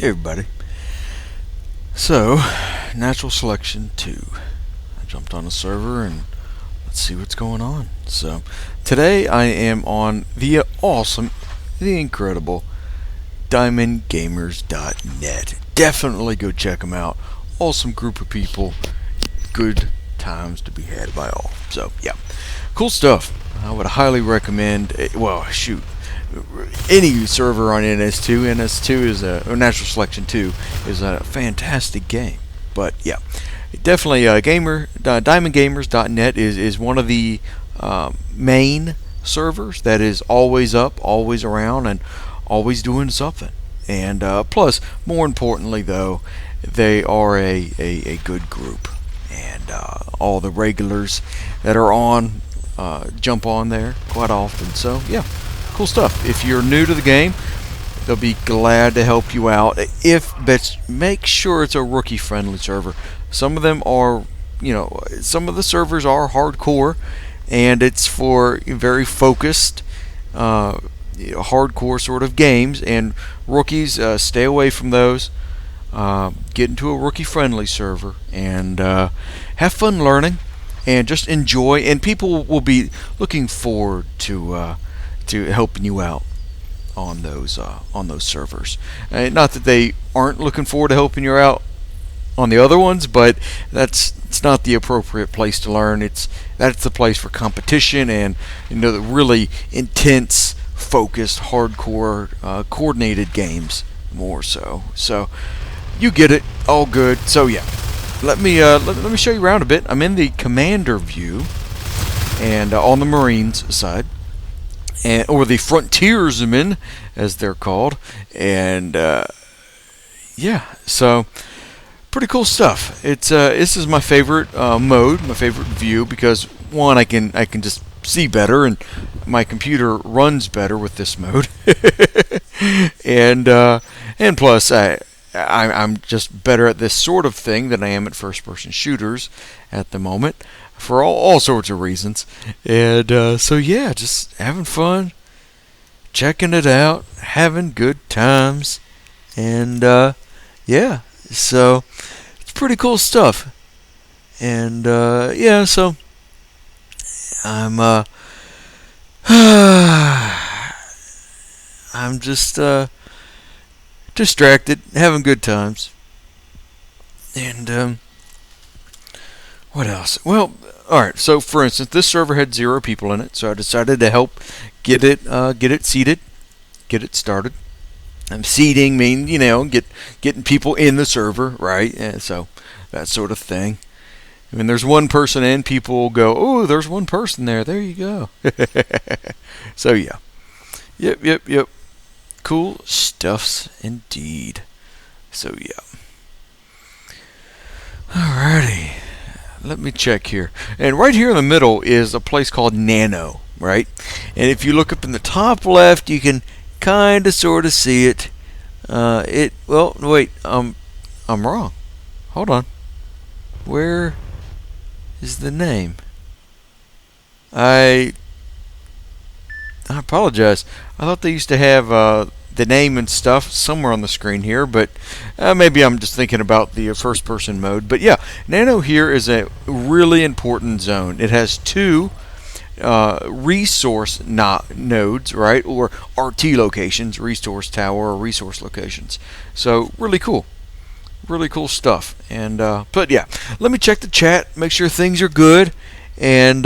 Hey everybody. So, Natural Selection 2. I jumped on a server and let's see what's going on. So, today I am on the awesome, the incredible DiamondGamers.net. Definitely go check them out. Awesome group of people. Good times to be had by all. So, yeah. Cool stuff. I would highly recommend, well, shoot, any server on NS2. NS2 is or Natural Selection 2 is a fantastic game. But yeah, definitely DiamondGamers.net is one of the main servers that is always up, always around, and always doing something. And plus, more importantly though, they are a good group, and all the regulars that are on jump on there quite often. So yeah, cool stuff. If you're new to the game, they'll be glad to help you out. But make sure it's a rookie-friendly server. Some of them are, some of the servers are hardcore, and it's for very focused, hardcore sort of games. And rookies, stay away from those. Get into a rookie-friendly server and have fun learning, and just enjoy. And people will be looking forward to helping you out on those servers. Not that they aren't looking forward to helping you out on the other ones, but it's not the appropriate place to learn. That's the place for competition and the really intense, focused, hardcore, coordinated games more so. So you get it, all good. So yeah, let me show you around a bit. I'm in the commander view, and on the Marines side, or the frontiersmen, as they're called, and yeah, so pretty cool stuff. This is my favorite mode, my favorite view, because one, I can just see better, and my computer runs better with this mode, and plus I'm just better at this sort of thing than I am at first-person shooters at the moment, for all sorts of reasons. And so yeah, just having fun, checking it out, having good times, and yeah, so it's pretty cool stuff. And yeah, so I'm I'm just distracted, having good times. And what else? Well, alright, so for instance, this server had 0 people in it, so I decided to help get it seated, get it started. Seating mean, getting people in the server, right? And so that sort of thing. I mean, there's one person in, people will go, oh, there's one person there, there you go. So yeah. Yep. Cool stuffs indeed. So yeah. Alrighty. Let me check here. And right here in the middle is a place called Nano, right? And if you look up in the top left, you can kind of sort of see it. Well, wait, I'm wrong. Hold on. Where is the name? I apologize. I thought they used to have the name and stuff somewhere on the screen here, but maybe I'm just thinking about the first-person mode. But yeah, Nano here is a really important zone. It has 2 resource nodes, right, or RT locations, resource tower or resource locations. So really cool stuff. And but yeah, let me check the chat, make sure things are good, and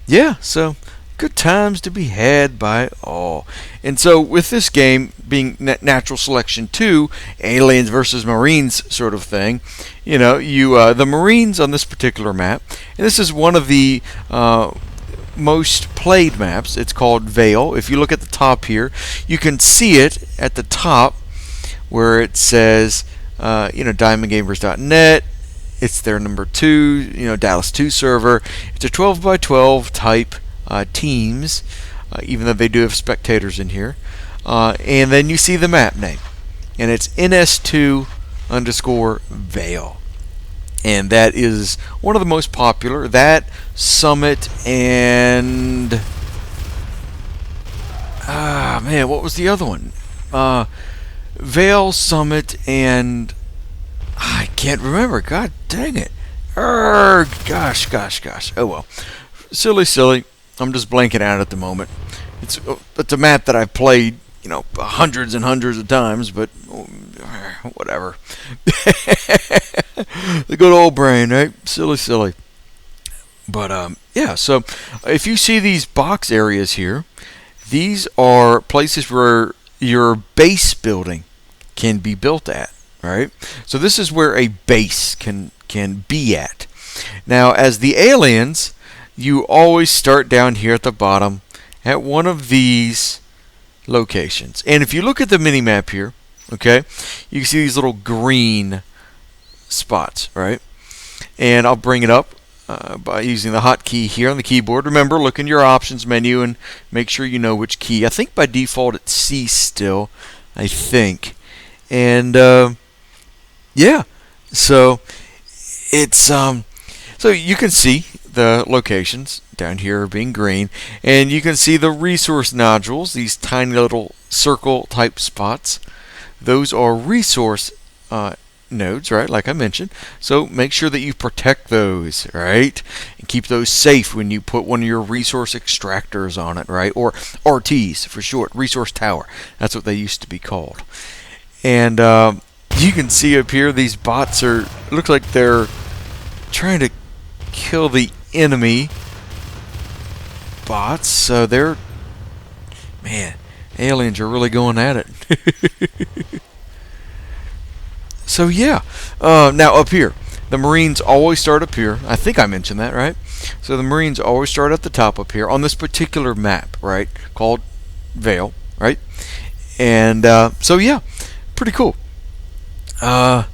yeah, so good times to be had by all. And so with this game being Natural Selection 2, aliens versus Marines sort of thing, the Marines on this particular map, and this is one of the most played maps. It's called Vale. If you look at the top here, you can see it at the top where it says DiamondGamers.net. It's their number 2, Dallas 2 server. It's a 12 by 12 type teams, even though they do have spectators in here. And then you see the map name, and it's NS2_Vale. And that is one of the most popular. That, Summit, and man, what was the other one? Vale Summit, and I can't remember. God dang it. Gosh. Oh well. Silly. I'm just blanking out at the moment. It's a map that I've played, hundreds and hundreds of times, but whatever. The good old brain, right? Silly. But yeah. So if you see these box areas here, these are places where your base building can be built at, right? So this is where a base can be at. Now, as the aliens, you always start down here at the bottom at one of these locations. And if you look at the mini map here, okay, you can see these little green spots, right? And I'll bring it up by using the hotkey here on the keyboard. Remember, look in your options menu and make sure you know which key. I think by default it's C still, I think. And yeah, so it's so you can see the locations down here being green, and you can see the resource nodules, these tiny little circle type spots. Those are resource nodes, right, like I mentioned. So make sure that you protect those, right, and keep those safe when you put one of your resource extractors on it, right, or RTs for short, resource tower. That's what they used to be called. And you can see up here these bots it looks like they're trying to kill the enemy bots. So aliens are really going at it. So yeah, now up here, the Marines always start up here. I think I mentioned that, right? So the Marines always start at the top up here on this particular map, right, called Vale, right? And so yeah, pretty cool. So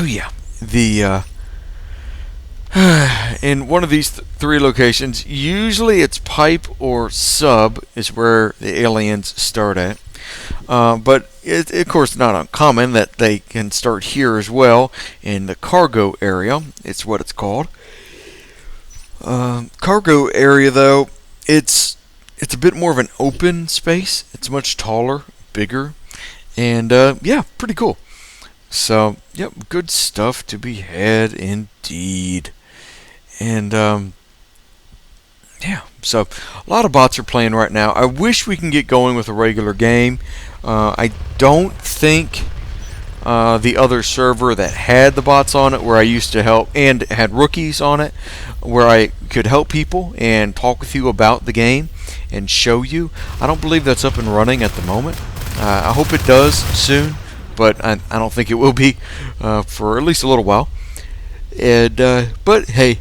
yeah, the in one of these three locations, usually it's pipe or sub is where the aliens start at. But it's of course not uncommon that they can start here as well in the cargo area. It's what it's called. Cargo area, though, it's a bit more of an open space. It's much taller, bigger, and yeah, pretty cool. So, yep, good stuff to be had indeed. And yeah, so a lot of bots are playing right now. I wish we can get going with a regular game. I don't think the other server that had the bots on it, where I used to help, and had rookies on it, where I could help people and talk with you about the game and show you, I don't believe that's up and running at the moment. I hope it does soon, but I don't think it will be for at least a little while. And but hey,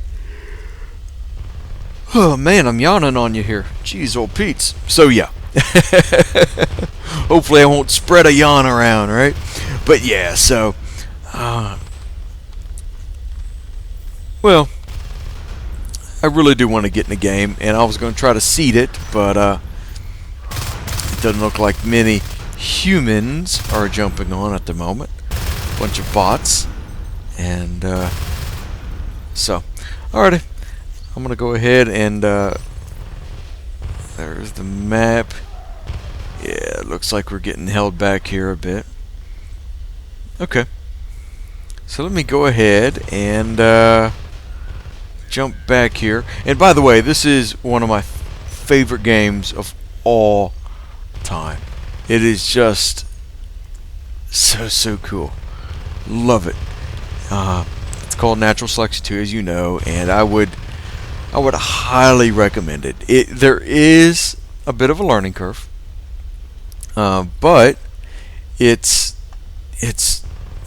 oh man, I'm yawning on you here. Jeez, old Pete's. So yeah, hopefully I won't spread a yawn around, right? But yeah, so well, I really do want to get in the game, and I was going to try to seed it, but it doesn't look like many humans are jumping on at the moment. A bunch of bots, and so alrighty, I'm gonna go ahead and there's the map. Yeah, it looks like we're getting held back here a bit. Okay, so let me go ahead and jump back here. And by the way, this is one of my favorite games of all time. It is just so cool. Love it. It's called Natural Selection 2, as you know, and I would highly recommend it. There is a bit of a learning curve, but it's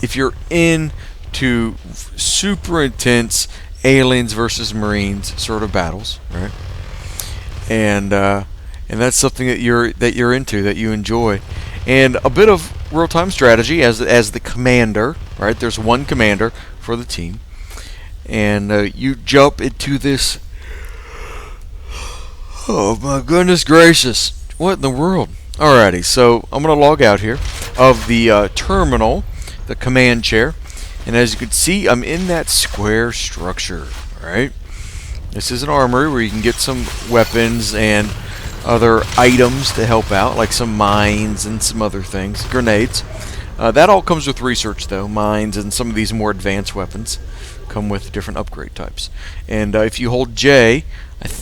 if you're into super intense aliens versus Marines sort of battles, right? And that's something that you're into, that you enjoy, and a bit of real-time strategy as the commander, right? There's one commander for the team, and you jump into this. Oh my goodness gracious! What in the world? Alrighty, so I'm gonna log out here of the terminal, the command chair, and as you can see, I'm in that square structure, right? This is an armory where you can get some weapons and other items to help out, like some mines and some other things, grenades. That all comes with research, though. Mines and some of these more advanced weapons come with different upgrade types. And if you hold J,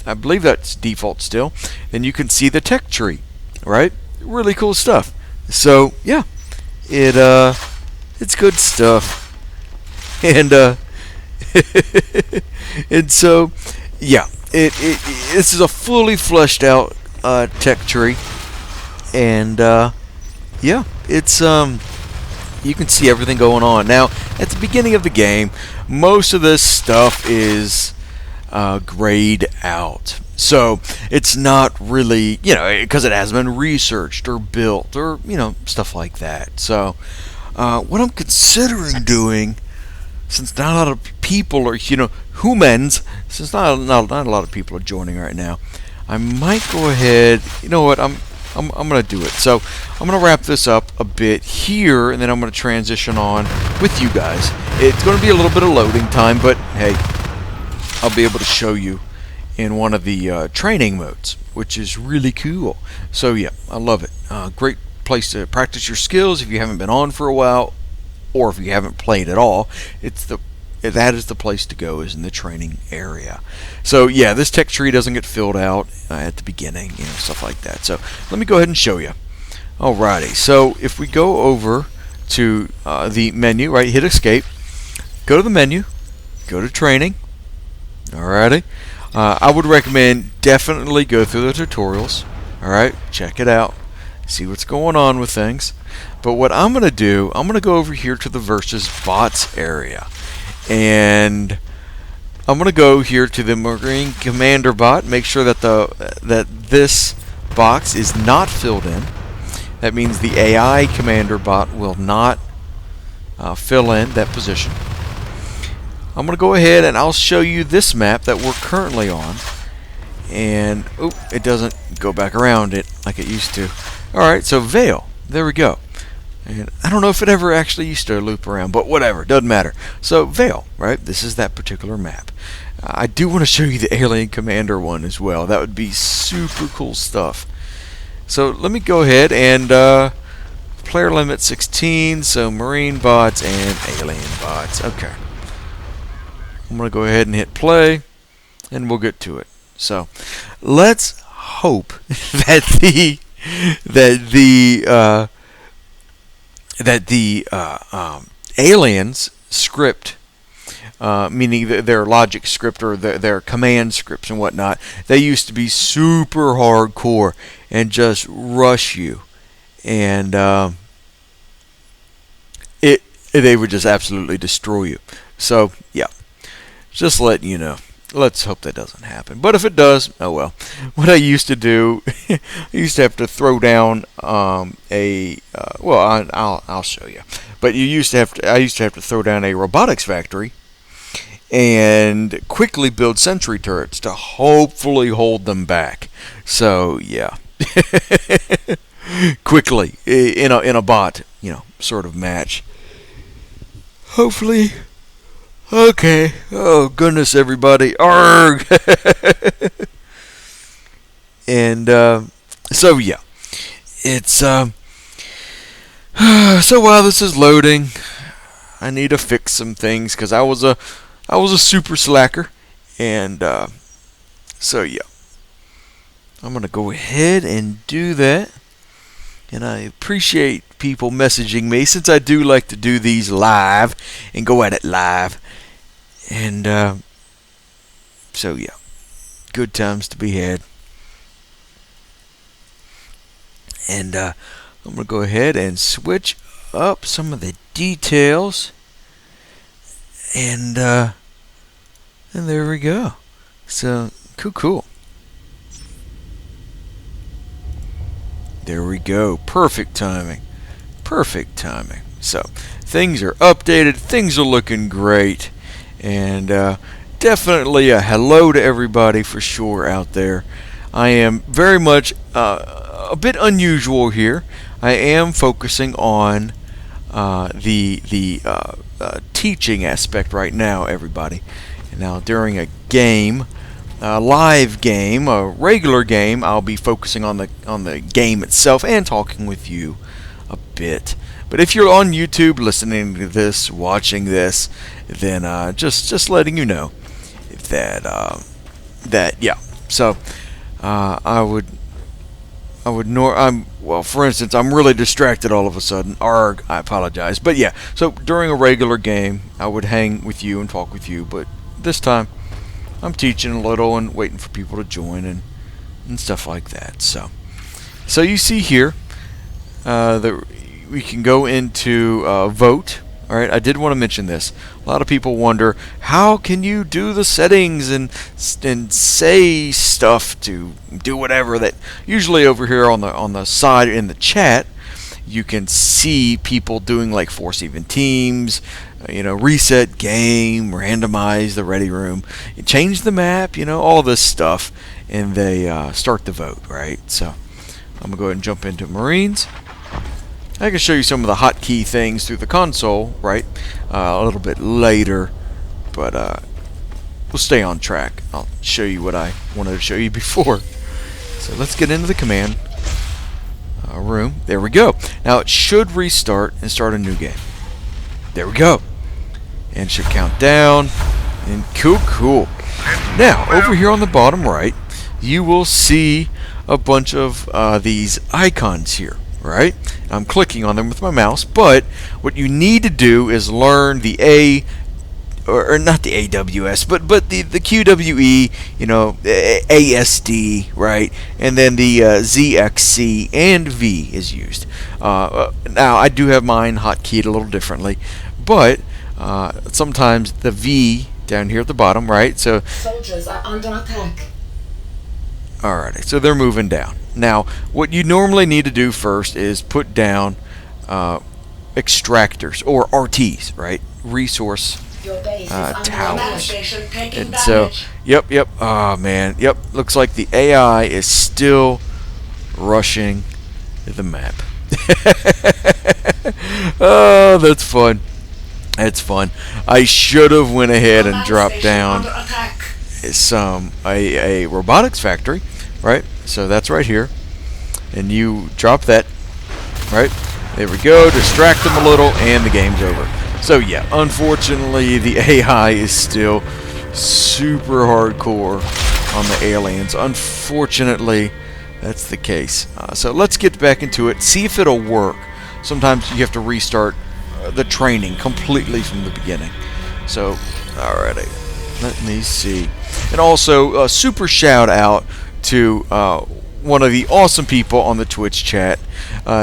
I believe that's default still, then you can see the tech tree, right? Really cool stuff. So yeah, it's good stuff. And and so yeah, this is a fully fleshed out tech tree, and yeah, it's you can see everything going on. Now, at the beginning of the game, most of this stuff is grayed out. So, it's not really, because it hasn't been researched or built or, stuff like that. So, what I'm considering doing, since not a lot of people are, humans, since not a lot of people are joining right now, I might go ahead, you know what, I'm going to do it. So I'm going to wrap this up a bit here, and then I'm going to transition on with you guys. It's going to be a little bit of loading time, but hey, I'll be able to show you in one of the training modes, which is really cool. So yeah, I love it. Great place to practice your skills if you haven't been on for a while, or if you haven't played at all. That is the place to go, is in the training area. So yeah, this tech tree doesn't get filled out at the beginning, stuff like that. So let me go ahead and show you. Alrighty, so if we go over to the menu, right, hit escape, go to the menu, go to training. Alrighty, I would recommend definitely go through the tutorials. Alright, check it out, see what's going on with things. But what I'm going to do, I'm going to go over here to the versus bots area. And I'm going to go here to the Marine Commander bot, make sure that that this box is not filled in. That means the AI Commander bot will not fill in that position. I'm going to go ahead and I'll show you this map that we're currently on. And, it doesn't go back around it like it used to. Alright, so Vale, there we go. And I don't know if it ever actually used to loop around, but whatever, doesn't matter. So Vale, right? This is that particular map. I do want to show you the Alien Commander one as well. That would be super cool stuff. So let me go ahead and player limit 16. So Marine bots and Alien bots. Okay. I'm gonna go ahead and hit play, and we'll get to it. So let's hope that the aliens script, meaning their logic script or their command scripts and whatnot, they used to be super hardcore and just rush you, and they would just absolutely destroy you. So yeah, just letting you know. Let's hope that doesn't happen. But if it does, oh well. What I used to do, I used to have to throw down well, I'll show you. But I used to have to throw down a robotics factory and quickly build sentry turrets to hopefully hold them back. So yeah, quickly in a bot, sort of match. Hopefully. Okay. Oh goodness, everybody. Arrgh. And so yeah, it's so while this is loading, I need to fix some things because I was a super slacker, and so yeah, I'm gonna go ahead and do that. And I appreciate people messaging me, since I do like to do these live and go at it live. And so yeah, good times to be had. And I'm going to go ahead and switch up some of the details. And there we go. So cool. There we go. Perfect timing. So things are updated. Things are looking great. And definitely a hello to everybody for sure out there. I am very much a bit unusual here. I am focusing on the teaching aspect right now, everybody. And now during a game, live game, a regular game, I'll be focusing on the game itself and talking with you a bit. But if you're on YouTube listening to this, watching this, then just letting you know that yeah. So well, for instance, I'm really distracted all of a sudden. Arg, I apologize. But yeah, so during a regular game, I would hang with you and talk with you. But this time, I'm teaching a little and waiting for people to join and stuff like that. So you see here that we can go into vote. All right, I did want to mention this. A lot of people wonder, how can you do the settings and say stuff to do whatever? That usually over here on the side in the chat, you can see people doing like force even teams, reset game, randomize the ready room, change the map, all this stuff, and they start the vote, right? So I'm gonna go ahead and jump into Marines. I can show you some of the hotkey things through the console, right, a little bit later, but we'll stay on track. I'll show you what I wanted to show you before. So let's get into the command room. There we go. Now it should restart and start a new game. There we go. And should count down. And cool. Now, over here on the bottom right, you will see a bunch of these icons here. Right? I'm clicking on them with my mouse, but what you need to do is learn the or not the AWS, but the QWE, ASD, right? And then the ZXC and V is used. Now, I do have mine hotkeyed a little differently, but sometimes the V down here at the bottom, right? So soldiers are under attack. Alrighty, so they're moving down. Now, what you normally need to do first is put down extractors, or RTs, right? Resource towers. And so, yep. Oh, man. Yep, looks like the AI is still rushing the map. Oh, that's fun. That's fun. I should have went ahead and dropped down a robotics factory, right? So that's right here, and you drop that, right? There we go. Distract them a little, and the game's over. So yeah, unfortunately, the AI is still super hardcore on the aliens. Unfortunately, that's the case. So let's get back into it. See if it'll work. Sometimes you have to restart the training completely from the beginning. So, alrighty. Let me see. And also, a super shout out to one of the awesome people on the Twitch chat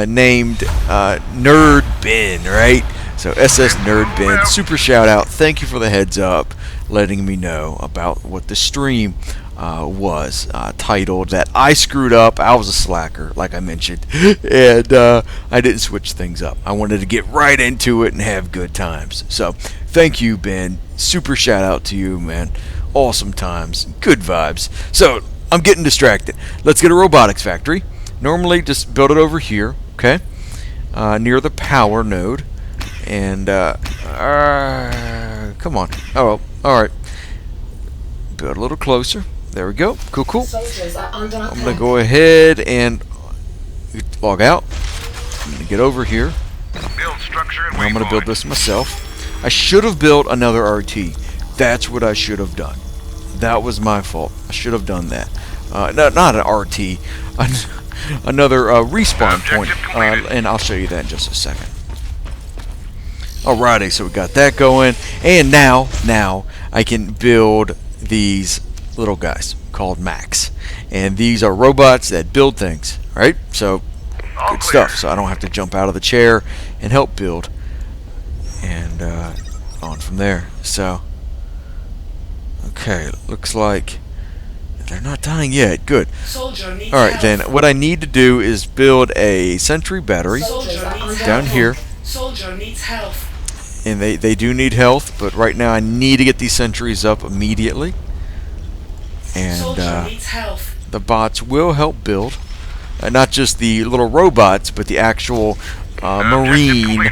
named Nerd Ben, right? So SS Nerd Ben, super shout out. Thank you for the heads up, letting me know about what the stream was titled. That I screwed up. I was a slacker, like I mentioned, and I didn't switch things up. I wanted to get right into it and have good times. So thank you, Ben. Super shout out to you, man. Awesome times, good vibes. So I'm getting distracted. Let's get a robotics factory. Normally just build it over here, okay, near the power node. And come on. Oh, alright. Build a little closer. There we go. Cool. I'm going to go ahead and log out. I'm going to get over here. I'm going to build this myself. I should have built another RT. That's what I should have done. That was my fault. I should have done that. No, not an RT. Another respawn point. And I'll show you that in just a second. Alrighty, so we got that going. And now I can build these little guys called Max. And these are robots that build things, right? So, good stuff. So I don't have to jump out of the chair and help build. And on from there. So, okay, looks like they're not dying yet. Good. Alright, then what I need to do is build a sentry battery down here. Soldier needs health. And they do need health, but right now I need to get these sentries up immediately. And the bots will help build. Not just the little robots, but the actual marine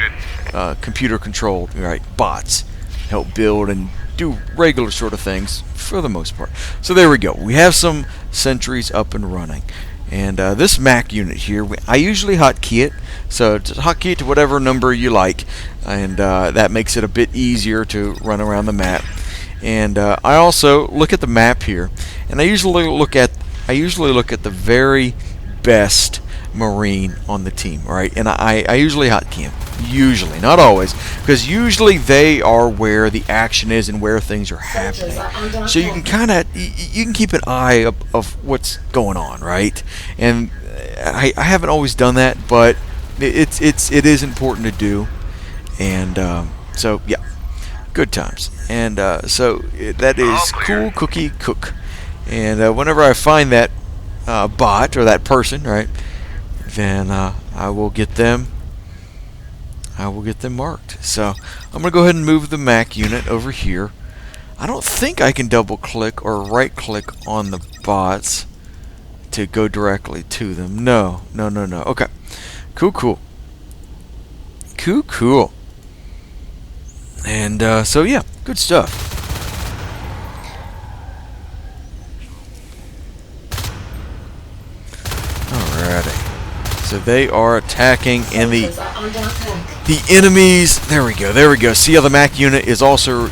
computer-controlled bots help build and do regular sort of things for the most part. So there we go. We have some sentries up and running. And this Mac unit here, I usually hotkey it. So just hotkey it to whatever number you like. And that makes it a bit easier to run around the map. And I also look at the map here. And I usually look at the very best Marine on the team, right? And I usually hotkey him. Usually, not always, because usually they are where the action is and where things are happening. So you can kind of you can keep an eye of what's going on, right? And I haven't always done that, but it is important to do. And so yeah, good times. And so that is Cool Cookie Cook. And whenever I find that bot or that person, right, then I will get them marked. So I'm gonna go ahead and move the Mac unit over here. I don't think I can double click or right click on the bots to go directly to them. No. Okay. Cool. And so yeah, good stuff. Alrighty. So they are attacking, and the enemies. There we go. See how the Mac unit is also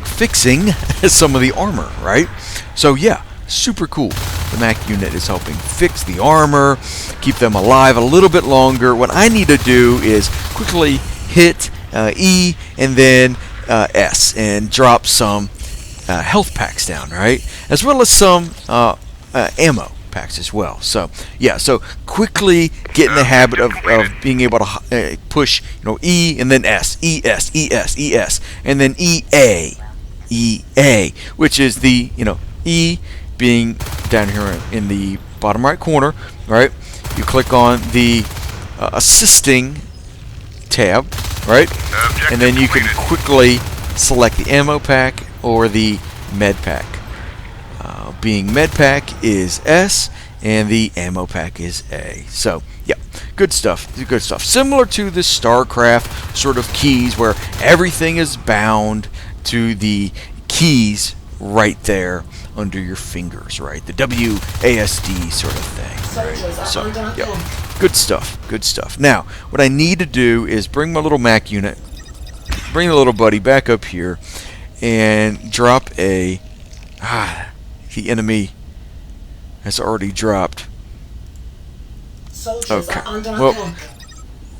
fixing some of the armor, right? So yeah, super cool. The Mac unit is helping fix the armor, keep them alive a little bit longer. What I need to do is quickly hit E and then S and drop some health packs down, right? As well as some ammo packs as well. So yeah, so quickly get in the habit of being able to push, E and then S, E S, E S, E S, and then E A, which is the E being down here in the bottom right corner, right? You click on the assisting tab, right? And then you can quickly select the ammo pack or the med pack. Being med pack is S and the ammo pack is A. So yeah, good stuff. Similar to the StarCraft sort of keys where everything is bound to the keys right there under your fingers, right? The WASD sort of thing. Right? So yeah, good stuff. Now, what I need to do is bring my little Mac unit, bring the little buddy back up here, and drop a. The enemy has already dropped. Okay. Well,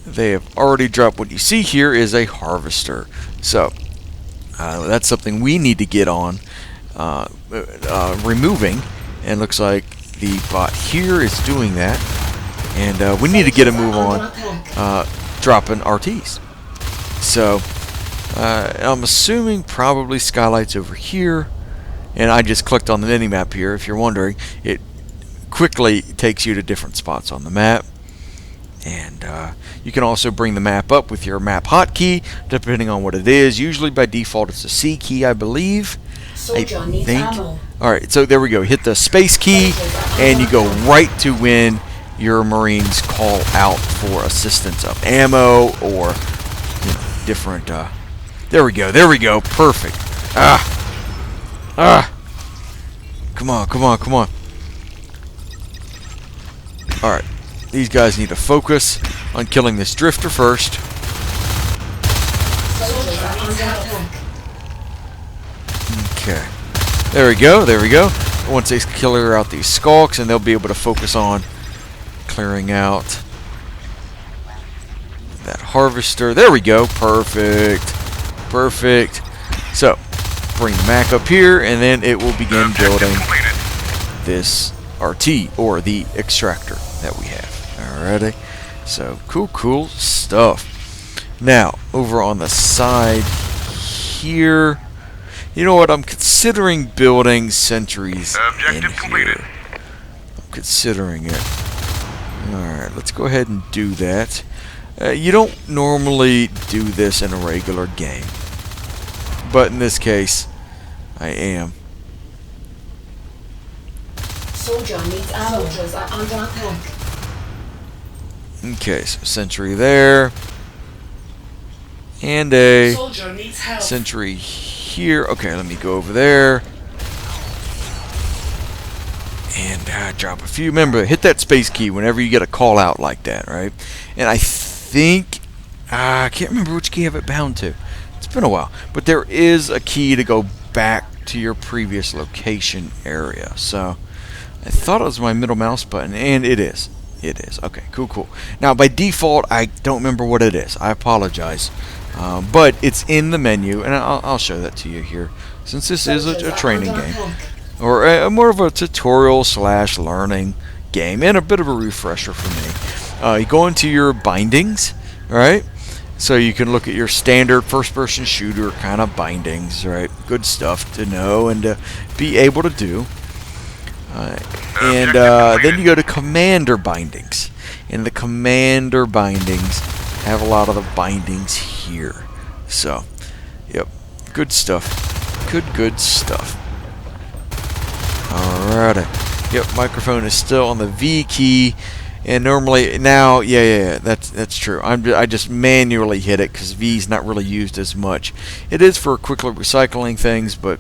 they have already dropped. What you see here is a harvester. So that's something we need to get on removing. And looks like the bot here is doing that. And we need to get a move on dropping RTs. So I'm assuming probably Skylight's over here. And I just clicked on the mini-map here. If you're wondering, it quickly takes you to different spots on the map. And you can also bring the map up with your map hotkey, depending on what it is. Usually by default it's a C key, I believe. I think. Alright, so there we go. Hit the space key, and you go right to when your Marines call out for assistance of ammo or different. There we go. Perfect. Come on. Alright. These guys need to focus on killing this drifter first. Okay. There we go. Once they clear out these skulks, and they'll be able to focus on clearing out that harvester. There we go. Perfect. So, bring the Mac up here, and then it will begin building this RT, or the extractor that we have. Alrighty. So, cool stuff. Now, over on the side here, you know what? I'm considering building sentries in here. I'm considering it. Alright, let's go ahead and do that. You don't normally do this in a regular game, but in this case, I am. Soldier needs ammo. Soldiers are under attack. Okay, so sentry there. and a Soldier needs help. sentry here. Okay, let me go over there and drop a few. Remember, hit that space key whenever you get a call out like that, right? And I think I can't remember which key I have it bound to. It's been a while, but there is a key to go back to your previous location area. So I thought it was my middle mouse button, and it is. It is. Okay, cool. Now, by default, I don't remember what it is. I apologize. But it's in the menu, and I'll show that to you here, since this is a training game. Or more of a tutorial / learning game, and a bit of a refresher for me. You go into your bindings, right? So you can look at your standard first-person shooter kind of bindings, right? Good stuff to know and to be able to do. Then you go to commander bindings, and the commander bindings have a lot of the bindings here. So, yep, good stuff. Good stuff. Alrighty. Yep, microphone is still on the V key, and normally now, yeah, that's true. I just manually hit it because V is not really used as much. It is for quickly recycling things, but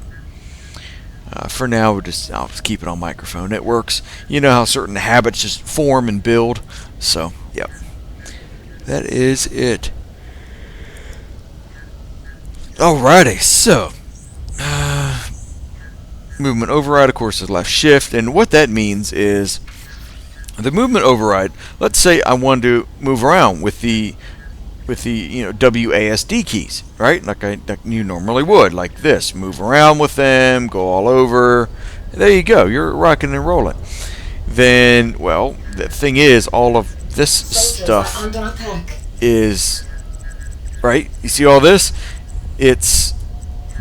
for now, I'll just keep it on microphone. It works. You know how certain habits just form and build. So, yep. That is it. Alrighty, so movement override, of course, is left shift, and what that means is the movement override. Let's say I want to move around with the WASD keys, right? Like you normally would, like this. Move around with them, go all over. There you go. You're rocking and rolling. Then, well, the thing is, all of this stuff is right. You see all this? It's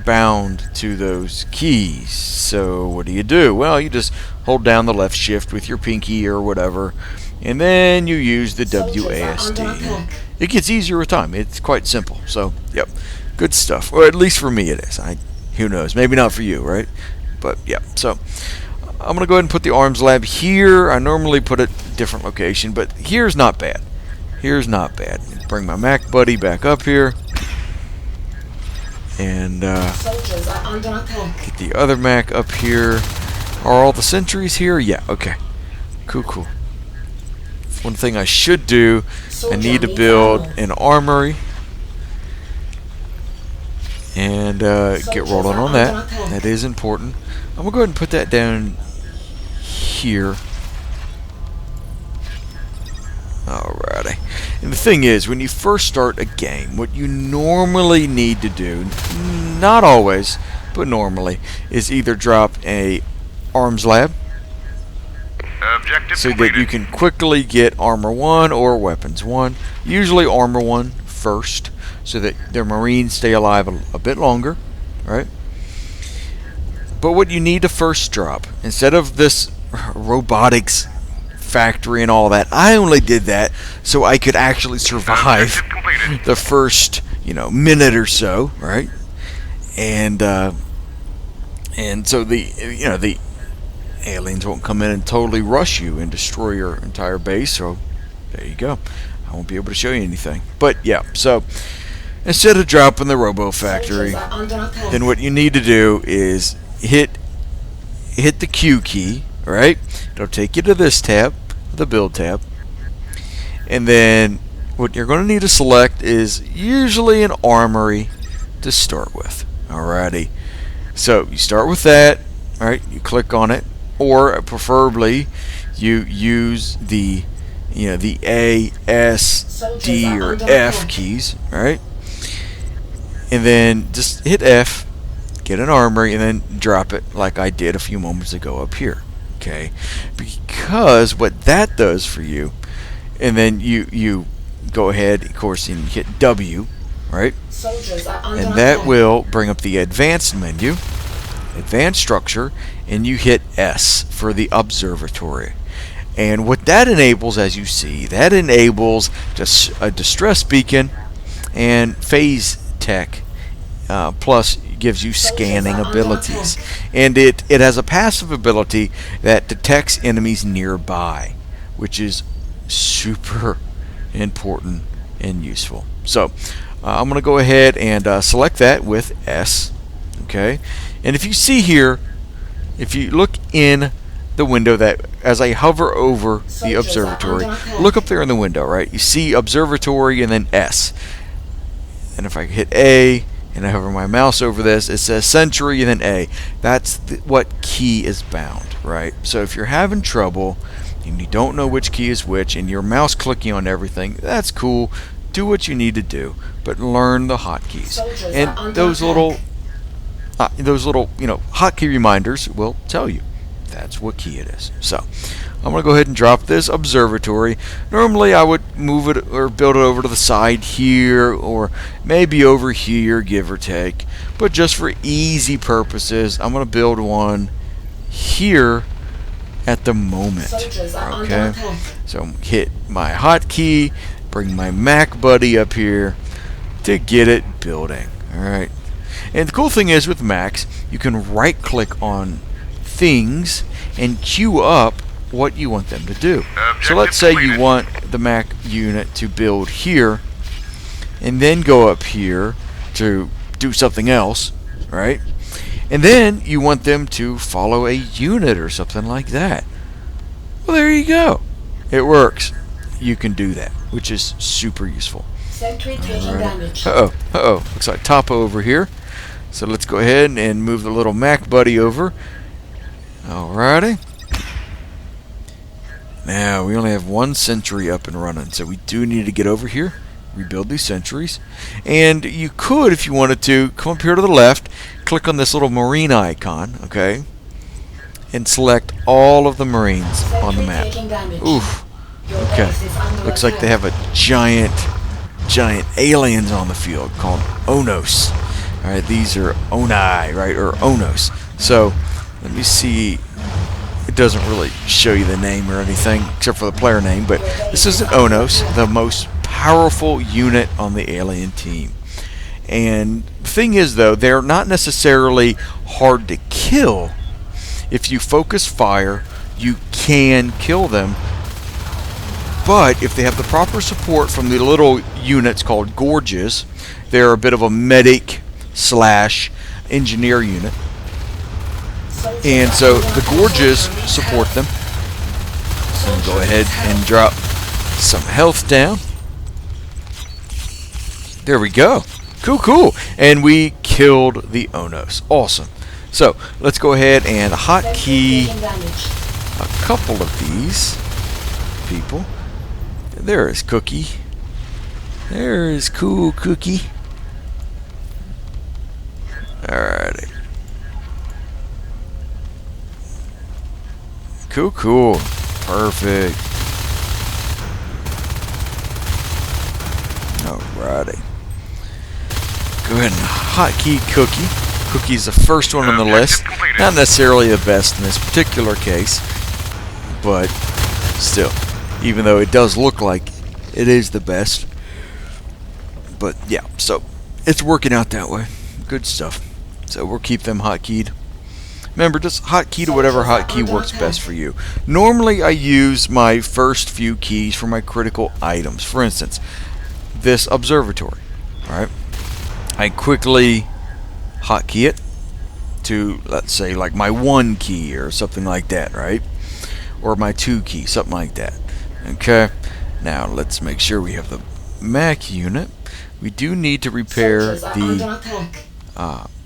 bound to those keys. So what do? Well, you just hold down the left shift with your pinky or whatever, and then you use the WASD. It gets easier with time. It's quite simple. So, yep, good stuff. Or at least for me it is. Who knows? Maybe not for you, right? But, yeah. So, I'm going to go ahead and put the arms lab here. I normally put it a different location, but here's not bad. Here's not bad. Bring my Mac buddy back up here. And get the other Mac up here. Are all the sentries here? Yeah, okay. Cool. One thing I should do, I need to build an armory and get rolling on that. That is important. I'm going to go ahead and put that down here. Alrighty. And the thing is, when you first start a game, what you normally need to do, not always, but normally, is either drop a arms lab, so that you can quickly get armor 1 or weapons 1. Usually armor 1 first, so that their marines stay alive a bit longer, right? But what you need to first drop, instead of this robotics factory and all that, I only did that so I could actually survive the first, minute or so, right? And so the aliens won't come in and totally rush you and destroy your entire base. So there you go. I won't be able to show you anything. But yeah, so instead of dropping the Robo Factory, then what you need to do is hit the Q key, right? It'll take you to this tab, the build tab. And then what you're going to need to select is usually an armory to start with. Alrighty. So you start with that, right? You click on it, or preferably you use the A, S, D, or F keys, right? And then just hit F, get an armory, and then drop it like I did a few moments ago up here. Okay, because what that does for you, and then you go ahead, of course, and hit W, right? And that will bring up the advanced menu, advanced structure, and you hit S for the observatory. And what that enables, as you see, that enables just a distress beacon and phase tech, plus gives you scanning abilities. And it has a passive ability that detects enemies nearby, which is super important and useful. So I'm going to go ahead and select that with S. Okay, and if you see here, if you look in the window that as I hover over the observatory, look up there in the window, right? You see observatory and then S. And if I hit A and I hover my mouse over this, it says Sentry and then A. That's what key is bound, right? So if you're having trouble and you don't know which key is which and you're mouse clicking on everything, that's cool. Do what you need to do, but learn the hotkeys. And those little hotkey reminders will tell you that's what key it is. So I'm going to go ahead and drop this observatory. Normally I would move it or build it over to the side here or maybe over here, give or take. But just for easy purposes, I'm going to build one here at the moment. Okay, so hit my hotkey, bring my Mac buddy up here to get it building. Alright, and the cool thing is with Macs, you can right click on things and queue up what you want them to do. So let's say you want the Mac unit to build here and then go up here to do something else, right? And then you want them to follow a unit or something like that. Well, there you go. It works. You can do that, which is super useful. Sentry taking damage. Looks like Topo over here. So let's go ahead and move the little Mac buddy over. Alrighty. Now we only have one sentry up and running, so we do need to get over here, rebuild these sentries. And you could, if you wanted to, come up here to the left, click on this little marine icon, okay, and select all of the marines on the map. Oof. Okay. Looks like they have a giant aliens on the field called Onos. Alright, these are Onai, right, or Onos. So let me see. It doesn't really show you the name or anything except for the player name, but this is an Onos, the most powerful unit on the alien team. And the thing is, though, they're not necessarily hard to kill. If you focus fire, you can kill them. But if they have the proper support from the little units called Gorges, they're a bit of a medic / engineer unit. And so the Gorges support them. So go ahead and drop some health down. There we go. Cool. And we killed the Onos. Awesome. So let's go ahead and hotkey a couple of these people. There is Cookie. There is cool Cookie. Alrighty. Cool. Perfect. Alrighty. Go ahead and hotkey Cookie. Cookie's the first one on the list. Not necessarily the best in this particular case, but still, even though it does look like it is the best. But yeah, so it's working out that way. Good stuff. So we'll keep them hotkeyed. Remember, just hotkey to whatever hotkey works best for you. Normally I use my first few keys for my critical items. For instance, this observatory. Alright. I quickly hotkey it to, let's say, like my 1 key or something like that, right? Or my 2 key, something like that. Okay. Now let's make sure we have the Mac unit. We do need to repair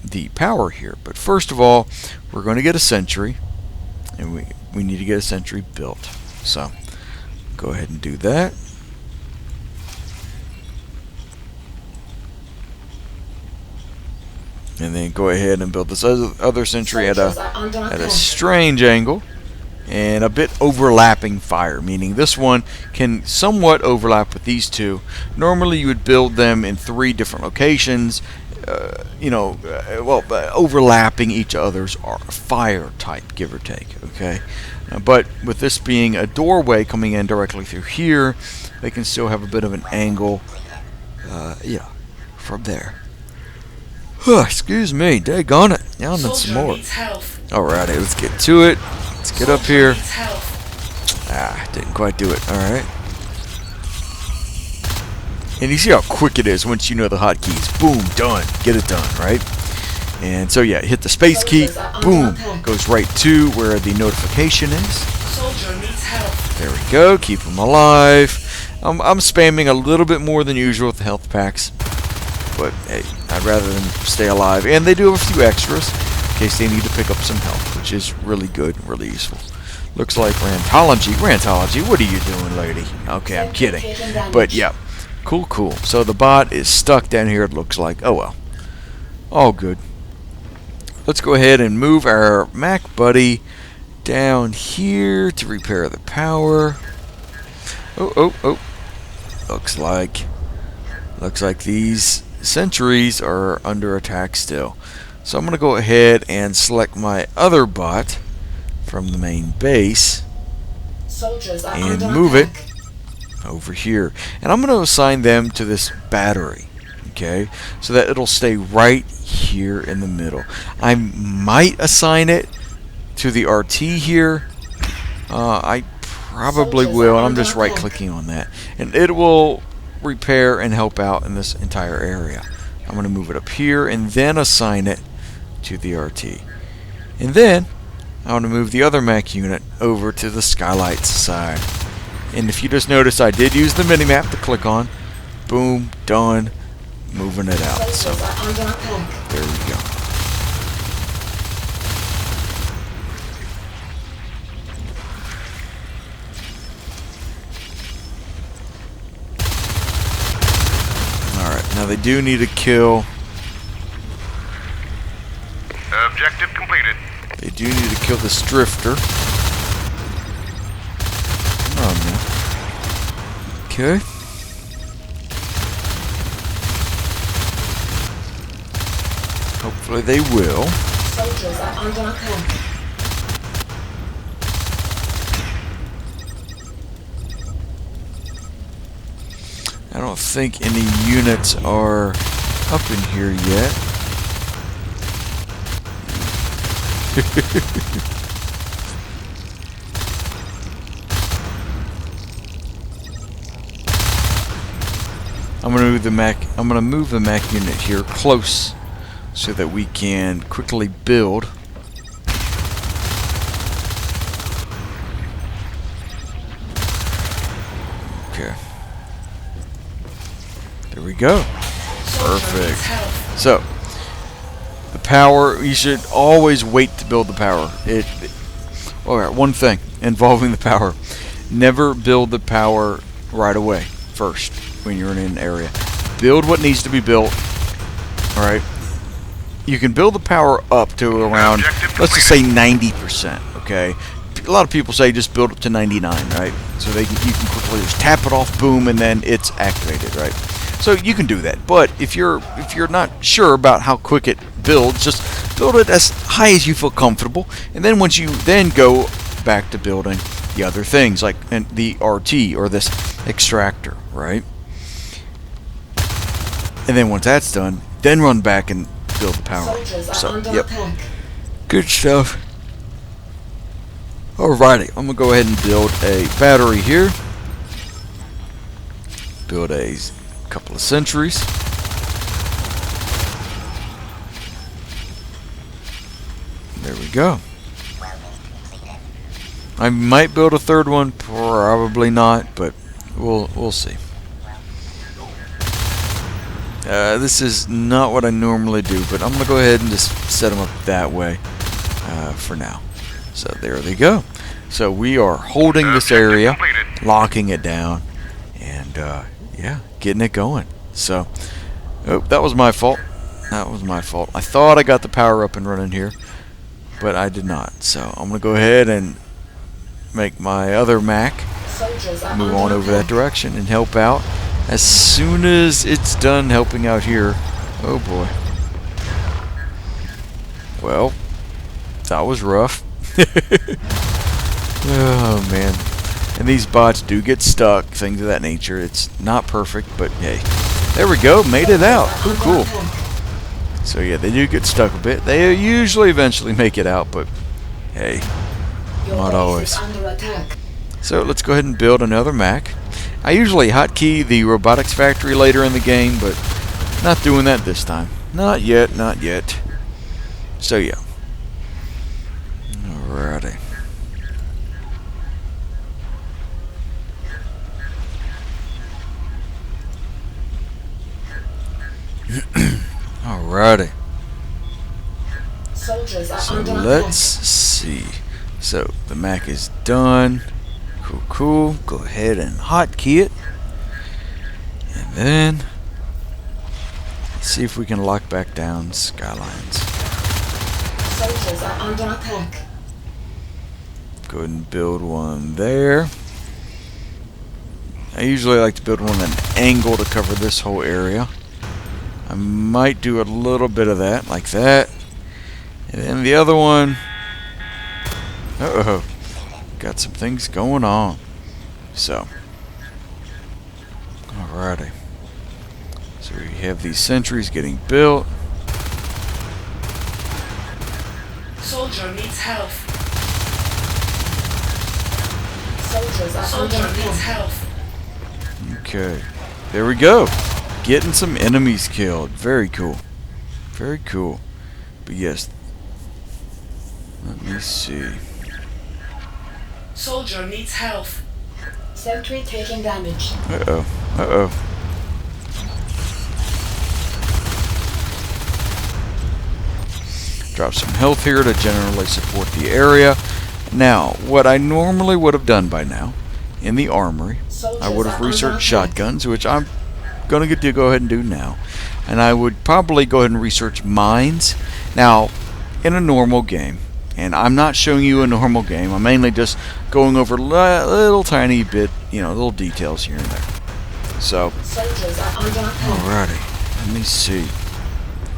the power here, but first of all, we're going to get a sentry, and we need to get a sentry built. So go ahead and do that. And then go ahead and build this other sentry at a strange angle and a bit overlapping fire, meaning this one can somewhat overlap with these two. Normally you would build them in 3 different locations, overlapping each other's fire type, give or take, okay? But with this being a doorway coming in directly through here, they can still have a bit of an angle, from there. Excuse me, daggone it. Now I'm in some more. Alrighty, let's get to it. Let's get up here. Didn't quite do it. Alright. And you see how quick it is once you know the hotkeys. Boom, done. Get it done, right? And so yeah, hit the space key. Boom, goes right to where the notification is. Soldier needs help. There we go. Keep them alive. I'm spamming a little bit more than usual with the health packs, but hey, I'd rather them stay alive. And they do have a few extras in case they need to pick up some health, which is really good and really useful. Looks like Rantology. Rantology, what are you doing, lady? Okay, I'm kidding. But yeah, cool. So the bot is stuck down here, it looks like. Oh well. All good. Let's go ahead and move our Mac buddy down here to repair the power. Oh. Looks like these sentries are under attack still. So I'm going to go ahead and select my other bot from the main base and move it over here. And I'm going to assign them to this battery, okay, so that it'll stay right here in the middle. I might assign it to the RT here. I probably will, and I'm just right clicking on that, and it will repair and help out in this entire area. I'm going to move it up here and then assign it to the RT, and then I want to move the other Mac unit over to the Skylights side. And if you just notice, I did use the minimap to click on. Boom, done, moving it out. So there we go. Now they do need to kill. Objective completed. They do need to kill this drifter. Come on, man. Okay. Hopefully they will. Soldiers are under attack. I don't think any units are up in here yet. I'm gonna move the Mac unit here close so that we can quickly build. Okay. There we go. Perfect. So, the power, you should always wait to build the power. Alright, one thing involving the power. Never build the power right away first when you're in an area. Build what needs to be built. Alright. You can build the power up to around, let's just say 90%, okay? A lot of people say just build up to 99, right? So you can quickly just tap it off, boom, and then it's activated, right? So you can do that, but if you're not sure about how quick it builds, just build it as high as you feel comfortable, and then once you then go back to building the other things like the RT or this extractor, right? And then once that's done, then run back and build the power. So, yep, good stuff. Alrighty, I'm gonna go ahead and build a battery here. Build a couple of sentries. There we go. I might build a third one, probably not, but we'll see. This is not what I normally do, but I'm gonna go ahead and just set them up that way for now. So there they go. So we are holding this area, locking it down, and yeah, getting it going. So, oh, that was my fault. That was my fault. I thought I got the power up and running here, but I did not. So I'm gonna go ahead and make my other Mac move on over that direction and help out as soon as it's done helping out here. Oh boy. Well, that was rough. Oh man. And these bots do get stuck, things of that nature. It's not perfect, but hey. There we go, made it out. Cool. So yeah, they do get stuck a bit. They usually eventually make it out, but hey, not always. So let's go ahead and build another Mac. I usually hotkey the robotics factory later in the game, but not doing that this time. Not yet, not yet. So yeah. Alrighty. Alrighty. Soldiers are So under let's attack. see. So the Mac is done. Cool, cool. Go ahead and hotkey it. And then see if we can lock back down Skylines. Soldiers are under attack. Go ahead and build one there. I usually like to build one at an angle to cover this whole area. I might do a little bit of that, like that. And then the other one. Uh-oh. Got some things going on. So. Alrighty. So we have these sentries getting built. Soldier needs help. Soldiers are under Soldier needs attack. help. Okay. There we go. Getting some enemies killed. Very cool. Very cool. But yes. Let me see. Soldier needs help. Sentry taking damage. Uh-oh. Uh-oh. Drop some health here to generally support the area. Now, what I normally would have done by now, in the armory, Soldiers I would have are under researched attack. shotguns, which I'm going to get to go ahead and do now. And I would probably go ahead and research mines. Now, in a normal game, and I'm not showing you a normal game, I'm mainly just going over little tiny bit, little details here and there. So, Soldiers are under attack. alrighty, let me see.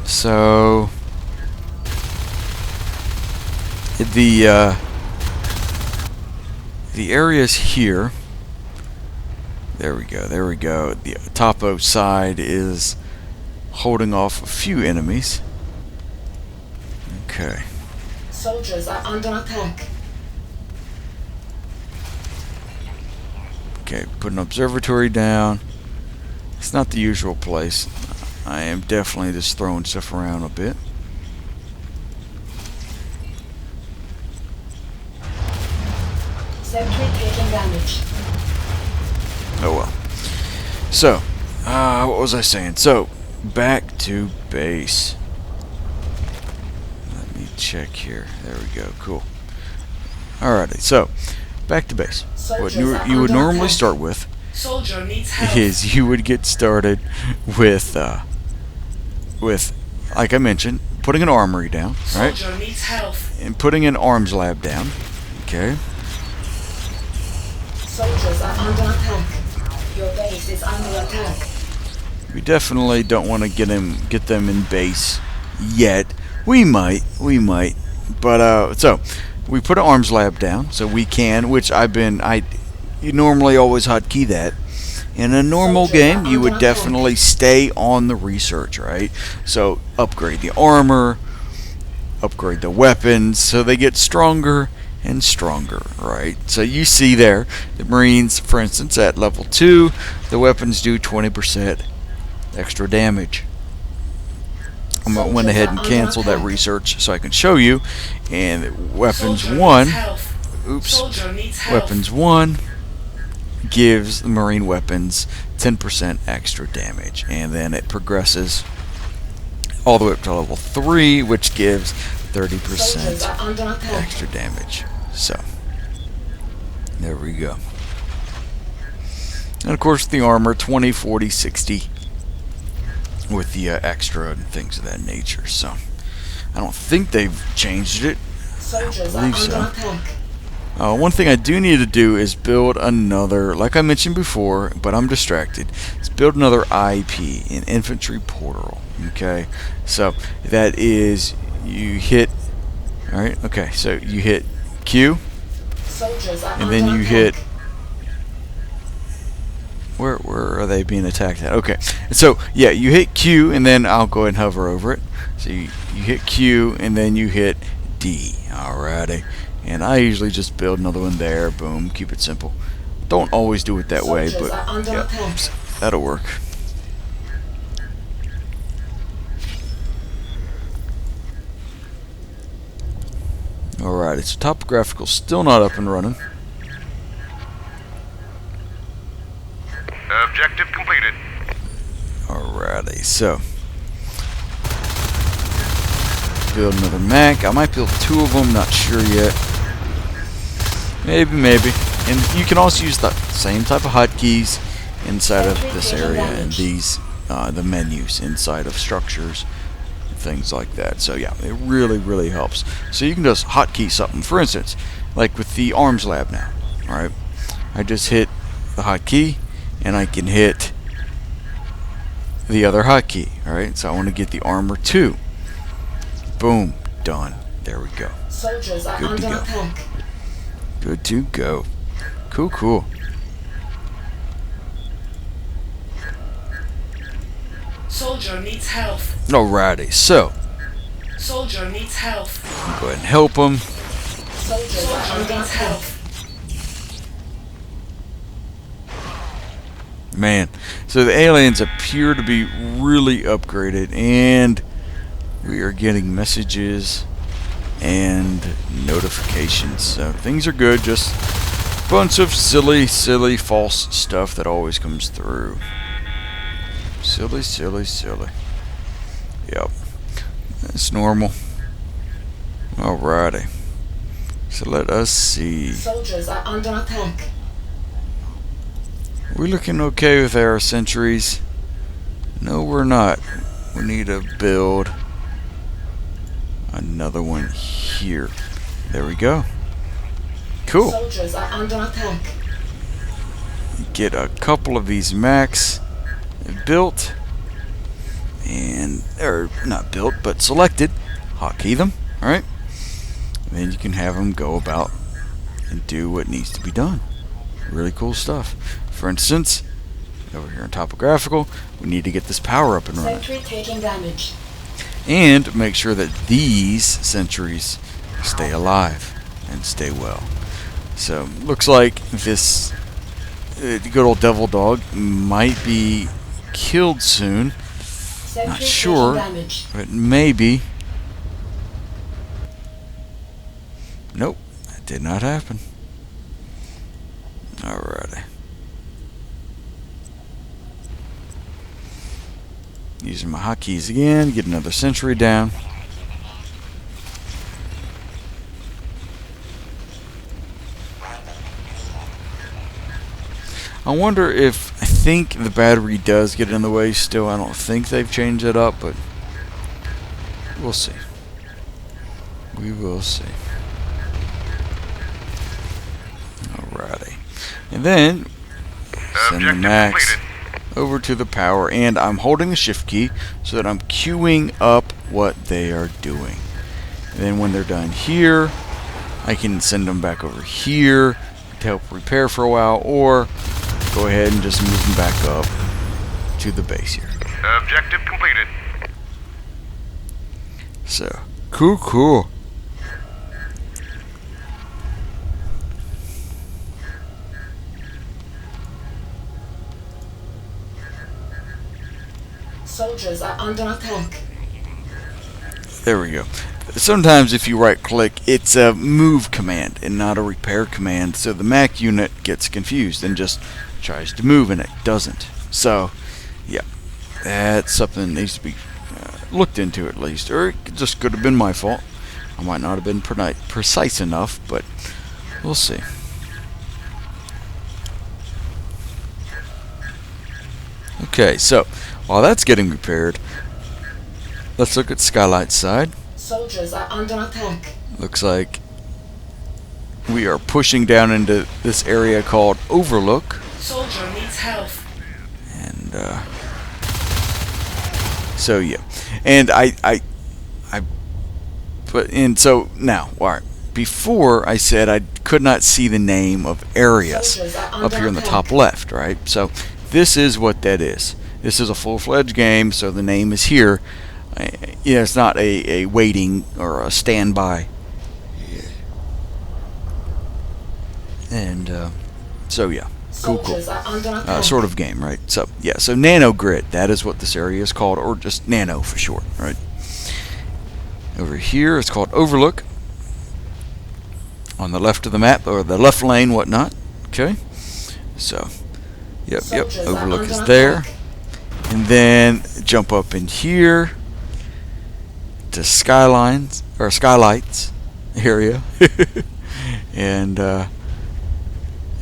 So, the areas here. There we go. There we go. The topo side is holding off a few enemies. Okay. Soldiers are under attack. Okay. Put an observatory down. It's not the usual place. I am definitely just throwing stuff around a bit. Sentry taking damage. Oh well. So, what was I saying? So, back to base. Let me check here. There we go. Cool. Alrighty. So, back to base. What Soldiers you are would under normally attack. start with Soldier needs help. is you would get started with, like I mentioned, putting an armory down, right? Soldier needs help. And putting an arms lab down. Okay. Soldiers are under attack. Your base is under attack. We definitely don't want to get them in base yet. We might, but so we put an arms lab down, so we can, which you normally always hotkey that. In a normal Soldiers game, are you would under attack. definitely stay on the research, right? So upgrade the armor, upgrade the weapons, so they get stronger and stronger, right? So you see there, the Marines, for instance, at level 2, the weapons do 20% extra damage. I went ahead and canceled that research so I can show you. And weapons Soldier 1, needs help. oops, Soldier needs help. weapons 1 gives the Marine weapons 10% extra damage, and then it progresses all the way up to level 3, which gives Soldiers 30% are under attack. extra damage. So there we go. And of course the armor 20, 40, 60 with the extra and things of that nature. So I don't think they've changed it. Soldiers are believe under so. attack. One thing I do need to do is build another, like I mentioned before, but I'm distracted, is build another IP, an infantry portal. Okay, so that is, you hit, alright, okay, so you hit Q, Soldiers are and under then you attack. hit, where are they being attacked at? Okay, so yeah, you hit Q, and then I'll go ahead and hover over it. So you hit Q, and then you hit D. Alrighty, and I usually just build another one there. Boom, keep it simple. Don't always do it that way, Soldiers but are under yeah, attack. that'll work. Alright, it's topographical, still not up and running. Objective completed. Alrighty, so build another Mac. I might build 2 of them, not sure yet. Maybe. And you can also use the same type of hotkeys inside of this area and these the menus inside of structures, things like that. So yeah, it really helps. So you can just hotkey something. For instance, like with the arms lab now. Alright, I just hit the hotkey and I can hit the other hotkey. Alright, so I want to get the armor 2. Boom, done. There we go. Soldiers are Good to under go. attack. Good to go. Cool. Soldier needs health. Alrighty, so Soldier needs health. go ahead and help them. Soldiers are Soldier under needs attack. health. Man, so the aliens appear to be really upgraded, and we are getting messages and notifications. So things are good, just a bunch of silly false stuff that always comes through. Silly. Yep, that's normal. Alrighty, so let us see. Soldiers are under attack. We looking okay with our sentries? No, we're not. We need to build another one here. There we go. Cool. Soldiers are under attack. Get a couple of these Macs built, and or not built, but selected. Hotkey them. All right. And then you can have them go about and do what needs to be done. Really cool stuff. For instance, over here in topographical, we need to get this power up and running. Sentry taking damage. And make sure that these sentries stay alive and stay well. So, looks like this good old devil dog might be killed soon. Sentry Not taking sure, damage. but maybe. Nope, that did not happen. Alrighty. Using my hotkeys again, get another sentry down. I wonder if, I think the battery does get in the way still. I don't think they've changed it up, but we'll see. We will see. Alrighty. And then send the Objective max completed. over to the power, and I'm holding the shift key so that I'm queuing up what they are doing. And then when they're done here, I can send them back over here to help repair for a while, or go ahead and just move them back up to the base here. Objective completed. So, cool. Soldiers are under attack. There we go. Sometimes if you right click, it's a move command and not a repair command, so the Mac unit gets confused and just tries to move and it doesn't. So, yeah, that's something that needs to be looked into at least, or it just could have been my fault. I might not have been precise enough, but we'll see. Okay, so while that's getting repaired, let's look at Skylight's side. Soldiers are under attack. Looks like we are pushing down into this area called Overlook, Soldier needs health. and so yeah, and so now, all right. Before I said I could not see the name of areas Soldiers are up under here in the attack. top left, right? So this is what that is. This is a full-fledged game, so the name is here. Yeah, it's not a waiting or a standby. And so yeah, Cool. Soldiers are under attack. Sort of game, right? So yeah, so nanogrid, that is what this area is called, or just nano for short, right? Over here it's called overlook. On the left of the map, or the left lane, whatnot. Okay, so yep, Soldiers are overlook under is there. attack. And then jump up in here to skylines or skylights area, and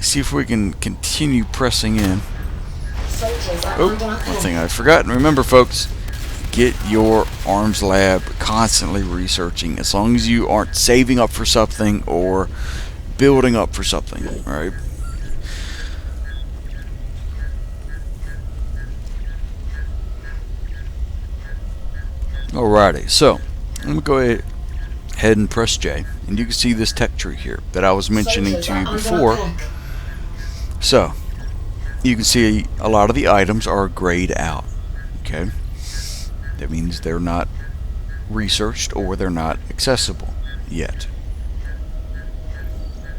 see if we can continue pressing in. Soldiers are Oh, under one attack. thing I'd forgotten. Remember, folks, get your arms lab constantly researching. As long as you aren't saving up for something or building up for something, all right? Alrighty, so I'm gonna go ahead and press J, and you can see this tech tree here that I was mentioning Soldiers to are you under before. attack. So you can see a lot of the items are grayed out. Okay, that means they're not researched or they're not accessible yet.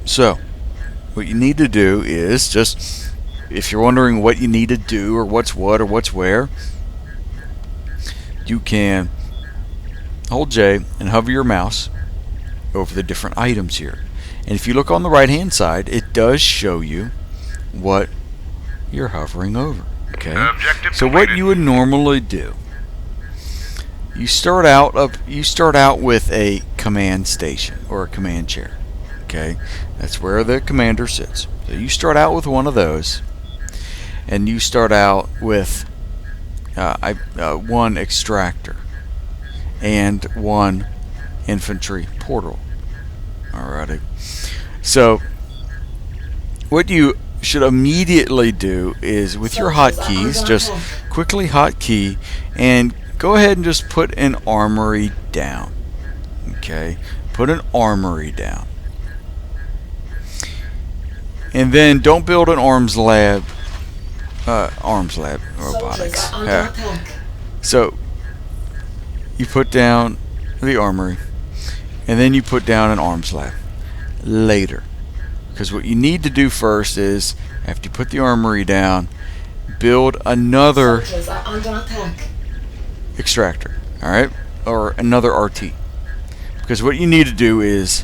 So what you need to do is just, if you're wondering what you need to do or what's what or what's where, you can hold J and hover your mouse over the different items here. And if you look on the right hand side, it does show you what you're hovering over. Okay. Objective So what completed. you would normally do, you start out with a command station or a command chair. Okay, that's where the commander sits. So you start out with one of those, and you start out with one extractor and one infantry portal. Alrighty. So what you should immediately do is, with your hotkeys, just quickly hotkey and go ahead and just put an armory down. Okay, put an armory down, and then don't build an arms lab robotics. Soldiers are under Yeah. attack. So you put down the armory, and then you put down an arms lab later. Because what you need to do first is, after you put the armory down, build another Soldiers are under attack. extractor, alright? Or another RT. Because what you need to do is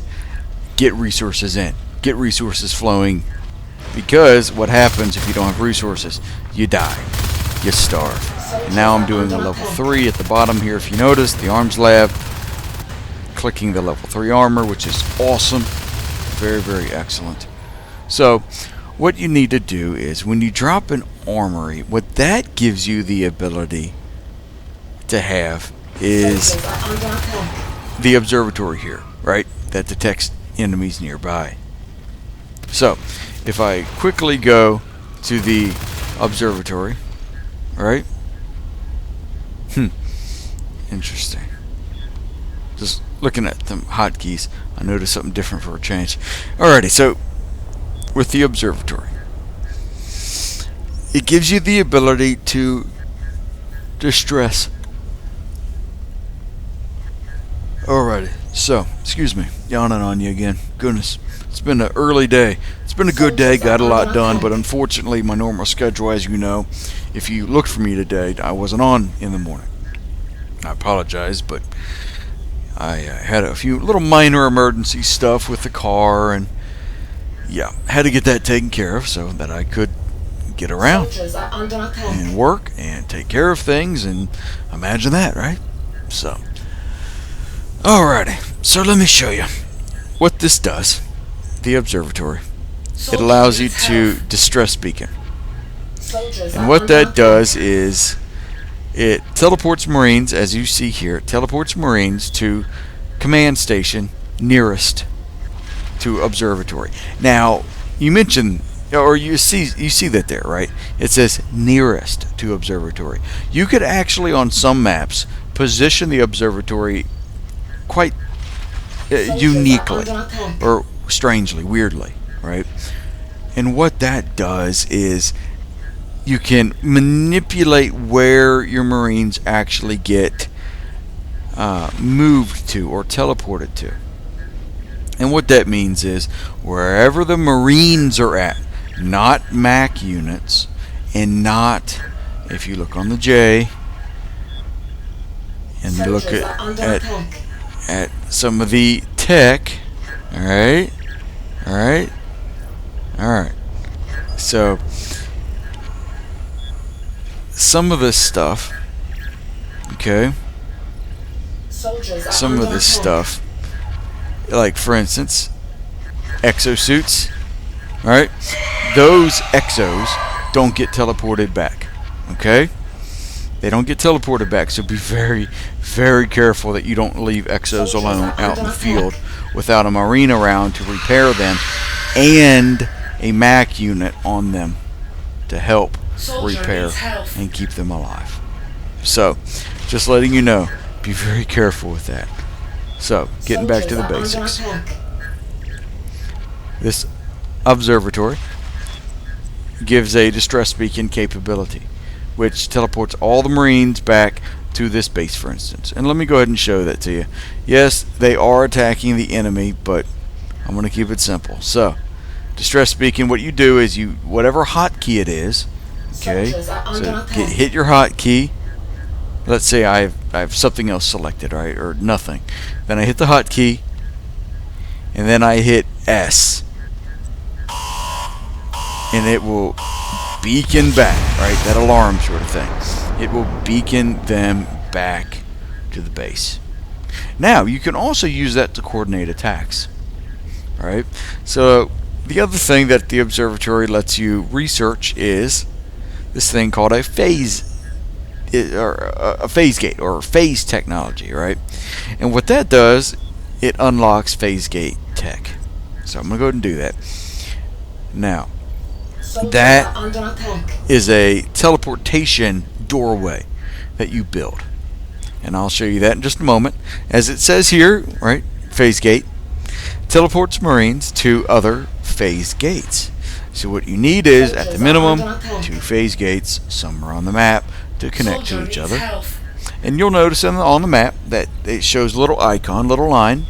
get resources in, get resources flowing. Because what happens if you don't have resources? You die, you starve. And now I'm doing a level 3 at the bottom here. If you notice, the arms lab, clicking the level 3 armor, which is awesome. Very, very excellent. So what you need to do is, when you drop an armory, what that gives you the ability to have is Soldiers are under attack. the observatory here, right? That detects enemies nearby. So if I quickly go to the observatory, right? Interesting. Just looking at the hotkeys, I noticed something different for a change. Alrighty, so with the observatory, it gives you the ability to distress. Alrighty, so, excuse me, yawning on you again. Goodness, it's been an early day. It's been a good day, got a lot done, but unfortunately my normal schedule, as you know, if you looked for me today, I wasn't on in the morning. I apologize, but I had a few little minor emergency stuff with the car, and yeah, had to get that taken care of so that I could get around Soldiers are under attack. and work and take care of things, and imagine that, right? So, alrighty, so let me show you what this does. The observatory. It Soldier allows you needs to health. distress beacon. Soldiers And are what under that attack. does is it teleports Marines, as you see here, it teleports Marines to command station nearest to observatory. Now, you mentioned, or you see that there, right? It says nearest to observatory. You could actually, on some maps, position the observatory quite Soldiers are uniquely, under attack. or strangely, weirdly, right? And what that does is you can manipulate where your Marines actually get moved to or teleported to. And what that means is, wherever the Marines are at, not MAC units, and not, if you look on the J, and you look Soldiers are under at attack. some of the tech. Alright? Alright? Alright. So, some of this stuff, okay? Soldiers are Some under of this attack. stuff, like for instance, exosuits, alright? Those exos don't get teleported back, okay? They don't get teleported back, so be very, very careful that you don't leave exos alone out in the field without a marine around to repair them and a MAC unit on them to help Soldier repair needs health. and keep them alive. So, just letting you know, be very careful with that. So, getting back to the Soldiers are basics. under attack. This observatory gives a distress beacon capability, which teleports all the Marines back to this base, for instance. And let me go ahead and show that to you. Yes, they are attacking the enemy, but I'm going to keep it simple. So, distress beacon, what you do is you, whatever hotkey it is, okay, Soldiers are under so attack. hit your hotkey. Let's say I have something else selected, right, or nothing. Then I hit the hotkey, and then I hit S, and it will beacon back, right? That alarm sort of thing. It will beacon them back to the base. Now, you can also use that to coordinate attacks, right? So, the other thing that the observatory lets you research is this thing called a phase, or a phase gate, or phase technology, right? And what that does, it unlocks phase gate tech. So I'm going to go ahead and do that. Now, Soldiers that are under attack. is a teleportation doorway that you build. And I'll show you that in just a moment. As it says here, right, phase gate teleports Marines to other phase gates. So what you need is, at the minimum, 2 phase gates somewhere on the map to connect Soldier to each needs other. health. And you'll notice on the map that it shows a little icon, little line,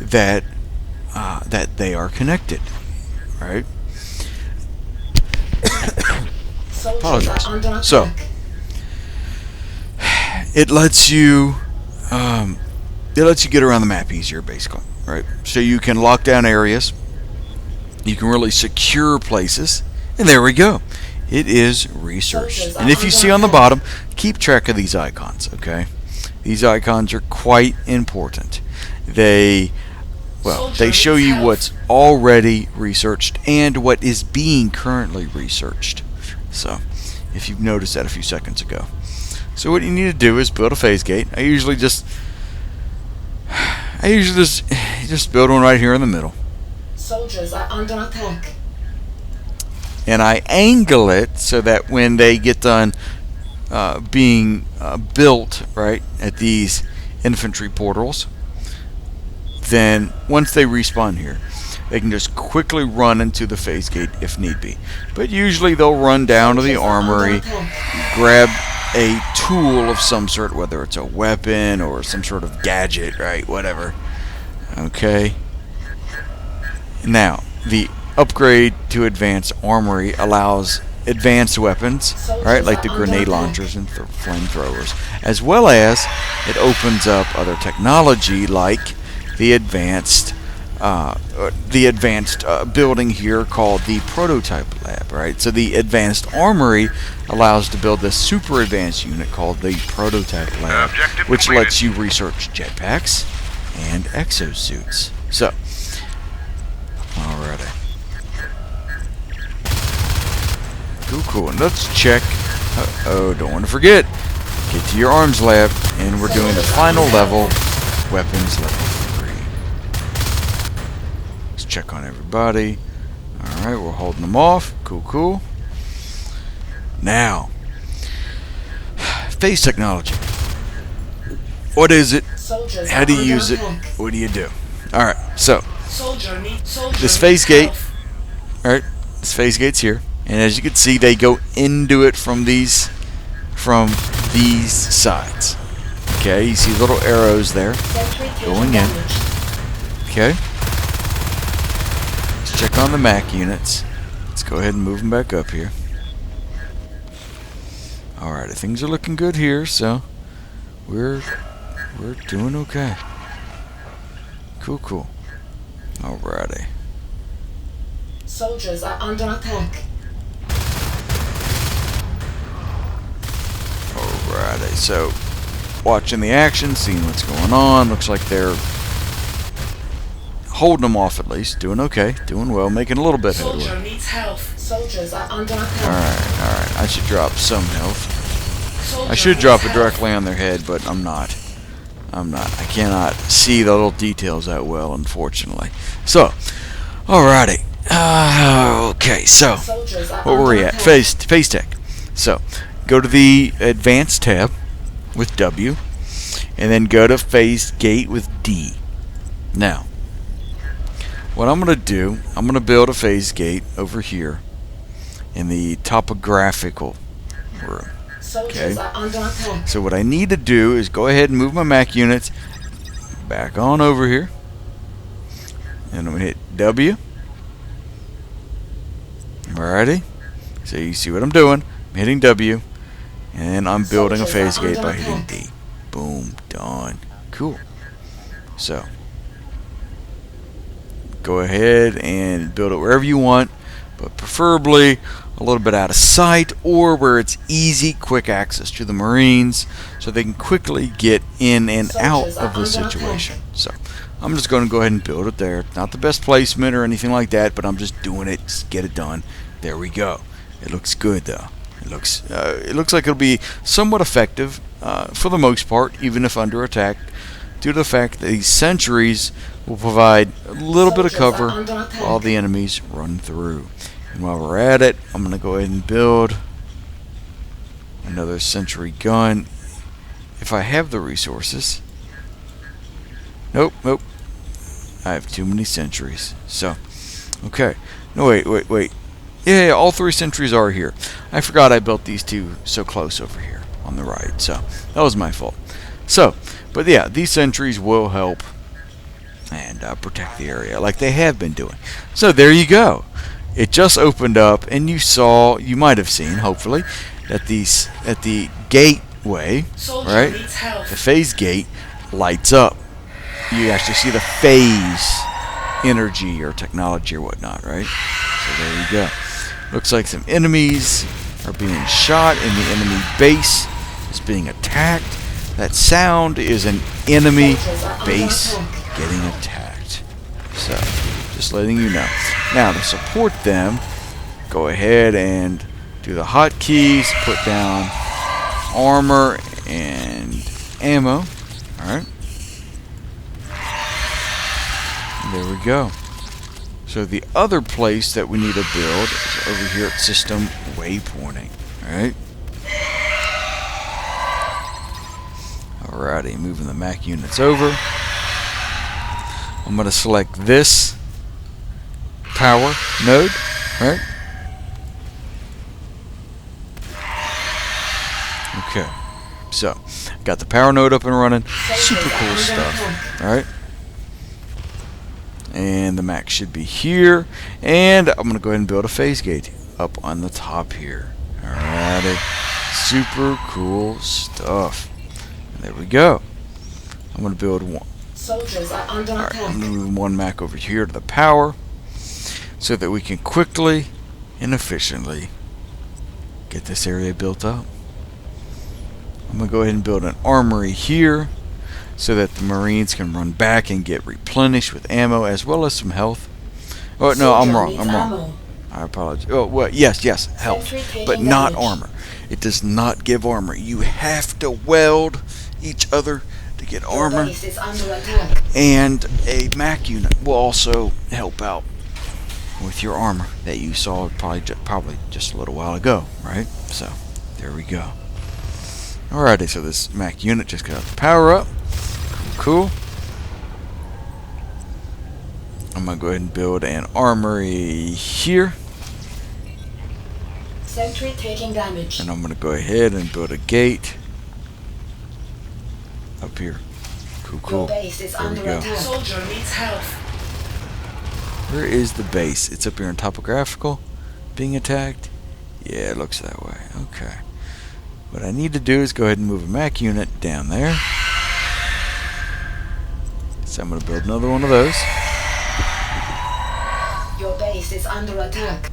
that that they are connected, right? Soldiers Apologize. are under attack. So, it lets you get around the map easier, basically, right? So you can lock down areas, you can really secure places, and there we go. It is researched. And if you see on the bottom, keep track of these icons, okay? These icons are quite important. They show you what's already researched and what is being currently researched. So, if you've noticed that a few seconds ago. So what you need to do is build a phase gate. I usually just build one right here in the middle. Soldiers are under attack. And I angle it so that when they get done being built, right, at these infantry portals, then once they respawn here, they can just quickly run into the phase gate if need be. But usually they'll run down to the armory, grab a tool of some sort, whether it's a weapon or some sort of gadget, right, whatever. Okay. Now, the upgrade to advanced armory allows advanced weapons, right, like the grenade launchers and flamethrowers, as well as it opens up other technology like the advanced building here called the prototype lab, right? So the advanced armory allows to build this super advanced unit called the prototype lab, Objective which completed. lets you research jetpacks and exosuits. So, alrighty. Cool. And let's check. Don't want to forget. Get to your arms lab, and we're doing the final level, weapons level 3. Let's check on everybody. Alright, we're holding them off. Cool. Now, phase technology. What is it? Soldiers How are do you under use it? attack. What do you do? Alright, so, this phase needs gate, health. alright, this phase gate's here. And as you can see, they go into it from these sides. Okay, you see little arrows there. Sentry Going in. damaged. Okay. Let's check on the MAC units. Let's go ahead and move them back up here. Alright, things are looking good here, so we're doing okay. Cool. Alrighty. Soldiers are under attack. Alrighty, so watching the action, seeing what's going on. Looks like they're holding them off at least. Doing okay, doing well, making a little bit headway. Soldier needs health. Soldiers are under attack. Alright. I should drop some health. Soldier I should needs drop it health. directly on their head, but I'm not. I cannot see the little details that well, unfortunately. So, alrighty. Okay, so Soldiers are what were we under at? attack. Phase tech. So, go to the advanced tab with W, and then go to phase gate with D. Now, what I'm going to do, I'm going to build a phase gate over here in the topographical room. Soldiers are under attack. So what I need to do is go ahead and move my Mac units back on over here. And I'm going to hit W. Alrighty. So you see what I'm doing. I'm hitting W. And I'm building a Soldiers phase are gate under by hitting attack. D. Boom. Done. Cool. So go ahead and build it wherever you want, but preferably a little bit out of sight or where it's easy, quick access to the Marines so they can quickly get in and out Soldiers of are the under situation. So I'm just going to go ahead and build it there. Not the best placement or anything like that, but I'm just doing it. Just get it done. There we go. It looks good though. It looks like it'll be somewhat effective for the most part, even if under attack, due to the fact that these sentries will provide a little bit of Soldiers are cover under attack. while the enemies run through. And while we're at it, I'm going to go ahead and build another sentry gun if I have the resources. Nope. I have too many sentries. So, okay. No, wait. Yeah, all 3 sentries are here. I forgot I built these 2 so close over here on the right. So, that was my fault. So, but yeah, these sentries will help and protect the area like they have been doing. So, there you go. It just opened up, and you might have seen, hopefully, that at the gateway, Soldier right, needs health. the phase gate lights up. You actually see the phase energy or technology or whatnot, right? So there you go. Looks like some enemies are being shot, and the enemy base is being attacked. That sound is an enemy base getting attacked. So, just letting you know. Now, to support them, go ahead and do the hotkeys, put down armor and ammo. Alright. There we go. So the other place that we need to build is over here at system waypointing. Alright. Alrighty, moving the Mac units over. I'm going to select this power node, right? Okay, so got the power node up and running. Super cool stuff. Alright. And the Mac should be here. And I'm going to go ahead and build a phase gate up on the top here. Alrighty. Super cool stuff. And there we go. I'm going to build one. Soldiers are under Alright, attack. I'm going to move one Mac over here to the power so that we can quickly and efficiently get this area built up. I'm going to go ahead and build an armory here so that the Marines can run back and get replenished with ammo as well as some health. Oh, no, I'm wrong. Ammo. I apologize. Oh, well, yes, health, Sentry taking but not damage. armor. It does not give armor. You have to weld each other to get Your armor, base is under attack. and a Mac unit will also help out with your armor that you saw probably just a little while ago, right? So, there we go. Alrighty, so this Mac unit just got the power up. Cool. I'm going to go ahead and build an armory here. Sentry taking damage. And I'm going to go ahead and build a gate up here. Cool. Your base is There we under go. attack. Soldier needs health. Where is the base? It's up here in topographical. being attacked? Yeah, it looks that way. Okay. What I need to do is go ahead and move a Mac unit down there. So I'm going to build another one of those. Your base is under attack.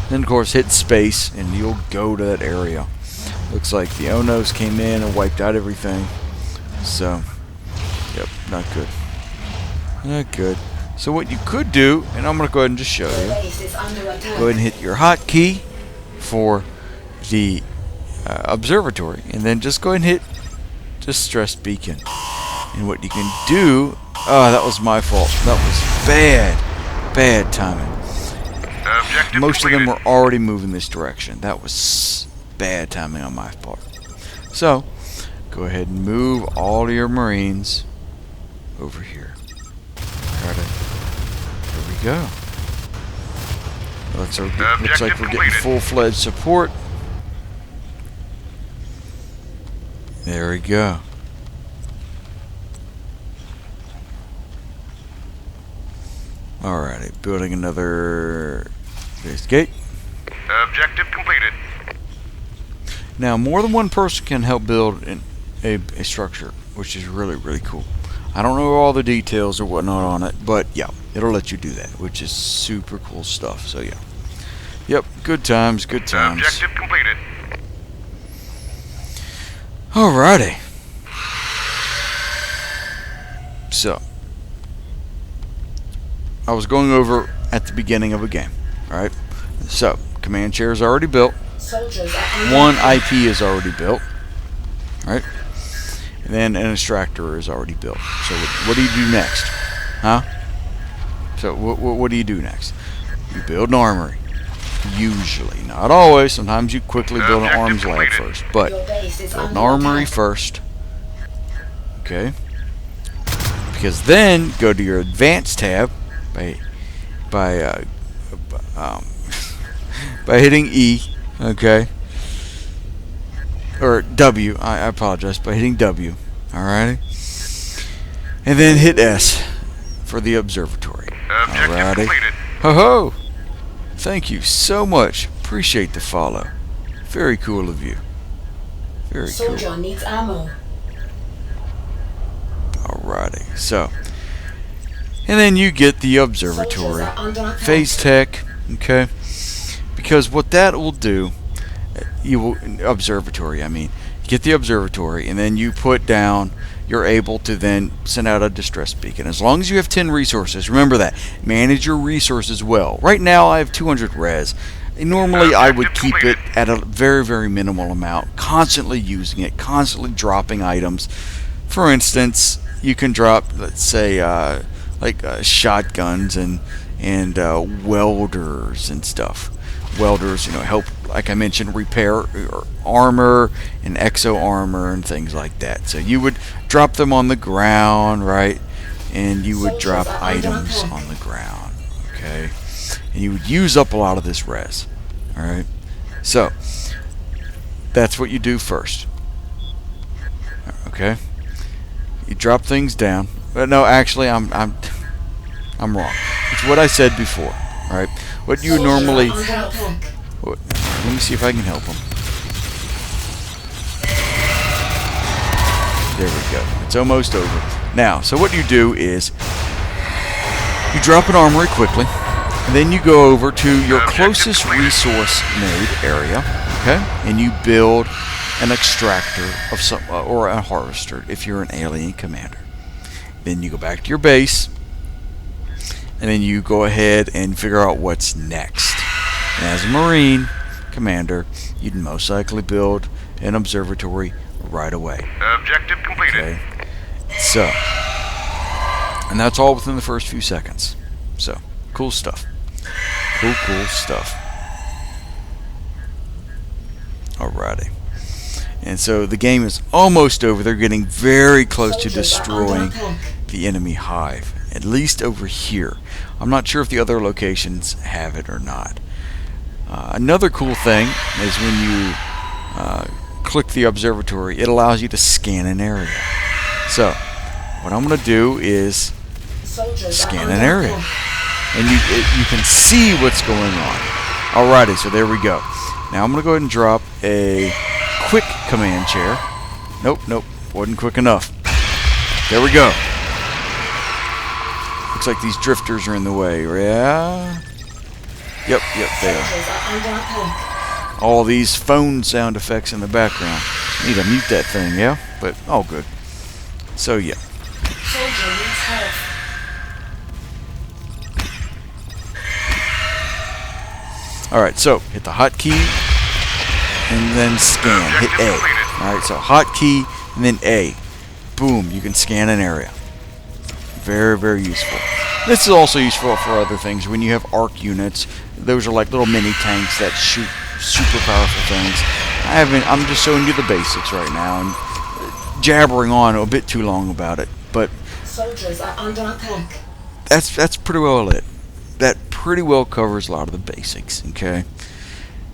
Then, of course, hit space, and you'll go to that area. Looks like the Onos came in and wiped out everything. So, yep, not good. Not good. So what you could do, and I'm going to go ahead and just show Your you. base is under attack. Go ahead and hit your hotkey for the observatory, and then just go ahead and hit distress beacon. And what you can do, that was my fault. That was bad timing. Objective Most of them completed. were already moving this direction. That was bad timing on my part. So, go ahead and move all of your Marines over here. There we go. Looks like we're getting completed. full-fledged support. There we go. Alrighty, building another base gate. Objective completed. Now, more than one person can help build a structure, which is really, really cool. I don't know all the details or whatnot on it, but yeah, it'll let you do that, which is super cool stuff. So yeah. Yep, good times, good times. Objective completed. Alrighty. So, I was going over at the beginning of a game. Alright. So, command chair is already built. Soldiers are under One attack. IP is already built. Right? And then an extractor is already built. So, what do you do next? Huh? So, what do you do next? You build an armory. Usually. Not always. Sometimes you quickly build an arms lab first. But, Your base is build an under armory attack. first. Okay? Because then, go to your advanced tab by by hitting E, okay, or W. I apologize. By hitting W, alrighty, and then hit S for the observatory. Objective Alrighty. completed. Ho ho! Thank you so much. Appreciate the follow. Very cool of you. Very cool. Soldier needs ammo. Alrighty, so, and then you get the observatory. Soldiers are under attack. Phase tech, okay, because what that will do, you will observatory. I mean, you get the observatory, and then you put down. You're able to then send out a distress beacon. As long as you have 10 resources, remember that. Manage your resources well. Right now, I have 200 res. Normally, I would keep it at a very, very minimal amount. Constantly using it, constantly dropping items. For instance, you can drop, let's say, shotguns and welders and stuff. Welders, help, like I mentioned, repair armor and exo armor and things like that. So you would drop them on the ground, right? And you would drop items on the ground, okay? And you would use up a lot of this res, all right? So that's what you do first, okay? You drop things down. But no, actually, I'm wrong. It's what I said before. All right. What you Soldiers are normally. under attack. Let me see if I can help them. There we go. It's almost over. Now, so what you do is you drop an armory quickly, and then you go over to your closest resource node area, okay, and you build an extractor of some or a harvester if you're an alien commander. Then you go back to your base, and then you go ahead and figure out what's next. And as a Marine commander, you'd most likely build an observatory right away. Objective completed. Okay, so, and that's all within the first few seconds. So, cool stuff. Cool stuff. Alrighty. And so the game is almost over. They're getting very close to Soldiers are under destroying attack. the enemy hive, at least over here. I'm not sure if the other locations have it or not. Another cool thing is when you click the observatory, it allows you to scan an area. So, what I'm going to do is Soldiers are scan under an area, attack. and you can see what's going on. Alrighty, so there we go. Now I'm going to go ahead and drop a quick command chair. Nope, wasn't quick enough. There we go. Looks like these drifters are in the way. Yeah? Yep, they are. Soldiers are under attack. All these phone sound effects in the background. Need to mute that thing, yeah? But all good. So yeah. Soldier needs help. Alright, so hit the hotkey and then scan. Hit A. Alright, so hotkey and then A. Boom, you can scan an area. Very, very useful. This is also useful for other things. When you have arc units, those are like little mini tanks that shoot super powerful things. I'm just showing you the basics right now and jabbering on a bit too long about it. But Soldiers are under attack. that's pretty well it. That pretty well covers a lot of the basics, okay?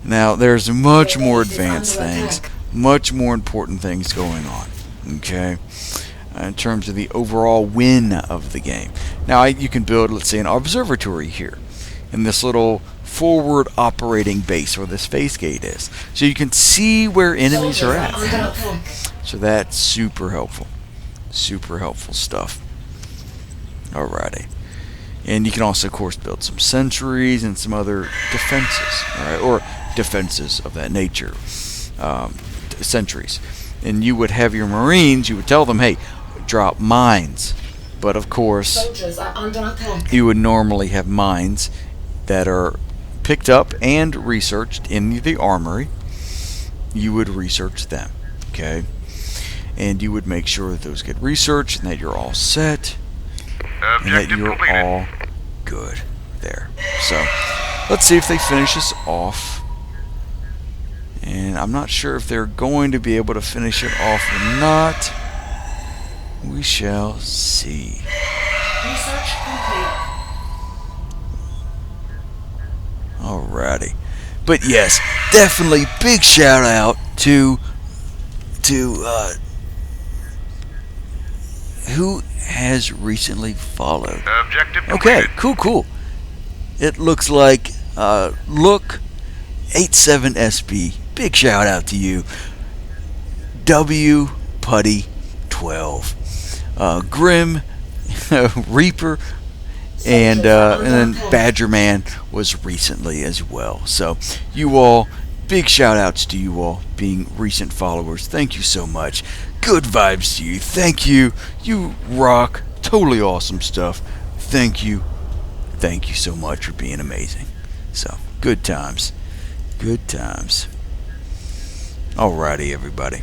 Now, there's much more advanced things, much more important things going on, okay? In terms of the overall win of the game. Now, you can build, let's say, an observatory here in this little forward operating base where this phase gate is. So you can see where enemies are at. Soldiers are under attack. So that's super helpful. Super helpful stuff. Alrighty. And you can also, of course, build some sentries and some other defenses, alright, or defenses of that nature. Sentries. And you would have your Marines, you would tell them, hey, drop mines. But of course, Soldiers are under attack. you would normally have mines that are picked up and researched in the armory. You would research them, okay? And you would make sure that those get researched and that you're all set. And that Objective you're completed. all good there. So, let's see if they finish this off. And I'm not sure if they're going to be able to finish it off or not. We shall see. Research complete. Alrighty. But yes, definitely big shout out to who has recently followed. Objective Okay, completed. cool. It looks like Look 87SB. Big shout out to you. W Putty 12. Grim Reaper and then Badger Man was recently as well. So you all, big shout outs to you all being recent followers. Thank you so much. Good vibes to you. Thank you. You rock. Totally awesome stuff. Thank you. Thank you so much for being amazing. So, good times. Good times. Alrighty, everybody.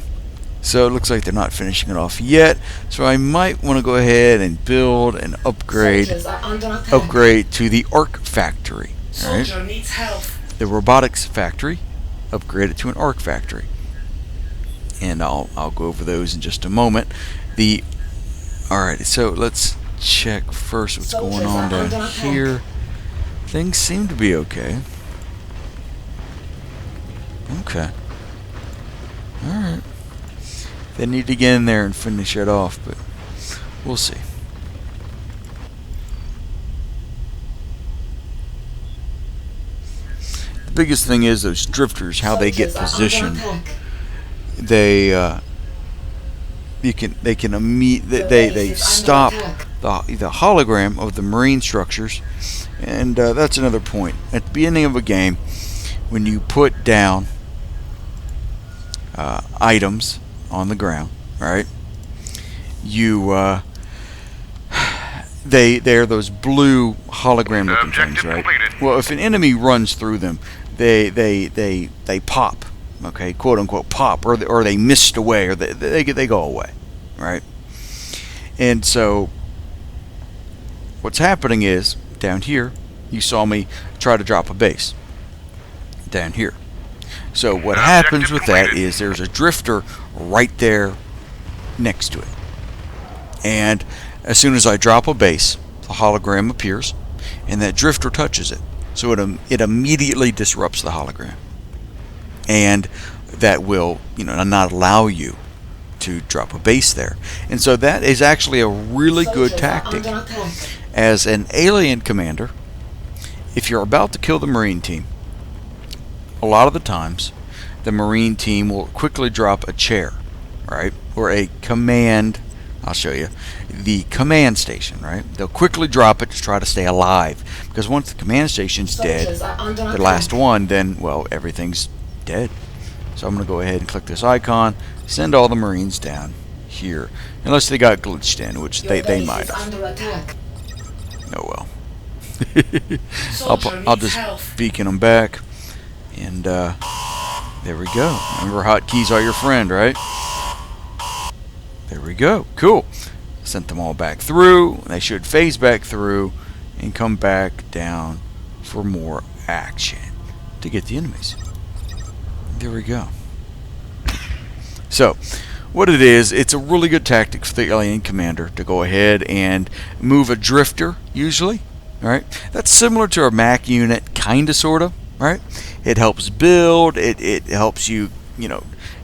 So, it looks like they're not finishing it off yet. So, I might want to go ahead and build and upgrade Soldiers are under attack. to the Arc Factory. Alright? Soldier needs health. The Robotics Factory. Upgrade it to an Arc Factory. And I'll go over those in just a moment. Alright, so let's check first what's going on down here. Things seem to be okay. Okay. Alright. They need to get in there and finish it off, but we'll see. The biggest thing is those drifters, how they get Soldiers are under positioned. attack. They stop the hologram of the marine structures, and that's another point. At the beginning of a game, when you put down items on the ground, right? They're those blue hologram looking things, right? Well, if an enemy runs through them, they pop. Okay, quote unquote pop, or they mist away, or they go away, right? And so what's happening is down here, you saw me try to drop a base down here. So what happens with that is there's a drifter right there next to it, and as soon as I drop a base, the hologram appears, and that drifter touches it, so it immediately disrupts the hologram. And that will, not allow you to drop a base there. And so that is actually a really good Soldiers are tactic. under attack. As an alien commander, if you're about to kill the Marine team, a lot of the times, the Marine team will quickly drop a chair, right? Or a command. I'll show you. The command station, right? They'll quickly drop it to try to stay alive. Because once the command station's dead, Soldiers are under the attack. last one, then, well, everything's dead. So I'm going to go ahead and click this icon, send all the Marines down here. Unless they got glitched in, which Your they base might is have. under attack. Oh well. Soldier I'll needs just health. beacon them back. And there we go. Remember, hotkeys are your friend, right? There we go. Cool. Sent them all back through. They should phase back through and come back down for more action to get the enemies. There we go. So, what it is, it's a really good tactic for the alien commander to go ahead and move a drifter, usually. Alright? That's similar to a Mac unit, kinda, sorta. Right? It helps build, it helps you,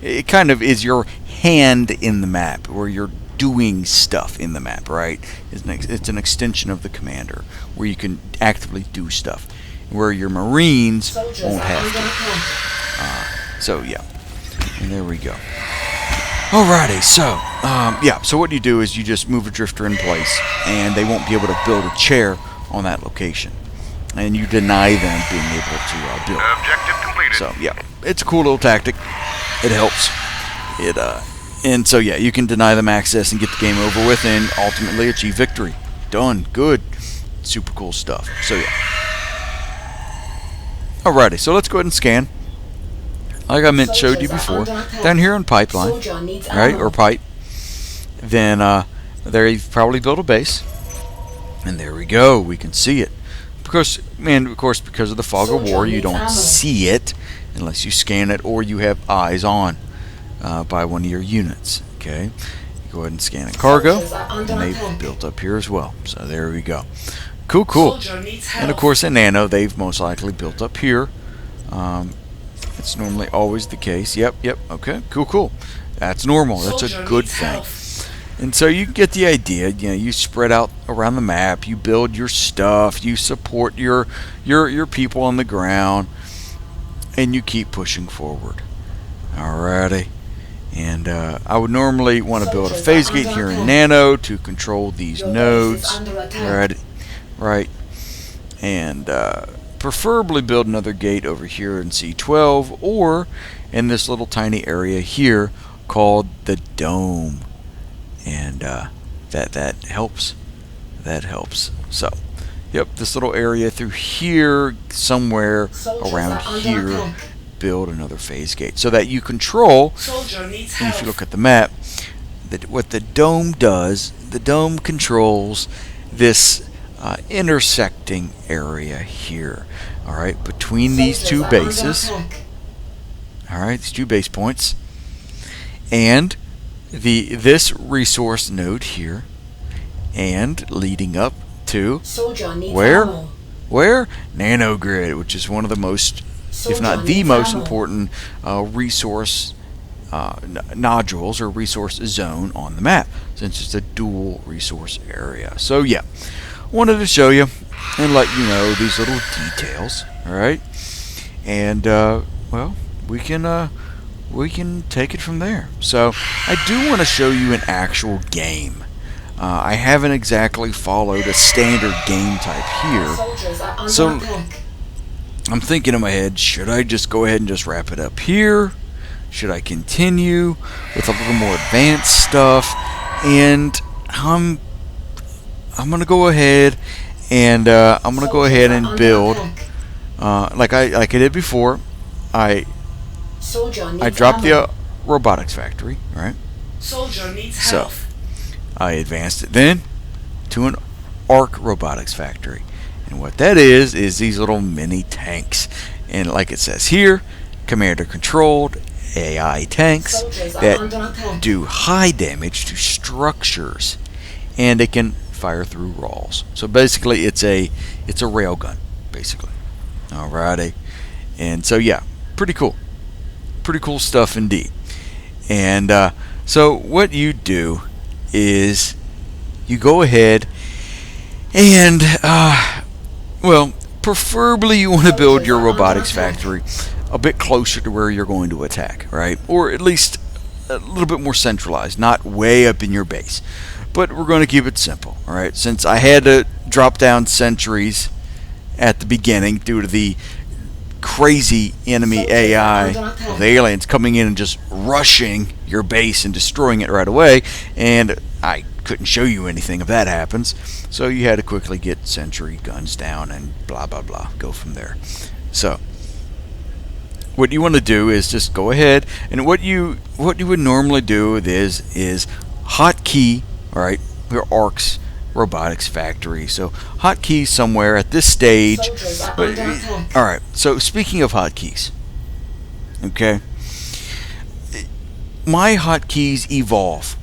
it kind of is your hand in the map, where you're doing stuff in the map, right? It's an extension of the commander, where you can actively do stuff, where your Marines Soldiers won't are have under to. attack. So yeah, and there we go. Alrighty, so so what you do is you just move a drifter in place, and they won't be able to build a chair on that location, and you deny them being able to build. Objective completed. So yeah, it's a cool little tactic. It helps. And so yeah, you can deny them access and get the game over with, and ultimately achieve victory. Done. Good. Super cool stuff. So yeah. Alrighty, so let's go ahead and scan. Like I showed you before, down here on pipeline, Soldier needs right, ammo. or pipe. Then there you've probably built a base, and there we go. We can see it. Because because of the fog of war, you don't see it unless you scan it or you have eyes on by one of your units. Okay, you go ahead and scan a cargo, Soldiers are under and they've attack. built up here as well. So there we go. Cool. Soldier needs health. And of course, in Nano, they've most likely built up here. It's normally always the case. Yep. Okay. Cool. That's normal. That's a Soldier good needs thing. health. And so you get the idea. You spread out around the map. You build your stuff. You support your people on the ground, and you keep pushing forward. Alrighty. And I would normally want to build a phase gate here in Nano to control these Your base is nodes. under attack. Right. And preferably build another gate over here in C12, or in this little tiny area here called the Dome. And that helps. That helps. So, yep, this little area through here, somewhere Soldiers around are under here, attack. build another phase gate so that you control. Soldier needs And health. if you look at the map, what the Dome does, the Dome controls this intersecting area here. All right, between these Soldiers two are under bases. attack. All right, these two base points, and this resource node here, and leading up to Soldier needs Where? ammo. where Nanogrid, which is one of the most, if Soldier not the needs most ammo. important resource nodules or resource zone on the map, since it's a dual resource area. So yeah, wanted to show you and let you know these little details. All right, and well, we can take it from there. So I do want to show you an actual game. I haven't exactly followed a standard game type here. Soldiers are under So- attack. I'm thinking in my head, should I just go ahead and just wrap it up here? Should I continue with a little more advanced stuff? And I'm gonna go ahead and build like I did before. I Soldier needs I dropped the ammo. robotics factory, right? Soldier needs So- health. I advanced it then to an arc robotics factory. And what that is these little mini tanks. And like it says here, commander controlled AI tanks Soldiers are that under attack. do high damage to structures, and they can fire through walls. So basically it's a railgun, basically. Alrighty. And so yeah, pretty cool stuff indeed. And so what you do is you go ahead and well, preferably you want to build your robotics factory a bit closer to where you're going to attack, right? Or at least a little bit more centralized, not way up in your base. But we're going to keep it simple, all right? Since I had to drop down sentries at the beginning due to the crazy enemy AI of the aliens coming in and just rushing your base and destroying it right away, and I couldn't show you anything if that happens, so you had to quickly get sentry guns down and blah blah blah, go from there. So what you want to do is just go ahead, and what you would normally do is hotkey, all right, your ARC's robotics factory. So hotkeys somewhere at this stage. Soldiers are under attack. All right. So speaking of hotkeys, okay, my hotkeys evolve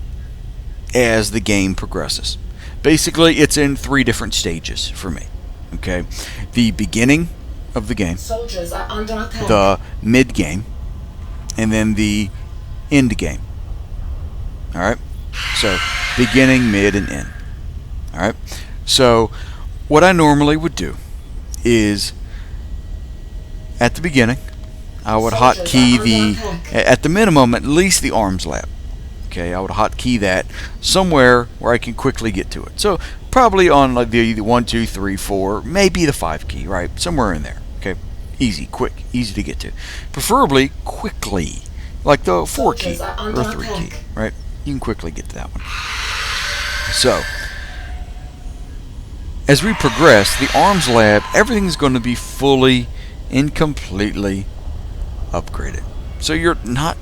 as the game progresses. Basically, it's in 3 different stages for me. Okay, the beginning of the game, Soldiers are under attack. the mid game, and then the end game. All right. So beginning, mid, and end. All right. So what I normally would do is at the beginning, I would hotkey at the minimum, at least the arms lab. Okay, I would hotkey that somewhere where I can quickly get to it. So probably on like the 1, 2, 3, 4, maybe the 5 key, right? Somewhere in there. Okay, easy, quick, easy to get to. Preferably quickly, like the 4 key or 3 key, right? You can quickly get to that one. So as we progress, the arms lab, everything's going to be fully and completely upgraded. So you're not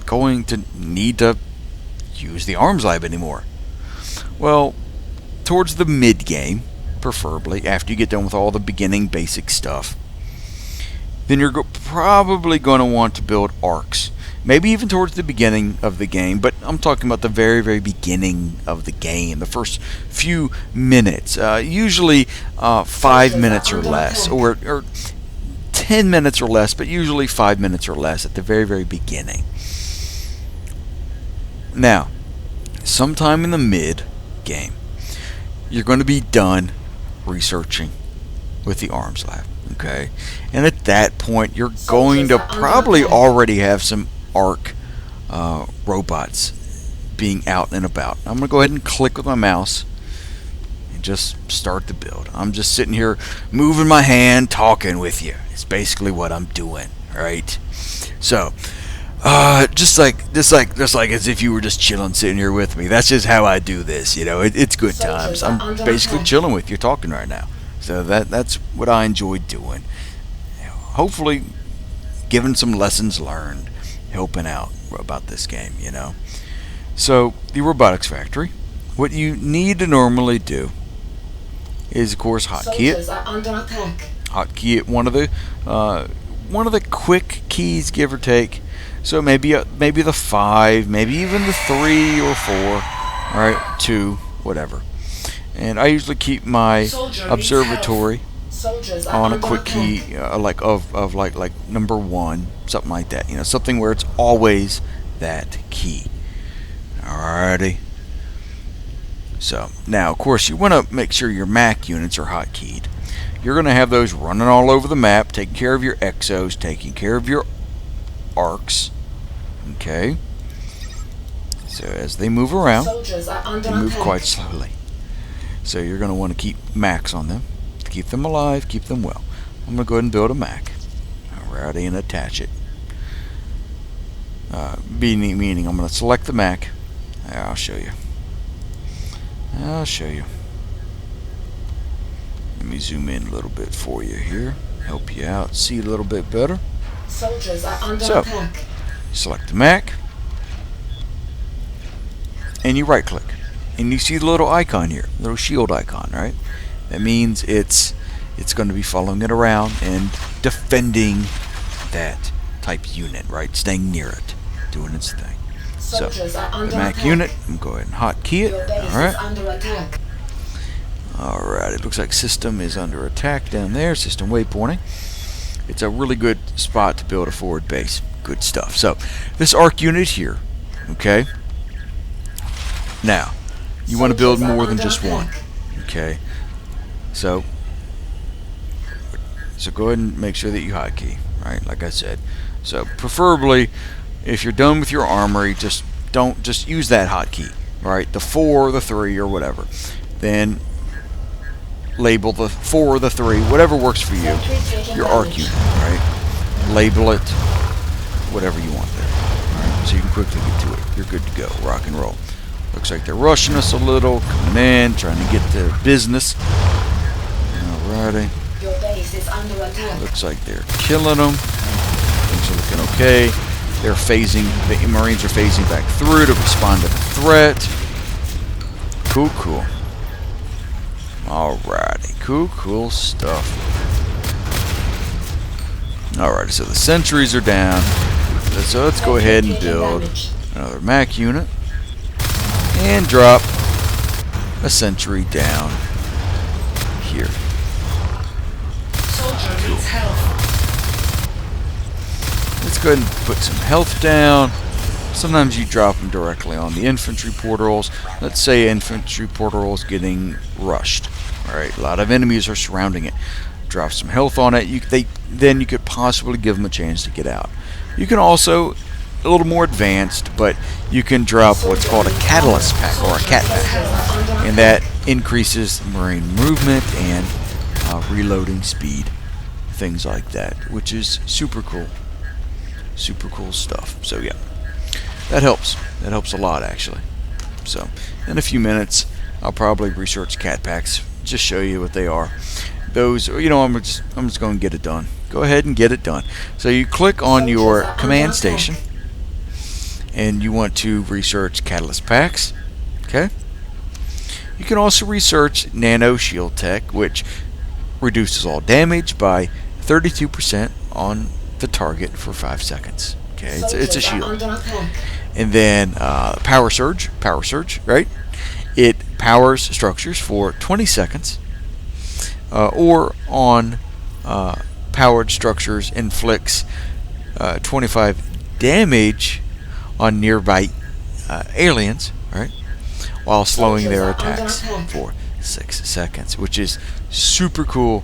going to need to use the arms lab anymore. Well, towards the mid game, preferably after you get done with all the beginning basic stuff, then you're probably going to want to build arcs. Maybe even towards the beginning of the game, but I'm talking about the very, very beginning of the game, the first few minutes, usually 5 minutes or less, or 10 minutes or less, but usually 5 minutes or less at the very, very beginning. Now, sometime in the mid game, you're going to be done researching with the arms lab, okay? And at that point, you're going to probably already have some ARC robots being out and about. I'm going to go ahead and click with my mouse and just start the build. I'm just sitting here moving my hand, talking with you. It's basically what I'm doing, right? So, just like as if you were just chilling, sitting here with me. That's just how I do this, you know. It's good times. I'm basically chilling with you, talking right now. So that's what I enjoy doing. Hopefully, giving some lessons learned, helping out about this game, you know. So the robotics factory, what you need to normally do is, of course, hotkey it. Hotkey it one of the quick keys, give or take. So maybe the 5, maybe even the 3 or 4, all right, 2, whatever. And I usually keep my observatory on a quick key, like number 1, something like that. You know, something where it's always that key. Alrighty. So now, of course, you want to make sure your Mac units are hotkeyed. You're going to have those running all over the map, taking care of your exos, taking care of your arcs. Okay. So as they move around, they move quite slowly. So you're going to want to keep Macs on them, to keep them alive, keep them well. I'm going to go ahead and build a Mac. Alrighty, and attach it. Meaning I'm going to select the Mac. I'll show you. Let me zoom in a little bit for you here. Help you out, see a little bit better. Soldiers are under So, attack. select the Mac, and you right click, and you see the little icon here, little shield icon, right? That means it's going to be following it around and defending that type unit, right? Staying near it, doing its thing. So, Soldiers are under the Mac attack. unit, I'm going to go ahead and hotkey it. Your base All right. is under attack. Alright, it looks like system is under attack down there. System waypointing. It's a really good spot to build a forward base. Good stuff. So, this ARC unit here, okay? Now, you want to build more than just one, okay? So go ahead and make sure that you hotkey, right? Like I said. So preferably, if you're done with your armory, just use that hotkey, right? The 4 or the 3 or whatever. Then label the 4 or the 3, whatever works for you. Your arc unit, right? Label it, whatever you want there. All right? So you can quickly get to it. You're good to go. Rock and roll. Looks like they're rushing us a little, coming in, trying to get to business. Alrighty. Your base is under attack. Looks like they're killing them. Things are looking okay. They're phasing, the Marines are phasing back through to respond to the threat. Cool. Alrighty, cool stuff. Alrighty, so the sentries are down. So let's go ahead and build another MAC unit. And drop a sentry down here. Soldier needs health. Let's go ahead and put some health down. Sometimes you drop them directly on the infantry portals. Let's say infantry portal is getting rushed. Alright, a lot of enemies are surrounding it. Drop some health on it. Then you could possibly give them a chance to get out. You can also, a little more advanced, but you can drop what's called a catalyst pack or a cat pack. And that increases Marine movement and reloading speed. Things like that, which is super cool. Super cool stuff. So yeah, that helps. That helps a lot actually. So in a few minutes, I'll probably research cat packs. Just show you what they are. Those, I'm just going to get it done. Go ahead and get it done. So you click on your command station, and you want to research catalyst packs. Okay. You can also research nano shield tech, which reduces all damage by 32% on the target for 5 seconds. Okay, it's a shield. And then power surge, right? It powers structures for 20 seconds, or on powered structures inflicts 25 damage on nearby aliens, right? While slowing their attacks for 6 seconds, which is super cool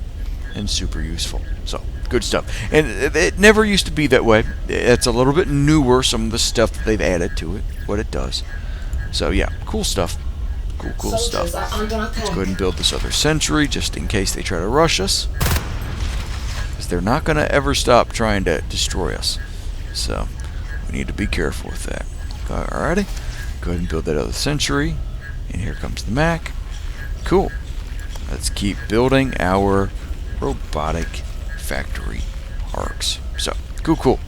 and super useful. So good stuff. And it never used to be that way. It's a little bit newer, some of the stuff that they've added to it, what it does. So yeah, cool stuff. Cool stuff. Let's go ahead and build this other sentry just in case they try to rush us, because they're not going to ever stop trying to destroy us. So we need to be careful with that. Alrighty, go ahead and build that other sentry. And here comes the MAC. Cool. Let's keep building our robotic factory arcs. So cool.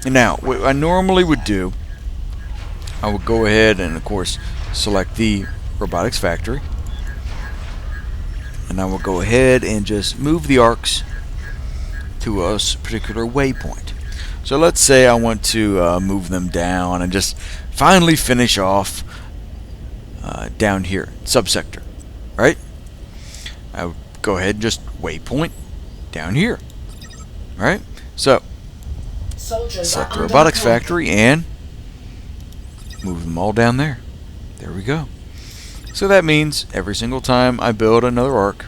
And now what I normally would do, I would go ahead and of course select the robotics factory, and I will go ahead and just move the arcs to a particular waypoint. So let's say I want to move them down and just finally finish off down here, subsector, right? I would go ahead and just waypoint down here, right? So select the robotics factory and move them all down there. There we go. So that means every single time I build another arc,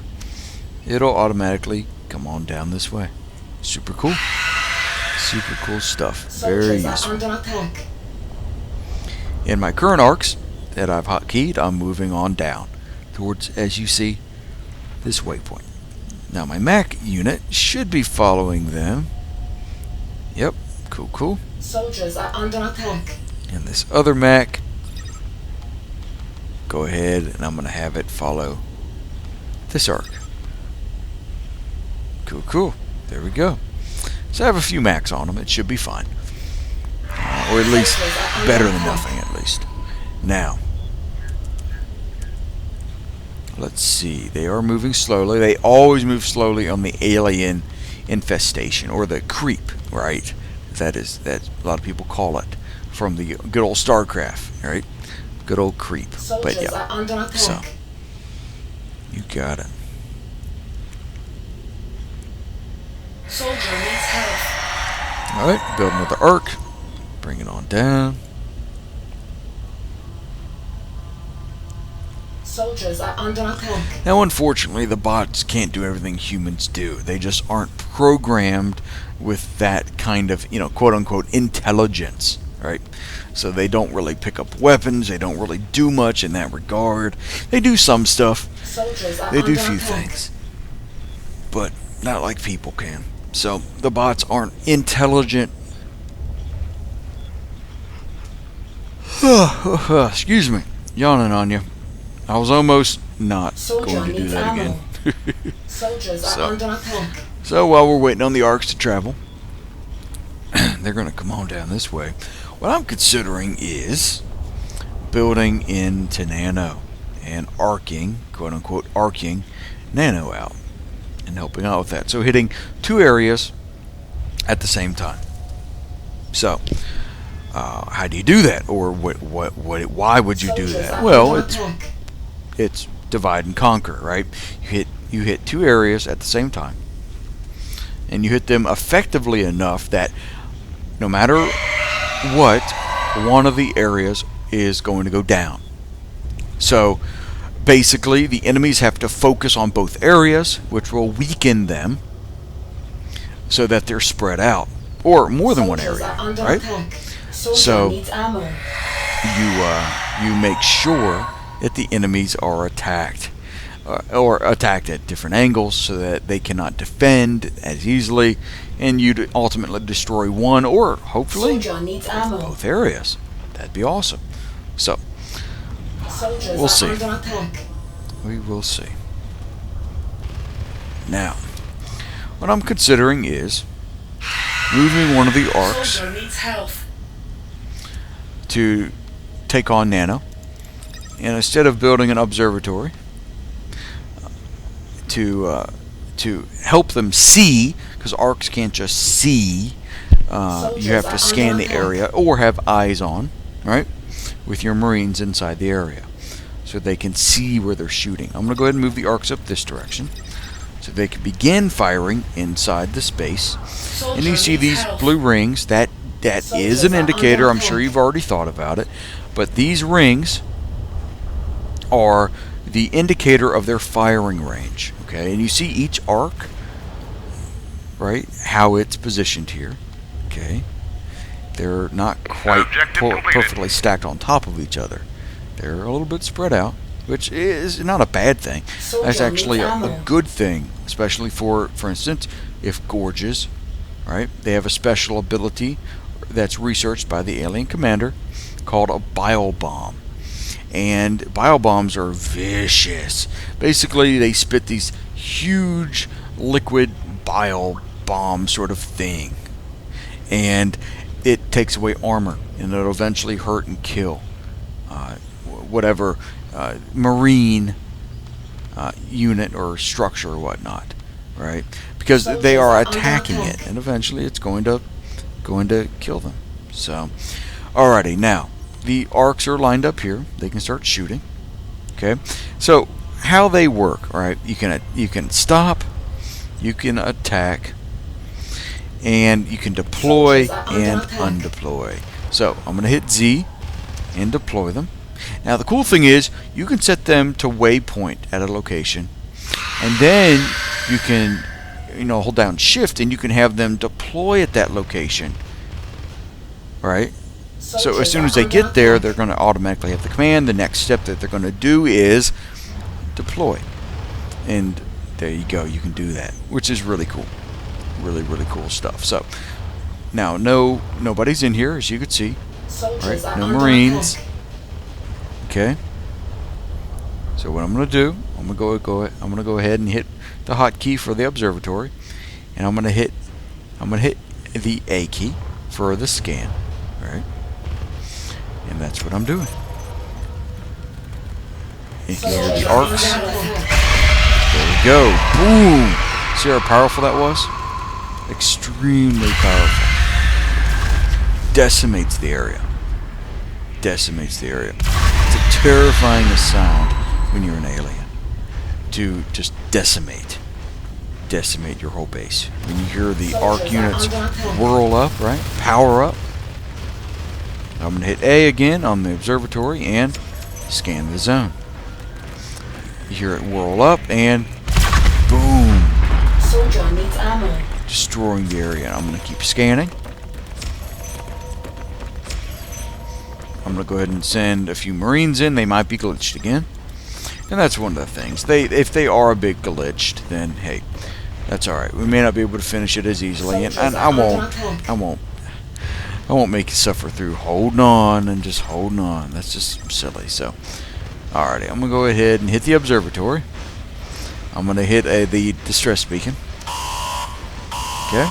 it'll automatically come on down this way. Super cool. Super cool stuff. Very useful. In my current arcs that I've hotkeyed, I'm moving on down towards, as you see, this waypoint. Now my MAC unit should be following them. Yep. Cool. Soldiers are under attack. And this other MAC, go ahead and I'm going to have it follow this arc. Cool. There we go. So I have a few MACs on them. It should be fine. Or at least better than nothing, at least. Now, let's see. They are moving slowly. They always move slowly on the alien infestation, or the creep, right? That a lot of people call it, from the good old StarCraft, right? Good old creep. But yeah, so you got it. Soldier needs health. All right, build another arc. Bring it on down. Soldiers are under attack. Now, unfortunately, the bots can't do everything humans do. They just aren't programmed with that kind of, quote unquote, intelligence, right? So they don't really pick up weapons. They don't really do much in that regard. They do some stuff. Soldiers are They do under a few attack. things, but not like people can. So the bots aren't intelligent. Excuse me, yawning on you. I was almost not Soldier going to do needs that ammo. again. Soldiers are So- under attack. So while we're waiting on the arcs to travel, they're going to come on down this way. What I'm considering is building into Nano and arcing, quote unquote, arcing Nano out and helping out with that. So hitting two areas at the same time. So how do you do that, or why would you do Soldiers that? are Well, under it's attack. it's divide and conquer, right? You hit two areas at the same time, and you hit them effectively enough that no matter what, one of the areas is going to go down. So basically, the enemies have to focus on both areas, which will weaken them so that they're spread out, or more than one Soldiers area, are under right? attack. Soldier So- needs ammo. You make sure that the enemies are attacked, or attacked at different angles so that they cannot defend as easily, and you ultimately destroy one or hopefully Soldier needs ammo. both areas. That'd be awesome. So Soldiers We'll are see. under attack. we will see. Now, what I'm considering is moving one of the arcs Soldier needs health. to take on Nano, and instead of building an observatory to help them see, because arcs can't just see, you have to scan the area or have eyes on, right, with your Marines inside the area, so they can see where they're shooting. I'm going to go ahead and move the arcs up this direction, so they can begin firing inside the space. Soldier And you see needs these health. blue rings. That is an indicator. I'm sure you've already thought about it. But these rings are the indicator of their firing range. Okay, and you see each arc, right? How it's positioned here. Okay, they're not quite Objective completed. perfectly stacked on top of each other. They're a little bit spread out, which is not a bad thing. That's Soldier actually needs a ammo. good thing, especially for instance, if gorges, right? They have a special ability that's researched by the alien commander called a bile bomb. And bile bombs are vicious. Basically, they spit these huge liquid bile bomb sort of thing. And it takes away armor, and it'll eventually hurt and kill whatever marine unit or structure or whatnot, right? Because they are attacking it, and eventually it's going to kill them. So, alrighty, now the arcs are lined up here. They can start shooting. Okay, so how they work, right? You can stop, you can attack, and you can deploy and undeploy. So I'm going to hit Z and deploy them. Now the cool thing is you can set them to waypoint at a location, and then you can hold down shift and you can have them deploy at that location, right? So as soon as they get there, they're going to automatically have the command. The next step that they're going to do is deploy, and there you go, you can do that, which is really cool. Really cool stuff. So now nobody's in here, as you can see, right? No Marines. Okay, so what I'm going to do, I'm going to go ahead and hit the hotkey for the observatory, and I'm going to hit the A key for the scan, right? And that's what I'm doing. You can hear the arcs. There we go. Boom! See how powerful that was? Extremely powerful. Decimates the area. Decimates the area. It's a terrifying sound when you're an alien. To just decimate your whole base. When you hear the arc units whirl up, right? Power up. I'm going to hit A again on the observatory and scan the zone. You hear it whirl up, and boom, Soldier needs ammo. destroying the area. And I'm going to keep scanning. I'm going to go ahead and send a few Marines in. They might be glitched again. And that's one of the things. If they are a bit glitched, then hey, that's alright. We may not be able to finish it as easily. And I won't make you suffer through holding on and just holding on. That's just silly. So, alrighty. I'm going to go ahead and hit the observatory. I'm going to hit the distress beacon. Okay.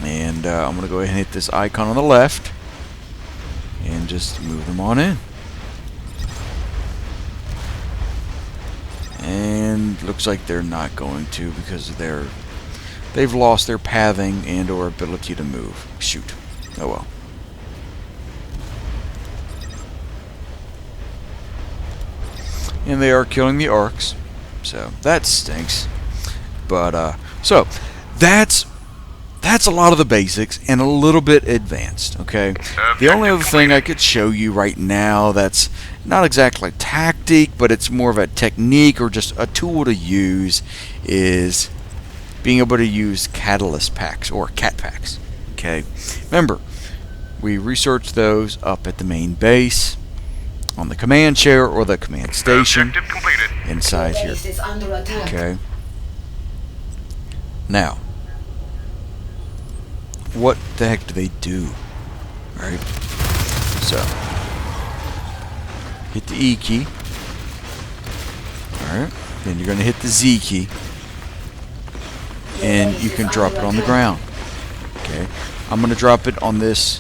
And I'm going to go ahead and hit this icon on the left. And just move them on in. And looks like they're not going to because they've lost their pathing and or ability to move. Shoot. Oh well. And they are killing the arcs. So that stinks. But so that's a lot of the basics and a little bit advanced, okay? The only other thing I could show you right now that's not exactly tactic, but it's more of a technique or just a tool to use is being able to use catalyst packs or cat packs, okay? Remember, we researched those up at the main base, on the command chair or the command station, Objective completed. inside Your here, base is under attack. okay? Now, what the heck do they do? Right? So, hit the E key. Alright. Then you're going to hit the Z key. And you can drop it on the ground. Okay. I'm going to drop it on this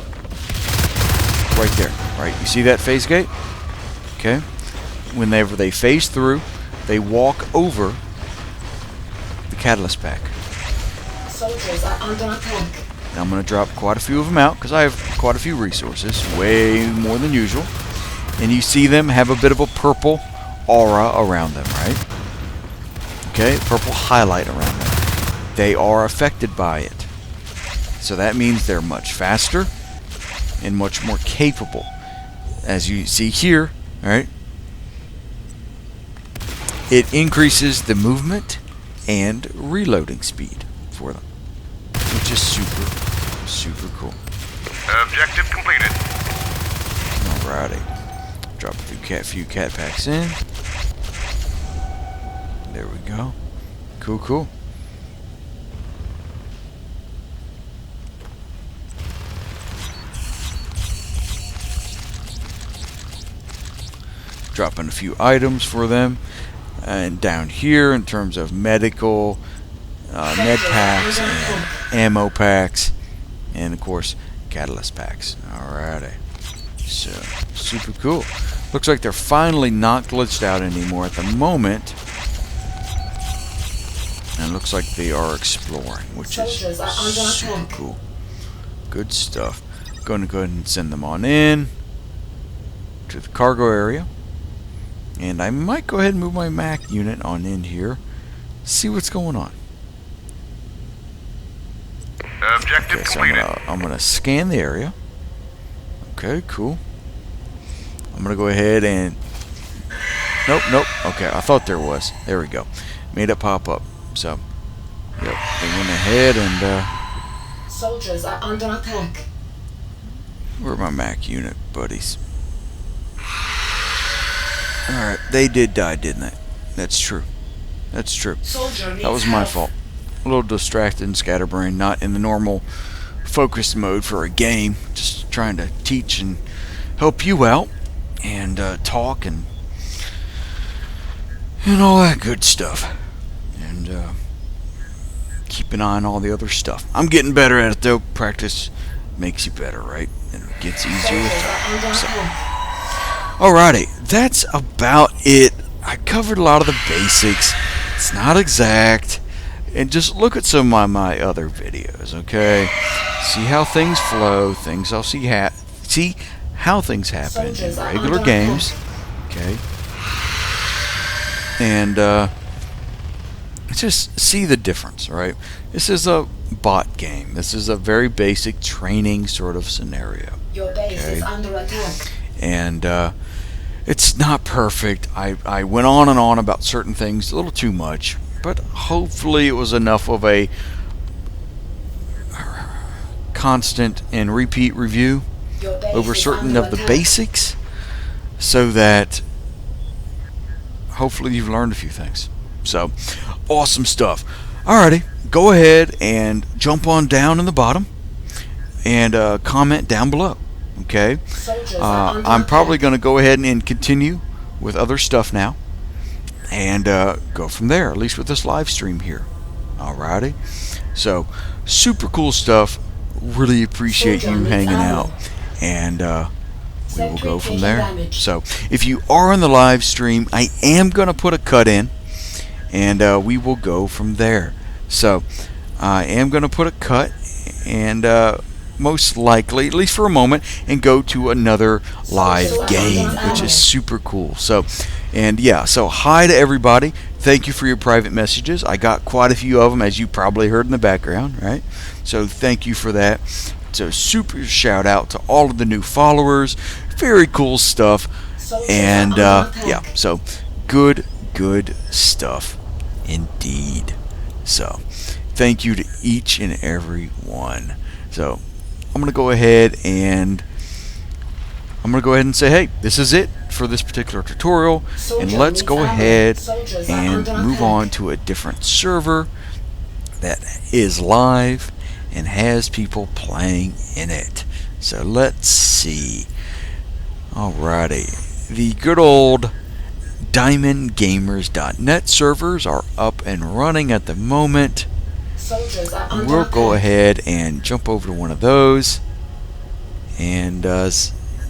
right there. Right? You see that phase gate? Okay. Whenever they phase through, they walk over the catalyst pack. Soldiers are under attack. I'm going to drop quite a few of them out because I have quite a few resources, way more than usual. And you see them have a bit of a purple aura around them, right? Okay, purple highlight around them. They are affected by it. So that means they're much faster and much more capable. As you see here, right? It increases the movement and reloading speed for them, which is super cool. Objective completed. Alrighty. Drop a few cat packs in. There we go. Cool. Dropping a few items for them. And down here in terms of medical, med packs, and ammo packs, and of course catalyst packs. Alrighty. So, super cool. Looks like they're finally not glitched out anymore at the moment. And it looks like they are exploring, which is Soldiers are under super attack. cool. Good stuff. Going to go ahead and send them on in to the cargo area. And I might go ahead and move my Mac unit on in here. See what's going on. Objective Okay, so completed. I'm gonna scan the area. Okay, cool. I'm gonna go ahead and nope. Okay, I thought there was. There we go. Made it pop up. So, yep, they went ahead and Soldiers are under attack. where are my Mac unit buddies? All right, they did die, didn't they? That's true. That's true. Soldier needs That was my help. fault. A little distracted and scatterbrained, not in the normal focused mode for a game. Just trying to teach and help you out and talk and all that good stuff. And keep an eye on all the other stuff. I'm getting better at it though. Practice makes you better, right? And it gets easier with Soldiers are time. under So, attack. alrighty, that's about it. I covered a lot of the basics. It's not exact. And just look at some of my other videos, okay? See how things flow, things I'll see how things happen in Soldiers are regular under games, okay? And just see the difference, right? This is a bot game. This is a very basic training sort of scenario. Your base Okay. is under attack. And It's not perfect. I went on and on about certain things, a little too much, but hopefully it was enough of a constant and repeat review Your base over is certain under of the attack. basics, so that hopefully you've learned a few things. So, awesome stuff. Alrighty, go ahead and jump on down in the bottom and comment down below. Okay, Soldiers are under I'm probably attack. going to go ahead and continue with other stuff now, and go from there. At least with this live stream here. Alrighty, so super cool stuff. Really appreciate Soldier you needs hanging ammo. out, and we will go from Taking there. damage. So if you are on the live stream, I am going to put a cut in, and we will go from there. So I am going to put a cut, and most likely, at least for a moment, and go to another live game, which is super cool. So, and yeah, so hi to everybody. Thank you for your private messages. I got quite a few of them, as you probably heard in the background, right? So thank you for that. So super shout out to all of the new followers. Very cool stuff. Soldiers And are under attack. yeah, so good stuff indeed. So thank you to each and every one. So I'm gonna go ahead and say, hey, this is it for this particular tutorial, and Soldier let's needs go ammo. ahead Soldiers are and under move attack. on to a different server that is live and has people playing in it. So let's see. Alrighty, the good old DiamondGamers.net servers are up and running at the moment. Soldiers are under We'll go attack. ahead and jump over to one of those and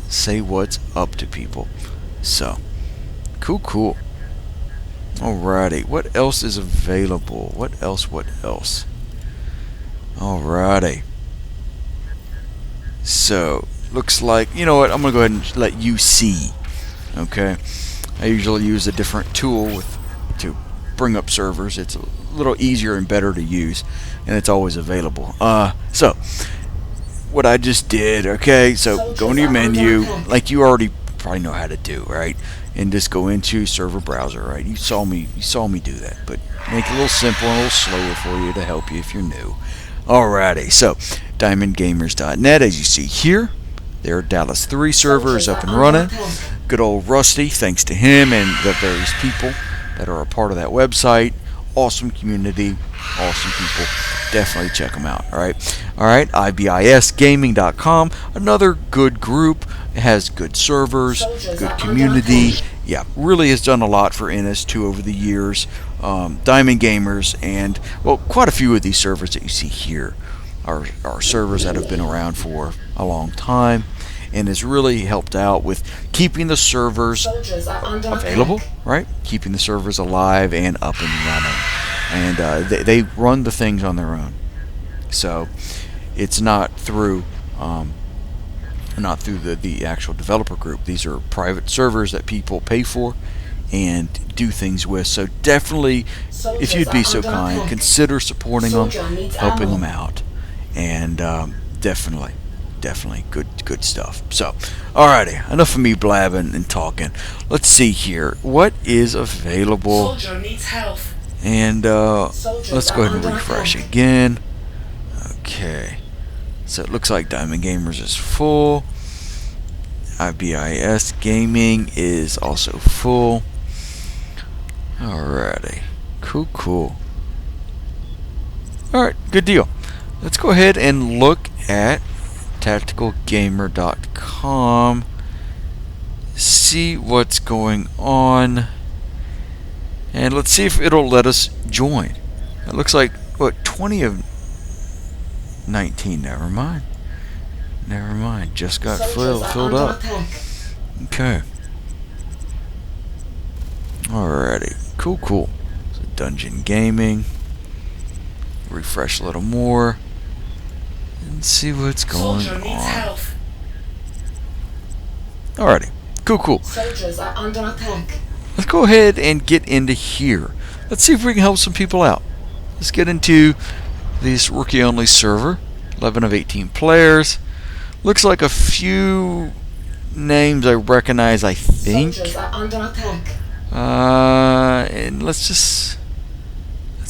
say what's up to people. So, cool. Alrighty, what else is available? What else? Alrighty. So, looks like, you know what, I'm going to go ahead and let you see. Okay? I usually use a different tool to bring up servers. It's a little easier and better to use, and it's always available. So, what I just did, okay, so go into your menu, like you already probably know how to do, right? And just go into server browser, right? You saw me do that, but make it a little simple and a little slower for you to help you if you're new. Alrighty, so DiamondGamers.net, as you see here, their Dallas 3 server is up and running. Good old Rusty, thanks to him and the various people that are a part of that website. Awesome community, awesome people. Definitely check them out. All right, IBISgaming.com, another good group. It has good servers, good community. Yeah, really has done a lot for NS2 over the years. Diamond Gamers, and well, quite a few of these servers that you see here are servers that have been around for a long time, and has really helped out with keeping the servers Soldiers are under available, attack. right? Keeping the servers alive and up and running. And they run the things on their own. So it's not through the actual developer group. These are private servers that people pay for and do things with. So definitely, if you'd be so kind, consider supporting them, helping them out, and definitely good stuff. So, alrighty, enough of me blabbing and talking. Let's see here, what is available, Soldier needs health. and let's go ahead and refresh again. Okay, so it looks like Diamond Gamers is full. IBIS Gaming is also full. Alrighty, cool. Alright, good deal. Let's go ahead and look at tacticalgamer.com, see what's going on, and let's see if it'll let us join. It looks like, what, 20 of 19. Never mind, just got filled up. Okay, alrighty, cool. So Dungeon Gaming, refresh a little more and see what's going Soldier needs on. health. Alrighty, cool. Soldiers are under attack. Let's go ahead and get into here. Let's see if we can help some people out. Let's get into this rookie-only server. 11 of 18 players. Looks like a few names I recognize, I think. Soldiers are under attack. And let's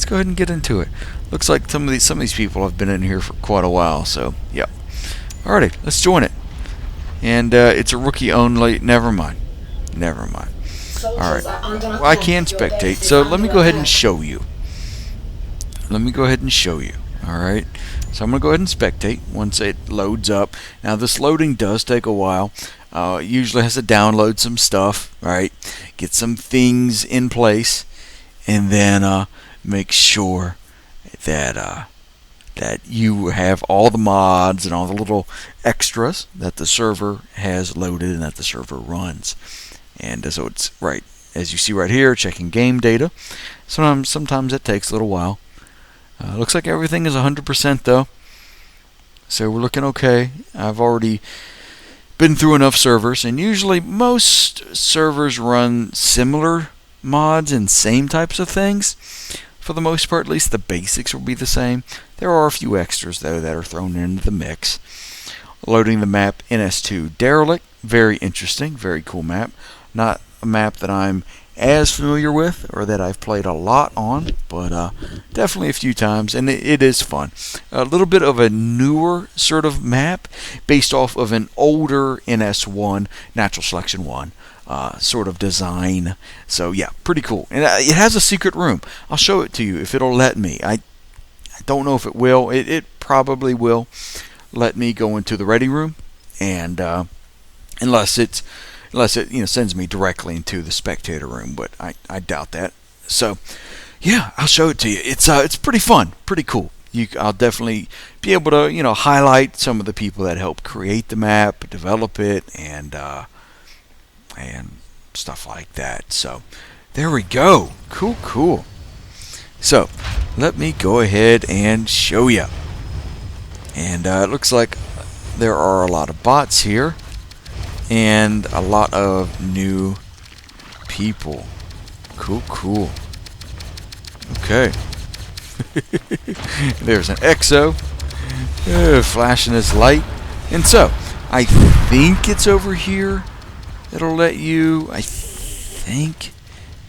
go ahead and get into it. Looks like some of these people have been in here for quite a while, so yeah. Alrighty, let's join it. And it's a rookie only. Never mind. Soldiers Alright. are under attack. Well, I can Your spectate, base is so let me under go ahead and attack. show you. Alright. So I'm going to go ahead and spectate once it loads up. Now this loading does take a while. Usually has to download some stuff, right? Get some things in place, and then make sure that that you have all the mods and all the little extras that the server has loaded and that the server runs. And so it's right, as you see right here, checking game data. Sometimes it takes a little while. Looks like everything is 100% though, so we're looking okay. I've already been through enough servers, and usually most servers run similar mods and same types of things. For the most part, at least the basics will be the same. There are a few extras though that are thrown into the mix. Loading the map NS2 Derelict, very interesting, very cool map. Not a map that I'm as familiar with or that I've played a lot on, but definitely a few times, and it is fun. A little bit of a newer sort of map based off of an older NS1, Natural Selection 1 sort of design. So yeah, pretty cool. And it has a secret room. I'll show it to you if it'll let me. I don't know if it will. It probably will let me go into the ready room, and unless it sends me directly into the spectator room, but I doubt that. So yeah, I'll show it to you. It's pretty fun, pretty cool. I'll definitely be able to highlight some of the people that helped create the map, develop it, and stuff like that. So there we go. Cool. So let me go ahead and show you. And it looks like there are a lot of bots here and a lot of new people. Cool. Okay. There's an Exo flashing his light. And so I think it's over here. It'll let you, I think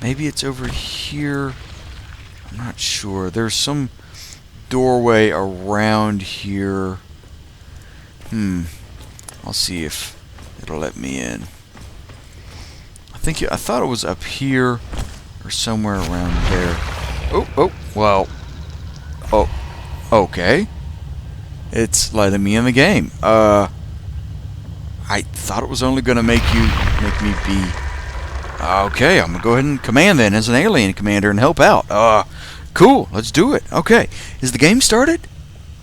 maybe it's over here. I'm not sure. There's some doorway around here. I'll see if it'll let me in. I thought it was up here or somewhere around there. Okay. It's letting me in the game. I thought it was only going to make me be... Okay, I'm going to go ahead and command then as an alien commander and help out. Cool, let's do it. Okay, is the game started?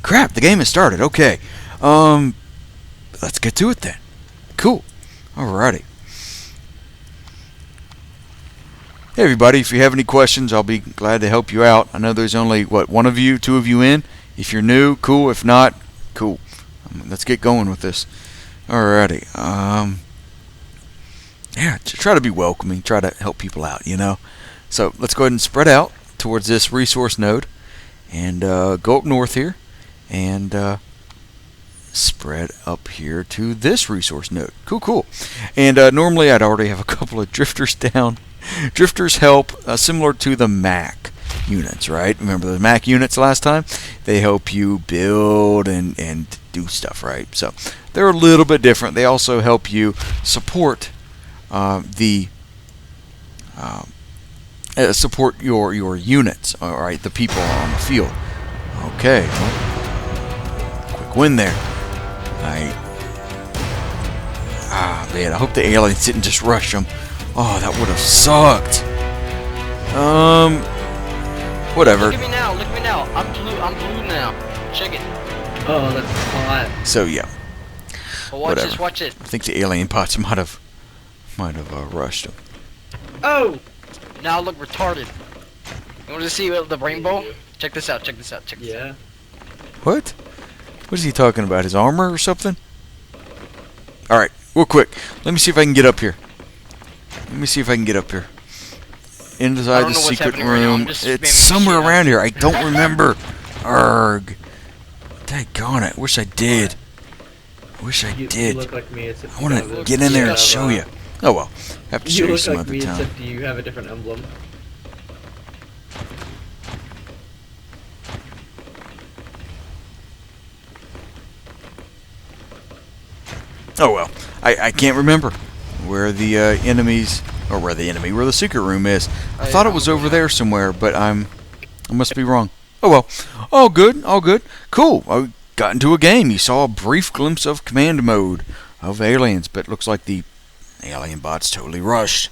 Crap, the game has started. Okay. Let's get to it then. Cool. Alrighty. Hey everybody, if you have any questions, I'll be glad to help you out. I know there's only, one of you, two of you in? If you're new, cool. If not, cool. Let's get going with this. Alrighty. Yeah, try to be welcoming, try to help people out, So let's go ahead and spread out towards this resource node, and go up north here, and spread up here to this resource node. Cool. And normally I'd already have a couple of drifters down. Drifters help, similar to the Mac units, right? Remember the Mac units last time? They help you build and do stuff, right? So they're a little bit different. They also help you support support your units, all right, the people on the field. Okay, quick win there. Man, I hope the aliens didn't just rush them. Oh, that would have sucked. Whatever. Look at me now. I'm blue now. Check it. Oh, that's hot. So yeah. Oh, Whatever. watch this. I think the alien bots might have rushed them. Oh! Now look retarded. You want to see the rainbow? Check this out. Yeah. What? What is he talking about? His armor or something? Alright, real quick. Let me see if I can get up here. Inside don't the know what's secret happening right now. I'm room. just It's spamming somewhere shit out. around here. I don't remember. Arg. Daggone it. Wish I did. Wish I You did. look like me, except I want to get in there and show you. Oh well, have to show You you look some like other me, time. except you have a different emblem. Oh well, I can't remember where the enemies or where the secret room is. I thought it was over there somewhere, but I must be wrong. Oh well, all good, all good. Cool. I got into a game. You saw a brief glimpse of command mode of aliens, but looks like the alien bots totally rushed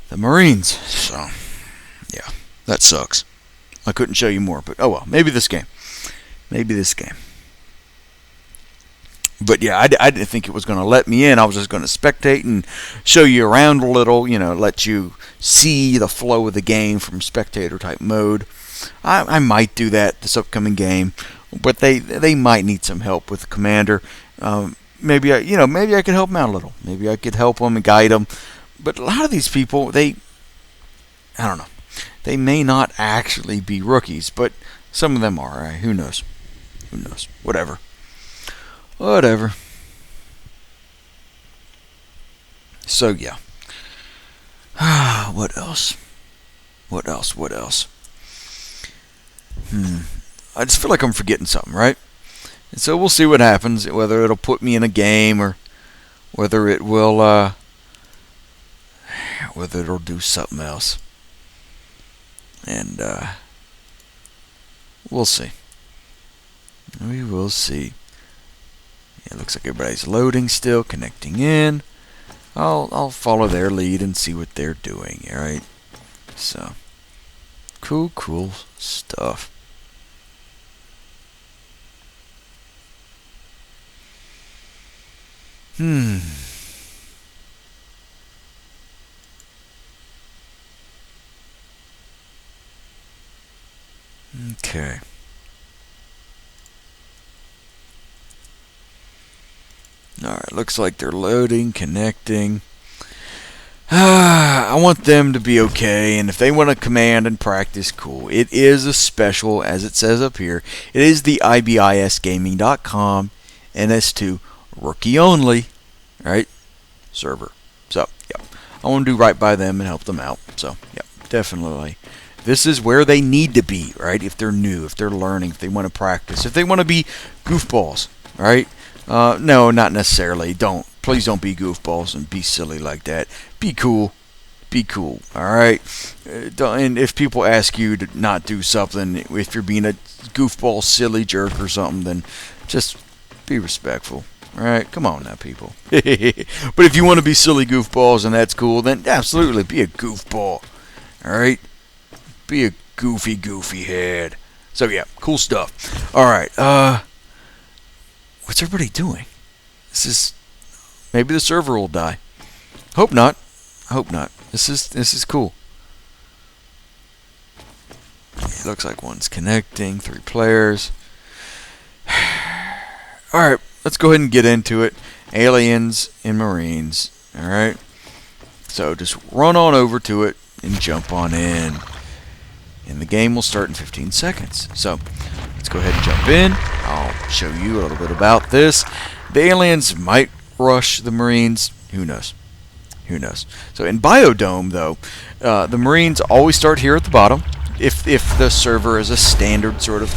the Marines. So yeah, that sucks. I couldn't show you more, but oh well, maybe this game. Maybe this game. But yeah, I didn't think it was going to let me in. I was just going to spectate and show you around a little, let you see the flow of the game from spectator type mode. I might do that this upcoming game, but they might need some help with the commander. Maybe I could help them out a little. Maybe I could help them and guide them. But a lot of these people, I don't know. They may not actually be rookies, but some of them are. Right? Who knows? Who knows? Whatever. So yeah. What else? I just feel like I'm forgetting something, right? And so we'll see what happens, whether it'll put me in a game or whether it will whether it'll do something else. And we'll see. We will see. It looks like everybody's loading still, connecting in. I'll follow their lead and see what they're doing, alright? So, cool stuff. Okay. Alright, looks like they're loading, connecting. I want them to be okay, and if they want to command and practice, cool. It is a special, as it says up here. It is the IBISgaming.com NS2 rookie only, right? Server. So, yep. I want to do right by them and help them out. So, yep, definitely. This is where they need to be, right? If they're new, if they're learning, if they want to practice, if they want to be goofballs, right? No, not necessarily. Please don't be goofballs and be silly like that. Be cool. Be cool. Alright? And if people ask you to not do something, if you're being a goofball, silly jerk or something, then just be respectful. Alright? Come on now, people. But if you want to be silly goofballs and that's cool, then absolutely be a goofball. Alright? Be a goofy head. So yeah, cool stuff. Alright, what's everybody doing? Maybe the server will die. Hope not. This is cool. It looks like one's connecting, 3 players. Alright, let's go ahead and get into it. Aliens and Marines. Alright. So just run on over to it and jump on in. And the game will start in 15 seconds. So let's go ahead and jump in. I'll show you a little bit about this. The aliens might rush the Marines. Who knows? So in Biodome, though, the Marines always start here at the bottom. If the server is a standard sort of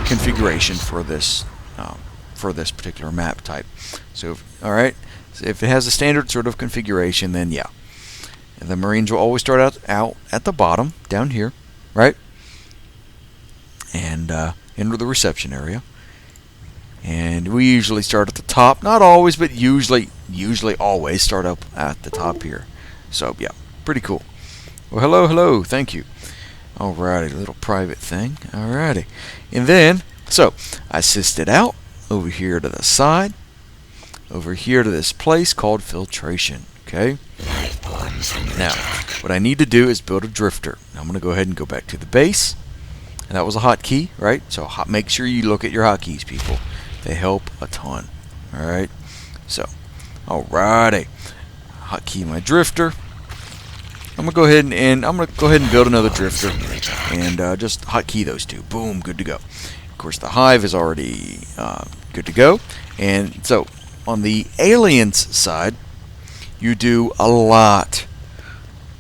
configuration for this particular map type. So alright, so if it has a standard sort of configuration, then yeah, the Marines will always start out at the bottom, down here, right? And enter the reception area. And we usually start at the top. Not always, but usually always start up at the top here. So, yeah, pretty cool. Well, hello, thank you. Alrighty, little private thing. Alrighty. And then, so, I assisted out over here to the side. Over here to this place called Filtration. Okay? Now, what I need to do is build a drifter. Now, I'm going to go ahead and go back to the base. And that was a hotkey, right? So make sure you look at your hotkeys, people. They help a ton. Alright? So, alrighty. Hotkey my drifter. I'm going to go ahead and build another drifter. And just hotkey those two. Boom, good to go. Of course, the hive is already good to go. And so on the aliens side, you do a lot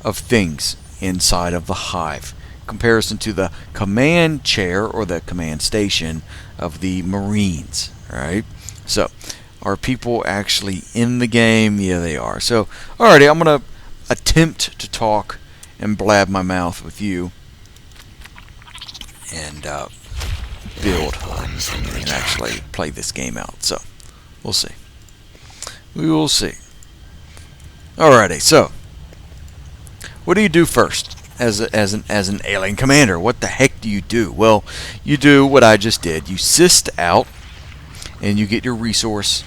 of things inside of the hive. Comparison to the command chair or the command station of the Marines. Alright, so are people actually in the game? Yeah, they are. So, alrighty, I'm going to attempt to talk and blab my mouth with you and build and actually play this game out. So, we'll see. We will see. Alrighty, so what do you do first as an alien commander? What the heck do you do? Well, you do what I just did. You syst out and you get your resource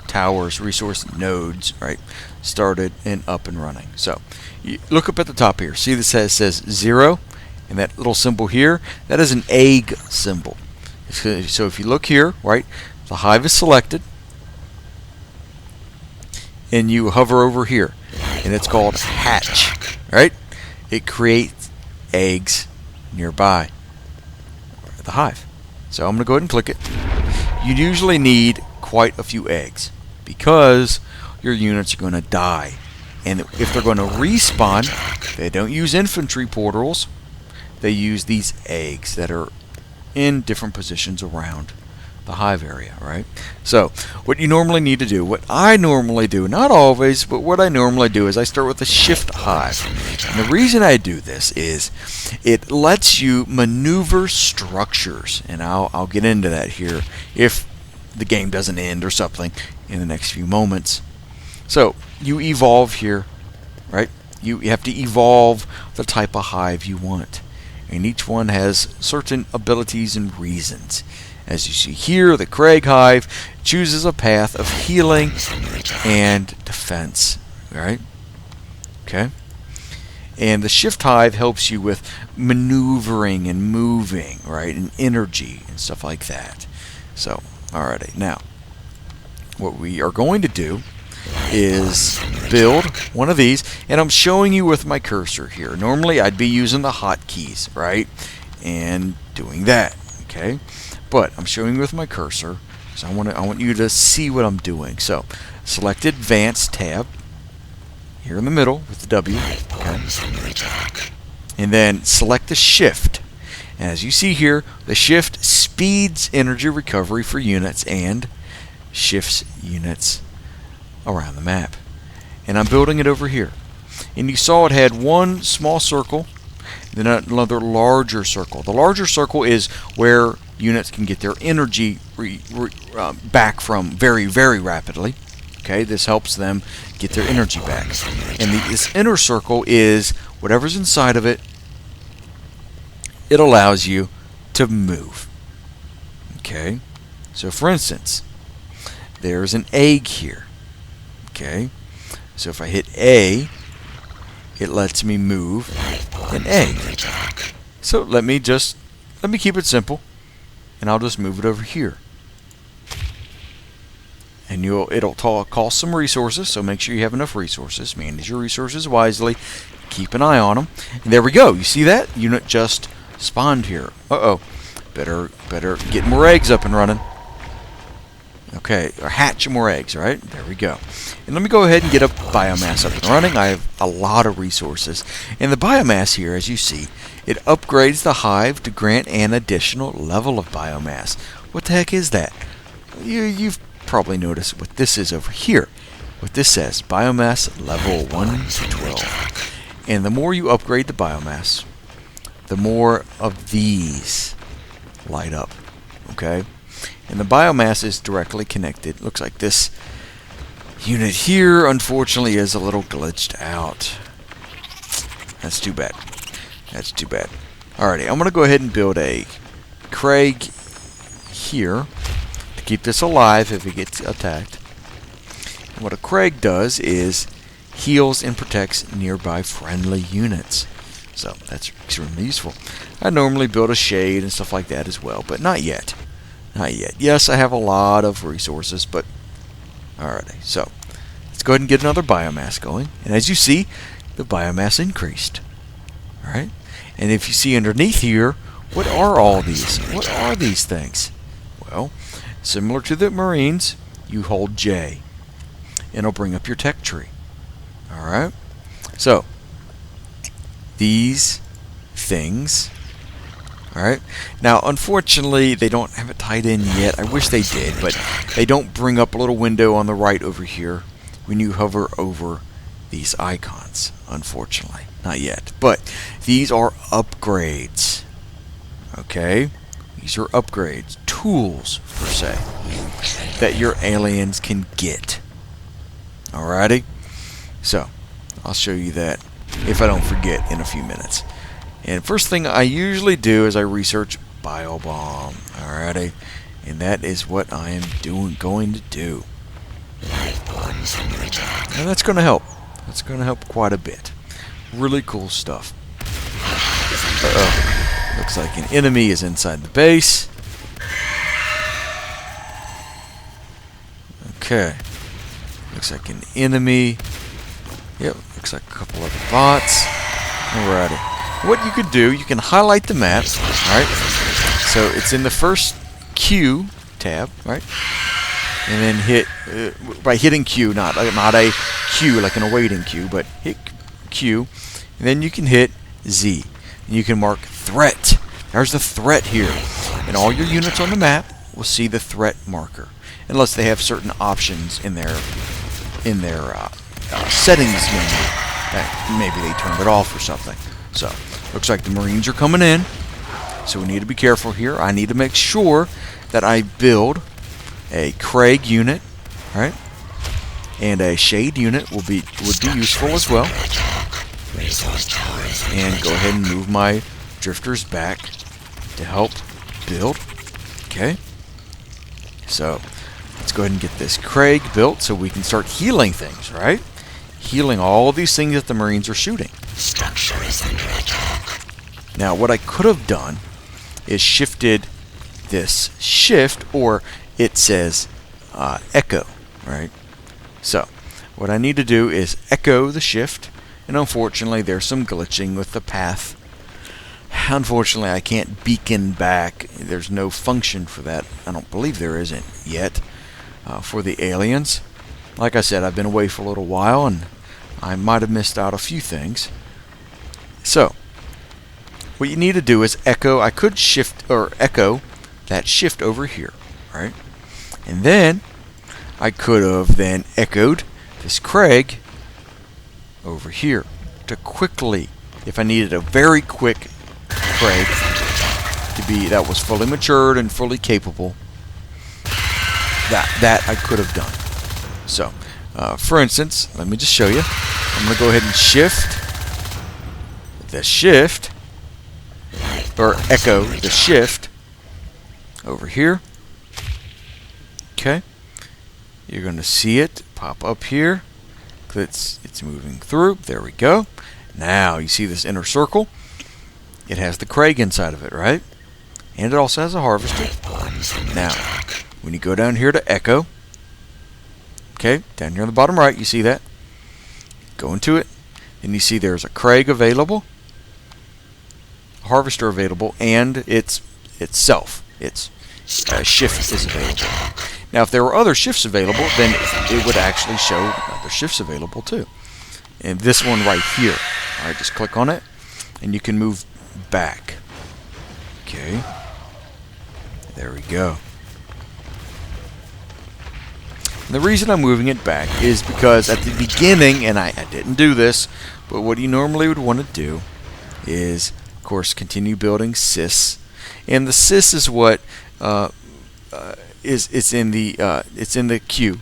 towers, resource nodes, right, started and up and running. So you look up at the top here. See this says 0, and that little symbol here, that is an egg symbol. So if you look here, right, the hive is selected, and you hover over here, and it's called hatch, right? It creates eggs nearby the hive. So I'm going to go ahead and click it. You usually need quite a few eggs because your units are going to die. And if they're going to respawn, they don't use infantry portals. They use these eggs that are in different positions around the hive area, right? So what you normally need to do, what I normally do, not always, but what I normally do is I start with a shift hive. And the reason I do this is it lets you maneuver structures, and I'll get into that here if the game doesn't end or something in the next few moments. So you evolve here, right? You have to evolve the type of hive you want, and each one has certain abilities and reasons. As you see here, the Craig hive chooses a path of healing and defense, right? Okay. And the shift hive helps you with maneuvering and moving, right, and energy and stuff like that. So, alrighty. Now, what we are going to do is build one of these, and I'm showing you with my cursor here. Normally, I'd be using the hotkeys, right, and doing that, okay? But I'm showing you with my cursor, so I want you to see what I'm doing. So, select Advanced tab here in the middle with the W, okay? And then select the Shift. And as you see here, the Shift speeds energy recovery for units and shifts units around the map. And I'm building it over here. And you saw it had one small circle, then another larger circle. The larger circle is where units can get their energy back from very, very rapidly. Okay, this helps them get their energy back. And this inner circle is whatever's inside of it. It allows you to move. Okay, so for instance, there's an egg here. Okay, so if I hit A, it lets me move an egg. So let me keep it simple, and I'll just move it over here. And it'll cost some resources, so make sure you have enough resources. Manage your resources wisely. Keep an eye on them. And there we go. You see that? Unit just spawned here. Uh-oh. Better get more eggs up and running. Okay, or hatch more eggs, right? There we go. And let me go ahead and get a biomass up and running. I have a lot of resources. And the biomass here, as you see, it upgrades the hive to grant an additional level of biomass. What the heck is that? You've probably noticed what this is over here. What this says, biomass level 1 to 12. And the more you upgrade the biomass, the more of these light up. Okay? And the biomass is directly connected. Looks like this unit here, unfortunately, is a little glitched out. That's too bad. That's too bad. Alrighty, I'm going to go ahead and build a Craig here to keep this alive if it gets attacked. And what a Craig does is heals and protects nearby friendly units. So that's extremely useful. I normally build a shade and stuff like that as well, but not yet. Not yet. Yes, I have a lot of resources, but alrighty. So let's go ahead and get another biomass going. And as you see, the biomass increased. Alright? And if you see underneath here, what are all these? What are these things? Well, similar to the Marines, you hold J, and it'll bring up your tech tree. All right. So these things. All right. Now, unfortunately, they don't have it tied in yet. I wish they did, but they don't bring up a little window on the right over here when you hover over these icons. Unfortunately, not yet. But these are upgrades. Okay. These are upgrades, tools per se, that your aliens can get. Alrighty? So, I'll show you that if I don't forget in a few minutes. And first thing I usually do is I research Biobomb. Alrighty? And that is what I am going to do. And that's going to help. That's going to help quite a bit. Really cool stuff. Uh-oh. Looks like an enemy is inside the base. Okay. Looks like an enemy. Yep, looks like a couple other bots. Alrighty. What you could do, you can highlight the map, right? So it's in the first Q tab, right? And then hit, by hitting Q, not a Q like an awaiting queue, but hit Q. And then you can hit Z. And you can mark threat. There's the threat here. And all your units on the map will see the threat marker. Unless they have certain options in their settings menu. Maybe they turned it off or something. So, looks like the Marines are coming in. So we need to be careful here. I need to make sure that I build a Craig unit, right? And a Shade unit would be useful as well. And go ahead and move my drifters back to help build. Okay. So let's go ahead and get this Craig built so we can start healing things, right? Healing all these things that the Marines are shooting. Structure is under attack. Now what I could have done is shifted this shift, or it says echo, right? So what I need to do is echo the shift. And unfortunately, there's some glitching with the path. Unfortunately, I can't beacon back. There's no function for that. I don't believe there isn't yet for the aliens. Like I said, I've been away for a little while, and I might have missed out a few things. So, what you need to do is echo. I could shift or echo that shift over here, right? And then I could have then echoed this Craig over here to quickly, if I needed a very quick Craig to be that was fully matured and fully capable, that I could have done. So, for instance, let me just show you. I'm going to go ahead and shift the shift, or echo the shift over here. Okay, you're going to see it pop up here. It's moving through. There we go. Now you see this inner circle. It has the Craig inside of it, right? And it also has a harvester. Now, when you go down here to echo, okay, down here on the bottom right, you see that? Go into it, and you see there's a Craig available, a harvester available, and its shift is available. Now, if there were other shifts available, then it would actually show other shifts available too. And this one right here. Alright, just click on it, and you can move back. Okay. There we go. And the reason I'm moving it back is because at the beginning, and I didn't do this, but what you normally would want to do is, of course, continue building sys. And the sys is what it's in the queue,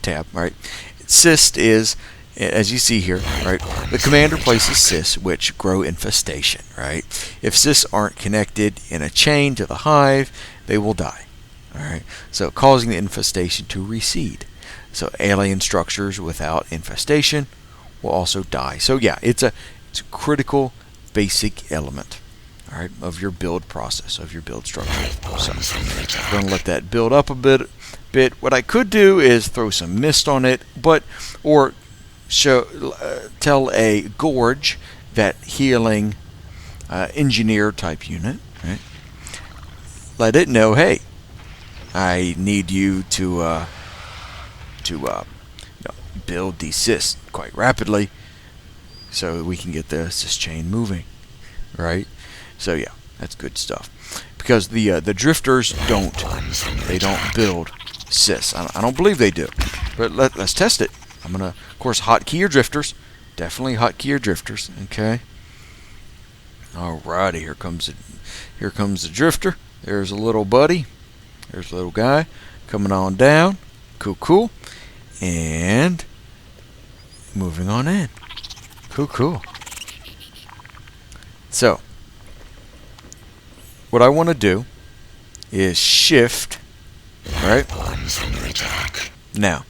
tab, right? Sys is, as you see here, right? The commander places sys, which grow infestation, right? If sys aren't connected in a chain to the hive, they will die. All right, so causing the infestation to recede. So alien structures without infestation will also die. So yeah, it's a critical, basic element, all right, of your build process, of your build structure. So I'm going to let that build up a bit. What I could do is throw some mist on it, or tell a Gorge, that healing engineer type unit, right? Let it know, hey, I need you to build these cysts quite rapidly so that we can get the cyst chain moving, right? So yeah, that's good stuff. Because the drifters don't build cysts. I don't believe they do, but let's test it. I'm gonna, of course, hotkey your drifters. Definitely hotkey your drifters. Okay. Alrighty, here comes the drifter. There's a little buddy. There's a little guy coming on down. Cool. And moving on in. Cool. So, what I want to do is shift, right? Now,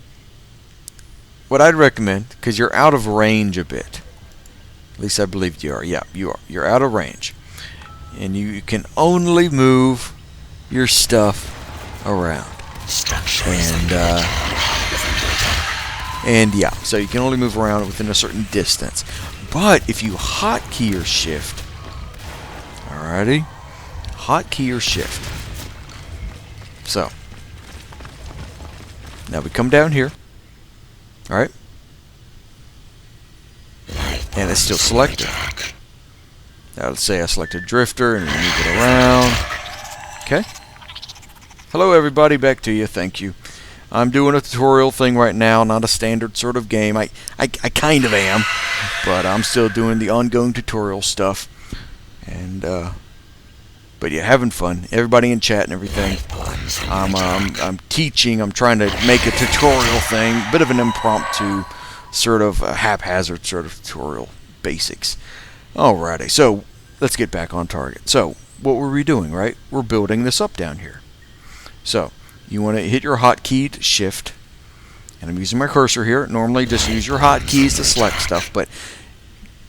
what I'd recommend, because you're out of range a bit, at least I believe you are. Yeah, you are. You're out of range. And you can only move your stuff around. And yeah, so you can only move around within a certain distance. But if you hotkey your shift, alrighty, hotkey your shift. So, now we come down here, alright, and it's still selected. Now let's say I selected drifter and move it around. Okay. Hello everybody, back to you. Thank you. I'm doing a tutorial thing right now, not a standard sort of game. I kind of am, but I'm still doing the ongoing tutorial stuff. And but yeah, having fun. Everybody in chat and everything. I'm teaching. I'm trying to make a tutorial thing, bit of an impromptu, sort of a haphazard sort of tutorial basics. Alrighty, so let's get back on target. So what were we doing, right? We're building this up down here. So you want to hit your hotkey shift, and I'm using my cursor here. Normally just use your hotkeys to select stuff, but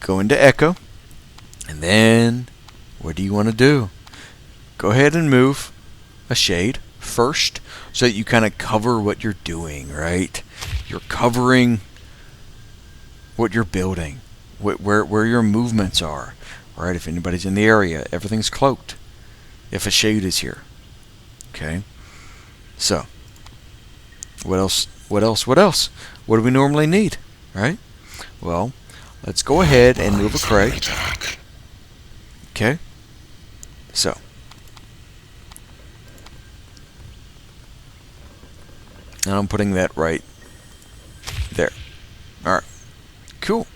go into Echo, and then what do you want to do? Go ahead and move a shade first so that you kind of cover what you're doing, right? You're covering what you're building, where your movements are, right? If anybody's in the area, everything's cloaked if a shade is here. Okay. So, what else? What do we normally need, right? Well, let's go ahead and move a crate. Okay. So, and I'm putting that right there. Alright. Cool.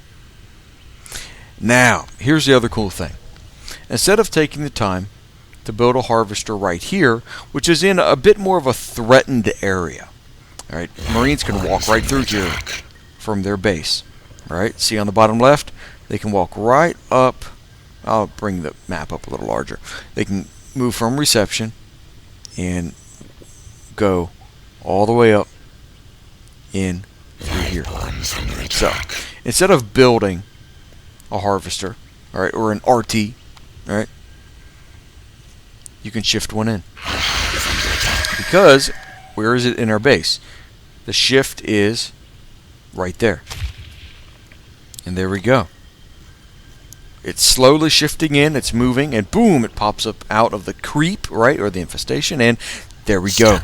Now, here's the other cool thing. Instead of taking the time to build a harvester right here, which is in a bit more of a threatened area. Alright, Marines can walk right through here from their base. Alright, see on the bottom left, they can walk right up. I'll bring the map up a little larger. They can move from reception and go all the way up in through here. So, instead of building a harvester, alright, or an RT, alright, you can shift one in. Because, where is it in our base? The shift is right there. And there we go. It's slowly shifting in, it's moving, and boom, it pops up out of the creep, right, or the infestation, and there we go.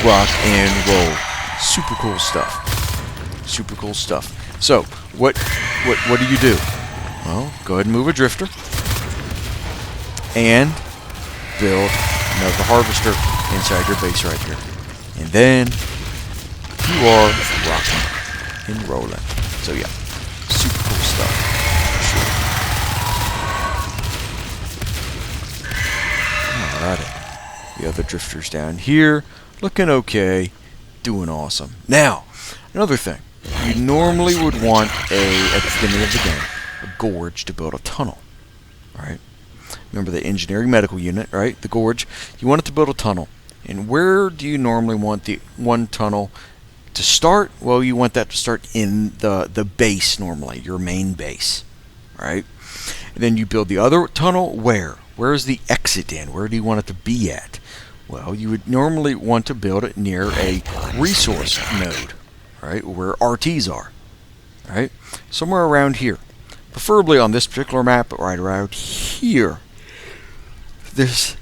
Rock and roll. Super cool stuff. Super cool stuff. So, what do you do? Well, go ahead and move a drifter. And build another harvester inside your base right here. And then you are rocking and rolling. So yeah, super cool stuff. Sure. Alrighty. The other drifters down here, looking okay, doing awesome. Now, another thing. You normally would want at the beginning of the game, a gorge to build a tunnel. Alright? Remember the engineering medical unit, right? The gorge. You want it to build a tunnel. And where do you normally want the one tunnel to start? Well, you want that to start in the base normally, your main base. Right? And then you build the other tunnel where? Where is the exit in? Where do you want it to be at? Well, you would normally want to build it near a resource node, right? Where RTs are. Right? Somewhere around here. Preferably on this particular map, but right around here. This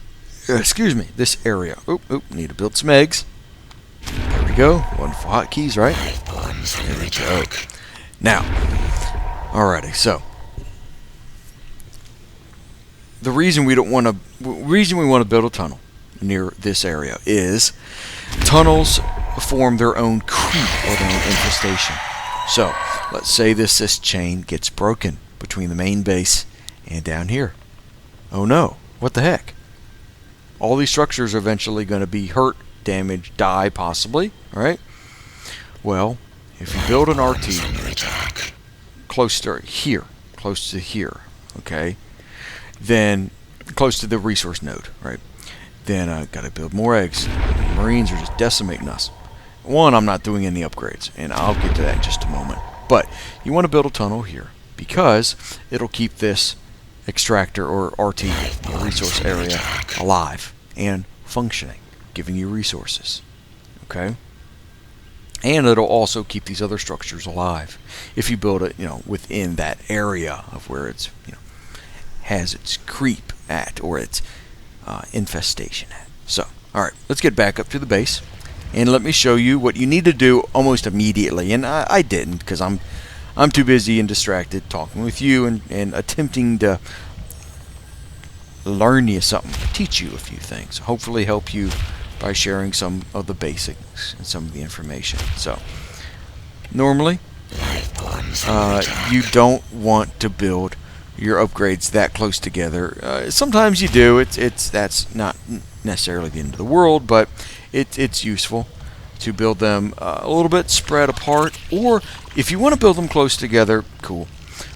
excuse me, this area. Need to build some eggs. There we go. Wonderful hotkeys, right? There we go. Now, alrighty. So, the reason we want to build a tunnel near this area is tunnels form their own creep or their own infestation. So, let's say this chain gets broken between the main base and down here. Oh no, what the heck? All these structures are eventually going to be hurt, damaged, die possibly, alright? Well, if you build an RT close to here, okay, then close to the resource node, right? Then I got to build more eggs. Marines are just decimating us. One, I'm not doing any upgrades, and I'll get to that in just a moment. But you want to build a tunnel here because it'll keep this extractor or RT resource area alive and functioning, giving you resources. Okay? And it'll also keep these other structures alive if you build it, within that area of where it's, has its creep at or its infestation at. So, all right, let's get back up to the base. And let me show you what you need to do almost immediately. And I didn't because I'm too busy and distracted talking with you and attempting to learn you something, teach you a few things, hopefully help you by sharing some of the basics and some of the information. So, normally, you don't want to build your upgrades that close together. Sometimes you do. That's not necessarily the end of the world, but it's useful to build them a little bit spread apart, or if you want to build them close together, cool.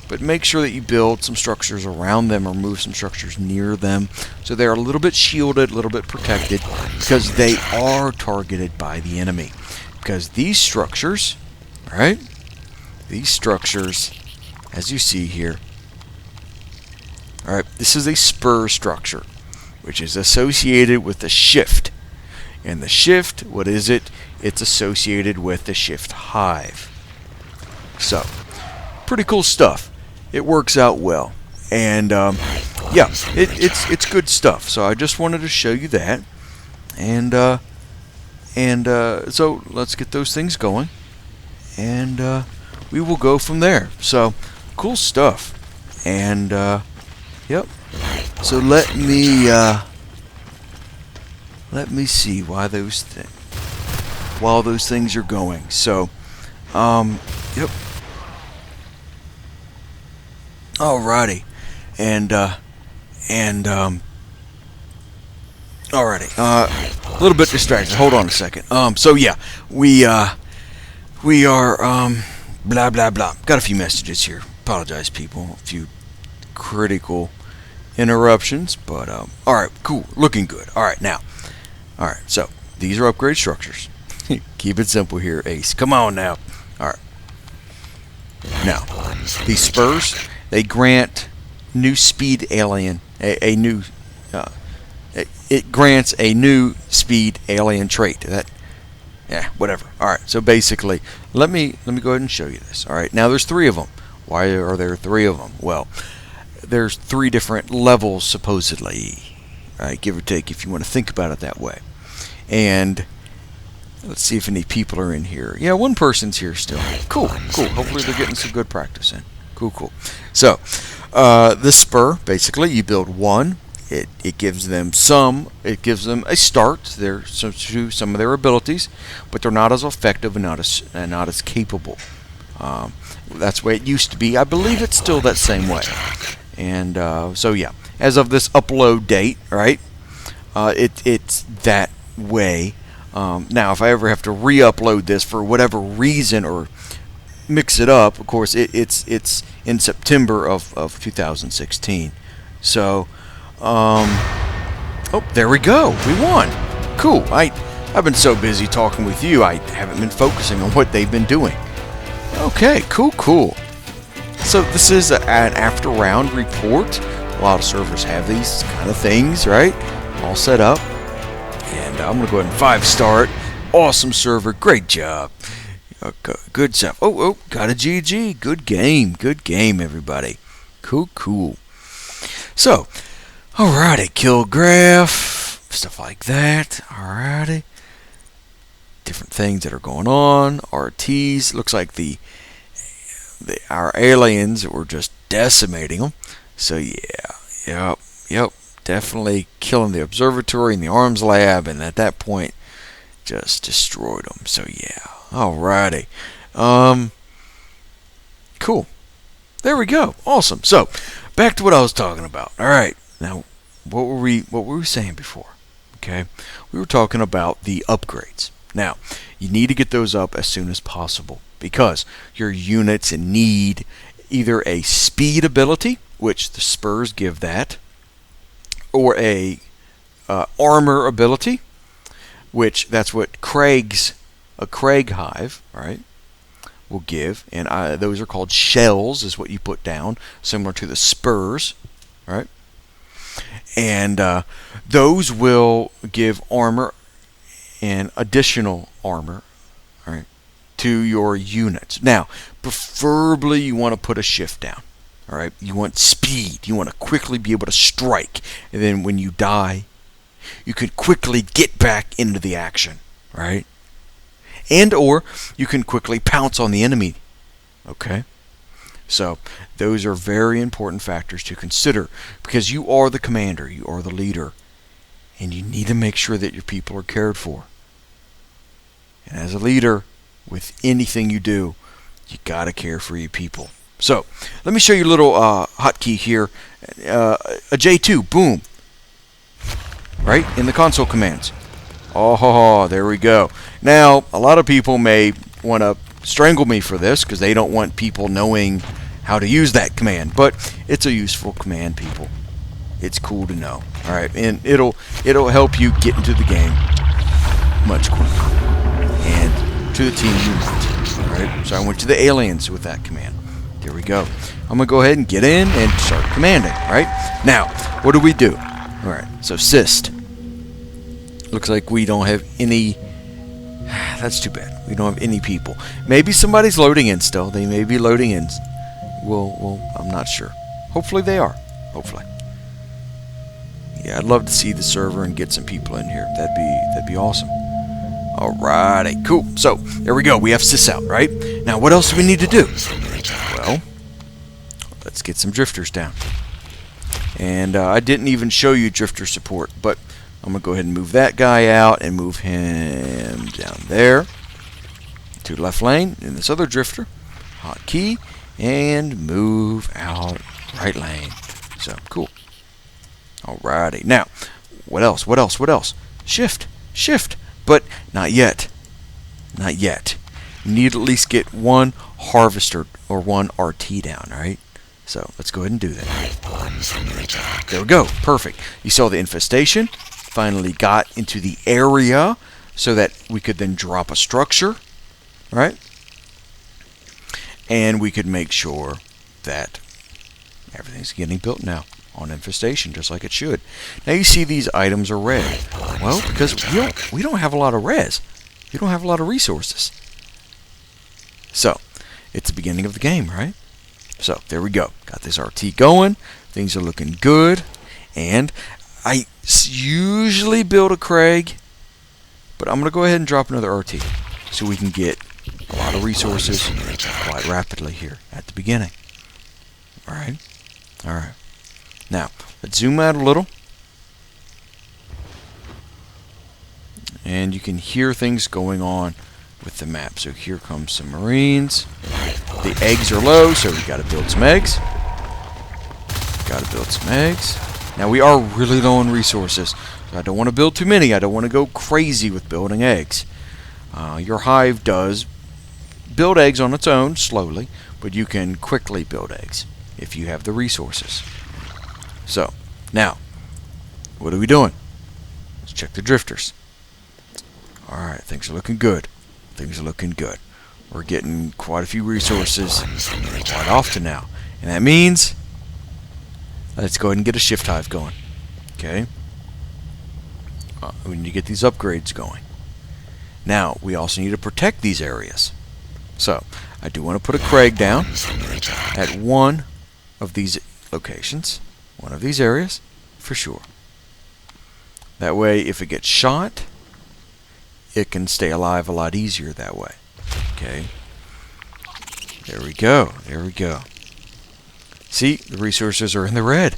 But make sure that you build some structures around them or move some structures near them so they're a little bit shielded, a little bit protected, because they are targeted by the enemy. Because these structures, right? These structures, as you see here, alright, this is a spur structure, which is associated with the shift. And the shift, what is it? It's associated with the shift hive. So, pretty cool stuff. It works out well. And, yeah, it's good stuff. So I just wanted to show you that. And so let's get those things going. And we will go from there. So, cool stuff. And, yep. So let me see while those things are going. So, yep. Alrighty, alrighty. A little bit distracted. Hold on a second. So yeah, we are blah blah blah. Got a few messages here. Apologize, people. A few critical interruptions, but alright, cool. Looking good. Alright, now. Alright, so these are upgrade structures. Keep it simple here, Ace. Come on now. Alright. Now, these spurs, they grant new speed alien, it grants a new speed alien trait. Whatever. Alright, so basically, let me go ahead and show you this. Alright, now there's 3 of them. Why are there 3 of them? Well, there's 3 different levels, supposedly. Right, give or take, if you want to think about it that way. And let's see if any people are in here. Yeah, 1 person's here still. Cool. Hopefully they're getting some good practice in. Cool. So, this spur, basically, you build 1. It gives them a start to some of their abilities, but they're not as effective and not as capable. That's the way it used to be. I believe it's still that same way. And so yeah, as of this upload date, right? It's that way. Now, if I ever have to re-upload this for whatever reason or mix it up, of course, it's in September of 2016. So, oh, there we go. We won. Cool. I've been so busy talking with you, I haven't been focusing on what they've been doing. Okay, cool. So this is an after round report. A lot of servers have these kind of things, right? All set up. And I'm going to go ahead and 5-star it. Awesome server. Great job. Good stuff. Oh, got a GG. Good game, everybody. Cool. So, alrighty, kill graph. stuff like that. Alrighty. Different things that are going on. RTs. Looks like our aliens were just decimating them. So yeah, yep. Definitely killing the observatory and the arms lab, and at that point, just destroyed them. So yeah. Alrighty. Cool. There we go. Awesome. So, back to what I was talking about. All right. Now, what were we saying before? Okay. We were talking about the upgrades. Now, you need to get those up as soon as possible because your units need either a speed ability, which the spurs give that, or a armor ability, which that's what a Craig hive, right, will give, and those are called shells, is what you put down, similar to the spurs, right? And those will give armor and additional armor, right, to your units. Now, preferably you want to put a shift down, all right? You want speed. You want to quickly be able to strike, and then when you die, you can quickly get back into the action, right? And or you can quickly pounce on the enemy. Okay? So those are very important factors to consider because you are the commander, you are the leader, and you need to make sure that your people are cared for. And as a leader, with anything you do, you got to care for your people. So let me show you a little hotkey here. A J2, boom. Right? In the console commands. Oh, there we go. Now, a lot of people may want to strangle me for this because they don't want people knowing how to use that command. But it's a useful command, people. It's cool to know. All right, and it'll help you get into the game much quicker and to the team you want. All right. So I went to the aliens with that command. There we go. I'm gonna go ahead and get in and start commanding. Right now, what do we do? All right. So syst. Looks like we don't have any. That's too bad. We don't have any people. Maybe somebody's loading in still. They may be loading in. Well, I'm not sure. Hopefully they are. Hopefully. Yeah, I'd love to see the server and get some people in here. That'd be awesome. Alrighty, cool. So there we go. We have sys out, right? Now what else do we need to do? Well, let's get some drifters down. And I didn't even show you drifter support, but I'm going to go ahead and move that guy out and move him down there to left lane in this other drifter. Hotkey and move out right lane. So, cool. Alrighty. Now, what else? What else? What else? Shift. Shift. But not yet. Not yet. You need to at least get one harvester or one RT down, right? So, let's go ahead and do that. There we go. Perfect. You saw the infestation. Finally got into the area so that we could then drop a structure, right? And we could make sure that everything's getting built now on infestation, just like it should. Now you see these items are red. Well, because we don't have a lot of res. We don't have a lot of resources. So, it's the beginning of the game, right? So, there we go. Got this RT going. Things are looking good. And I usually build a Craig, but I'm going to go ahead and drop another RT so we can get a lot of resources quite rapidly here at the beginning. Alright? Alright. Now, let's zoom out a little. And you can hear things going on with the map. So here comes some Marines. The eggs are low, so we got to build some eggs. Got to build some eggs. Now we are really low on resources, so I don't want to build too many. I don't want to go crazy with building eggs. Your hive does build eggs on its own, slowly, but you can quickly build eggs if you have the resources. So, now, what are we doing? Let's check the drifters. Alright, things are looking good. Things are looking good. We're getting quite a few resources quite often now. And that means let's go ahead and get a shift hive going. Okay? We need to get these upgrades going. Now, we also need to protect these areas. So, I do want to put a Craig down at one of these locations. One of these areas, for sure. That way, if it gets shot, it can stay alive a lot easier that way. Okay. There we go. There we go. See, the resources are in the red.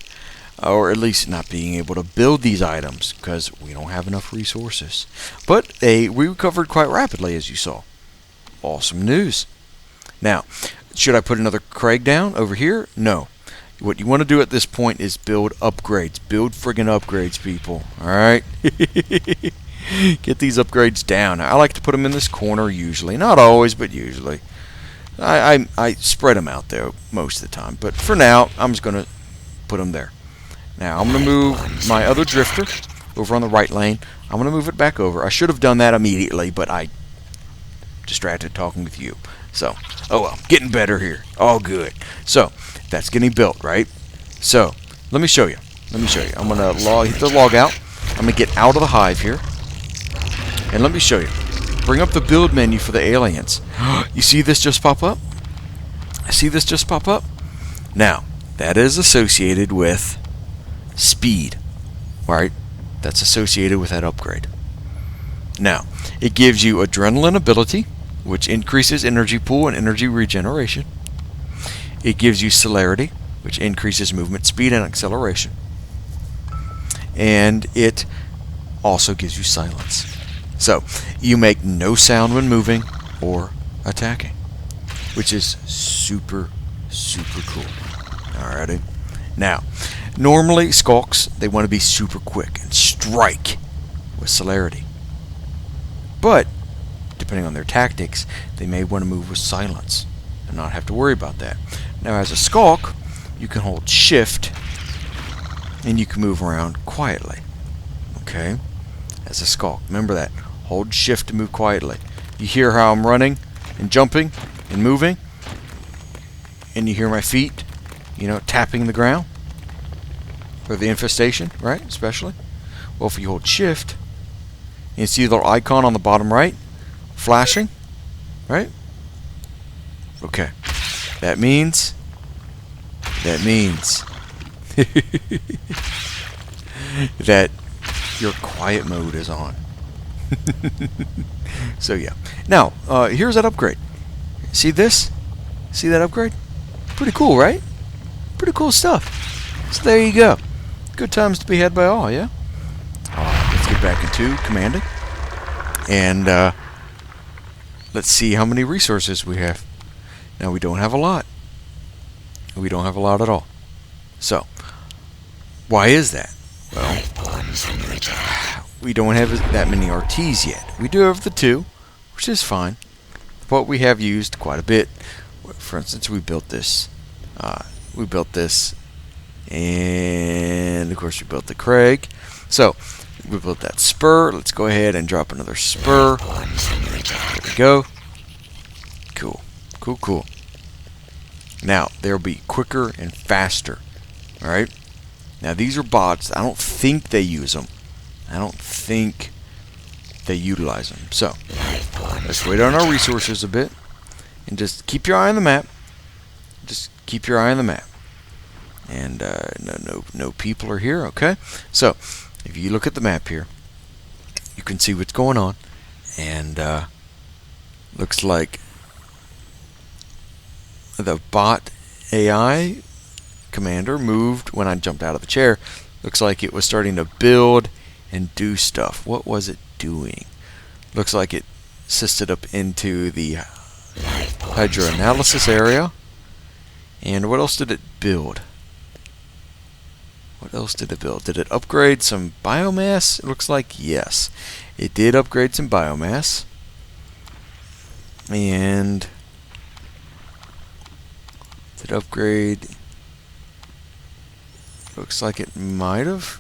Or at least not being able to build these items because we don't have enough resources. But we recovered quite rapidly, as you saw. Awesome news. Now, should I put another Craig down over here? No. What you want to do at this point is build upgrades. Build friggin' upgrades, people. Alright? Get these upgrades down. I like to put them in this corner usually. Not always, but usually. I spread them out there most of the time. But for now, I'm just going to put them there. Now, I'm going to move my other drifter over on the right lane. I'm going to move it back over. I should have done that immediately, but I distracted talking with you. So, oh well, getting better here. All good. So, that's getting built, right? So, let me show you. Let me show you. I'm going to hit the log out. I'm going to get out of the hive here. And let me show you. Bring up the build menu for the aliens. You see this just pop up? I see this just pop up? Now, that is associated with speed, right? That's associated with that upgrade. Now, it gives you adrenaline ability, which increases energy pool and energy regeneration. It gives you celerity, which increases movement speed and acceleration. And it also gives you silence. So, you make no sound when moving or attacking, which is super, super cool. Alrighty. Now, normally skulks, they want to be super quick and strike with celerity. But, depending on their tactics, they may want to move with silence and not have to worry about that. Now, as a skulk, you can hold shift and you can move around quietly. Okay? As a skulk. Remember that. Hold shift to move quietly. You hear how I'm running and jumping and moving? And you hear my feet, tapping the ground? For the infestation, right? Especially. Well, if you hold shift, you see the little icon on the bottom right flashing, right? Okay. That means that your quiet mode is on. So yeah. Now, here's that upgrade. See this? See that upgrade? Pretty cool, right? Pretty cool stuff. So there you go. Good times to be had by all, yeah? Alright, let's get back into commanding. And let's see how many resources we have. Now, we don't have a lot. We don't have a lot at all. So, why is that? Well, we don't have that many RTs yet. We do have the 2, which is fine. But we have used quite a bit. For instance, we built this. And of course we built the Craig. So we built that spur. Let's go ahead and drop another spur. There we go. Cool. Cool, cool. Now, they'll be quicker and faster. Alright? Now, these are bots. I don't think they use them. I don't think they utilize them. So, let's wait on our resources a bit. And just keep your eye on the map. Just keep your eye on the map. And no people are here, okay? So, if you look at the map here, you can see what's going on. And looks like the bot AI commander moved when I jumped out of the chair. Looks like it was starting to build and do stuff. What was it doing? Looks like it assisted up into the hydroanalysis area. And what else did it build? What else did it build? Did it upgrade some biomass? It looks like yes. It did upgrade some biomass. And did it upgrade? Looks like it might have.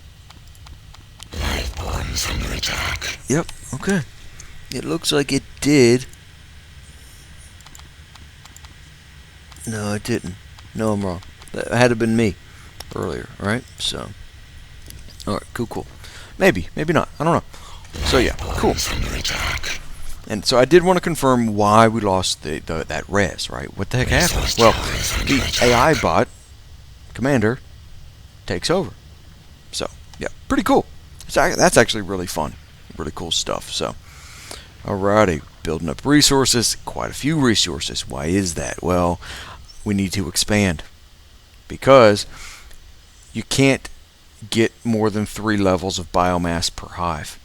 Yep, okay. It looks like it did. No, it didn't. No, I'm wrong. That had to have been me earlier, right? So, alright, cool. Maybe not. I don't know. So, yeah, cool. And so I did want to confirm why we lost that res, right? What the heck happened? Well, the AI bot, Commander, takes over. So, yeah, pretty cool. That's actually really fun. Really cool stuff. So, alrighty. Building up resources. Quite a few resources. Why is that? Well, we need to expand. Because you can't get more than 3 levels of biomass per hive.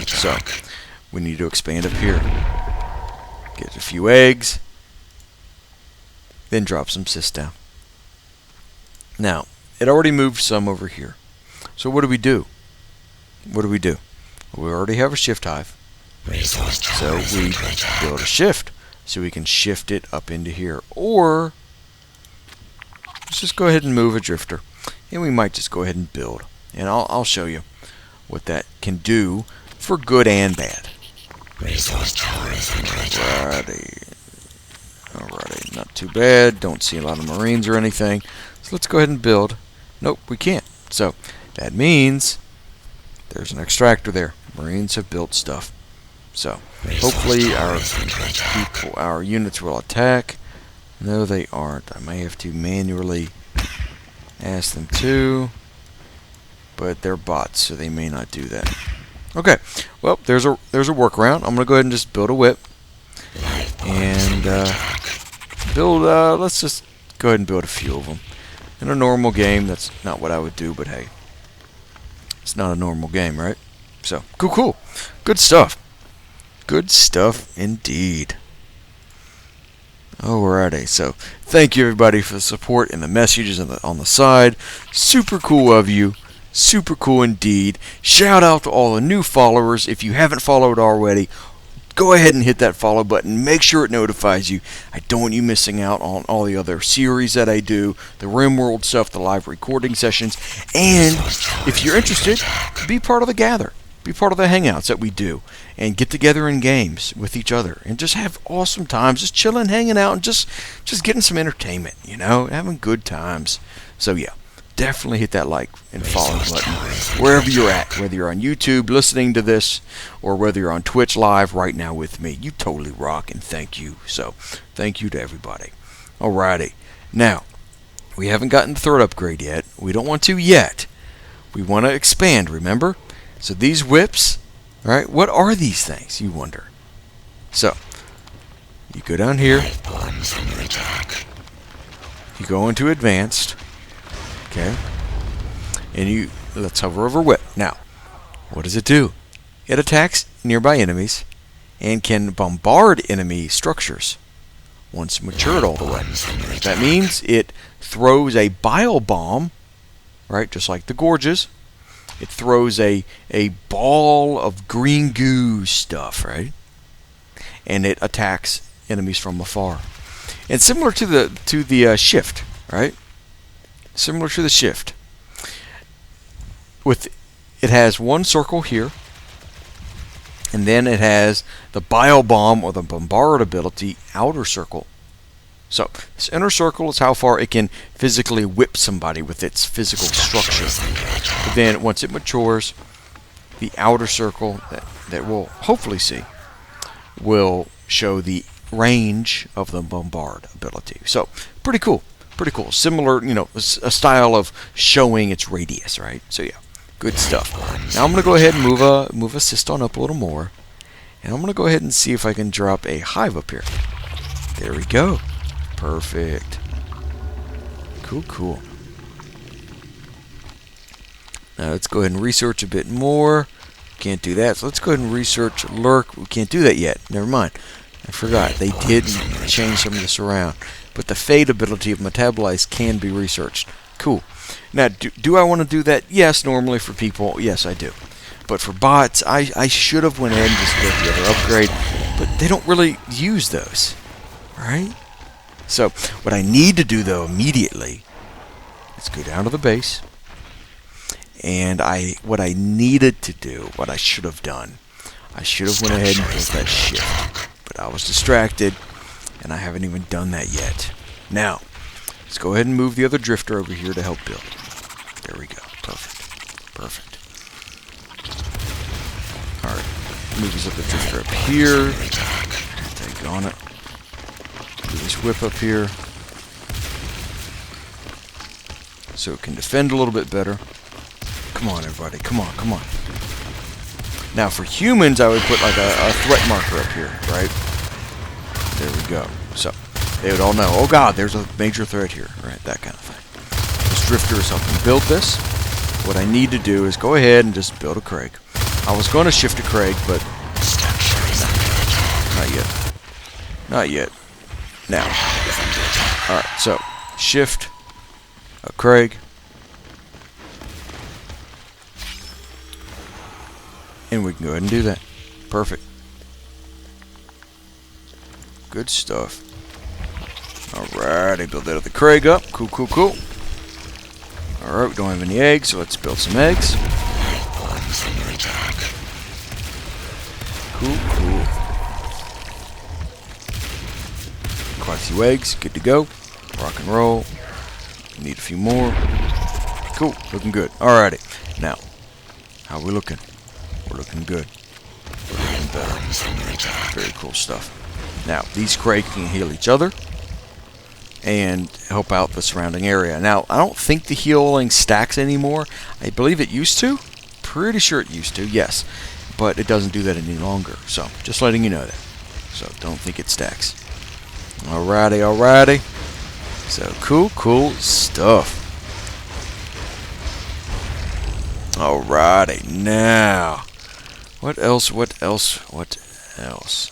So, we need to expand up here. Get a few eggs. Then drop some cysts down. Now, it already moved some over here. So what do we do? What do we do? Well, we already have a shift hive. So we build a shift. So we can shift it up into here. Or, let's just go ahead and move a drifter. And we might just go ahead and build. And I'll show you what that can do for good and bad. Alrighty, not too bad. Don't see a lot of Marines or anything. So let's go ahead and build. Nope, we can't. So that means there's an extractor there. Marines have built stuff. So hopefully our units will attack. No, they aren't. I may have to manually ask them to, but they're bots, so they may not do that. Okay, well, there's a workaround. I'm gonna go ahead and just build a whip and build. Let's just go ahead and build a few of them. In a normal game, that's not what I would do, but hey, it's not a normal game, right? So cool, good stuff. Good stuff indeed. Alrighty, so thank you everybody for the support and the messages on the side. Super cool of you. Super cool indeed. Shout out to all the new followers. If you haven't followed already, go ahead and hit that follow button. Make sure it notifies you. I don't want you missing out on all the other series that I do, the RimWorld stuff, the live recording sessions, and if you're interested, be part of the gather. Be part of the hangouts that we do and get together in games with each other and just have awesome times, just chilling, hanging out, and just getting some entertainment, you know, having good times. So yeah, definitely hit that like and follow button wherever you're at, whether you're on YouTube listening to this or whether you're on Twitch live right now with me. You totally rock, and thank you. So thank you to everybody. Alrighty, now we haven't gotten the 3rd upgrade yet. We don't want to yet. We want to expand, remember? So these whips, right? What are these things, you wonder? So you go down here. You go into advanced. Okay. And let's hover over whip. Now, what does it do? It attacks nearby enemies and can bombard enemy structures once matured all the way. That means it throws a bile bomb, right? Just like the Gorges. It throws a ball of green goo stuff, right? And it attacks enemies from afar. And similar to the shift, right? Similar to the shift. It has one circle here, and then it has the bile bomb or the bombard ability outer circle. So this inner circle is how far it can physically whip somebody with its physical structure. But then once it matures, the outer circle that we'll hopefully see will show the range of the bombard ability. So pretty cool. Pretty cool. Similar, you know, a style of showing its radius, right? So yeah, good stuff. Now I'm going to go ahead and move a cyst on up a little more. And I'm going to go ahead and see if I can drop a hive up here. There we go. Perfect. Cool. Now let's go ahead and research a bit more. Can't do that. So let's go ahead and research lurk. We can't do that yet. Never mind. I forgot. They did change some of this around. But the fade ability of metabolize can be researched. Cool. Now, do I want to do that? Yes, normally for people. Yes, I do. But for bots, I should have went ahead and just built the other upgrade. But they don't really use those. Right? So, what I need to do, though, immediately, is go down to the base. And what I needed to do, what I should have done, I should have went ahead and built that shift. But I was distracted, and I haven't even done that yet. Now, let's go ahead and move the other drifter over here to help build. There we go. Perfect. Alright, move this other drifter up here. Take on it. Do this whip up here. So it can defend a little bit better. Come on, everybody. Come on, come on. Now, for humans, I would put like a threat marker up here, right? There we go. So, they would all know, oh god, there's a major threat here, right? That kind of thing. This drifter is helping build this. What I need to do is go ahead and just build a Craig. I was going to shift a Craig, but not yet. Not yet. Now. Alright, so, shift a Craig. And we can go ahead and do that. Perfect. Good stuff. Alright, build that other Craig up. Cool, cool, cool. Alright, we don't have any eggs, so let's build some eggs. Cool, cool. Quite a few eggs. Good to go. Rock and roll. Need a few more. Cool. Looking good. Alrighty. Now, how are we looking? We're looking good. We're looking better. Very cool stuff. Now, these Craig can heal each other and help out the surrounding area. Now, I don't think the healing stacks anymore. I believe it used to. Pretty sure it used to, yes. But it doesn't do that any longer. So, just letting you know that. So, don't think it stacks. Alrighty, alrighty. So, cool, cool stuff. Alrighty, now. What else? What else? What else?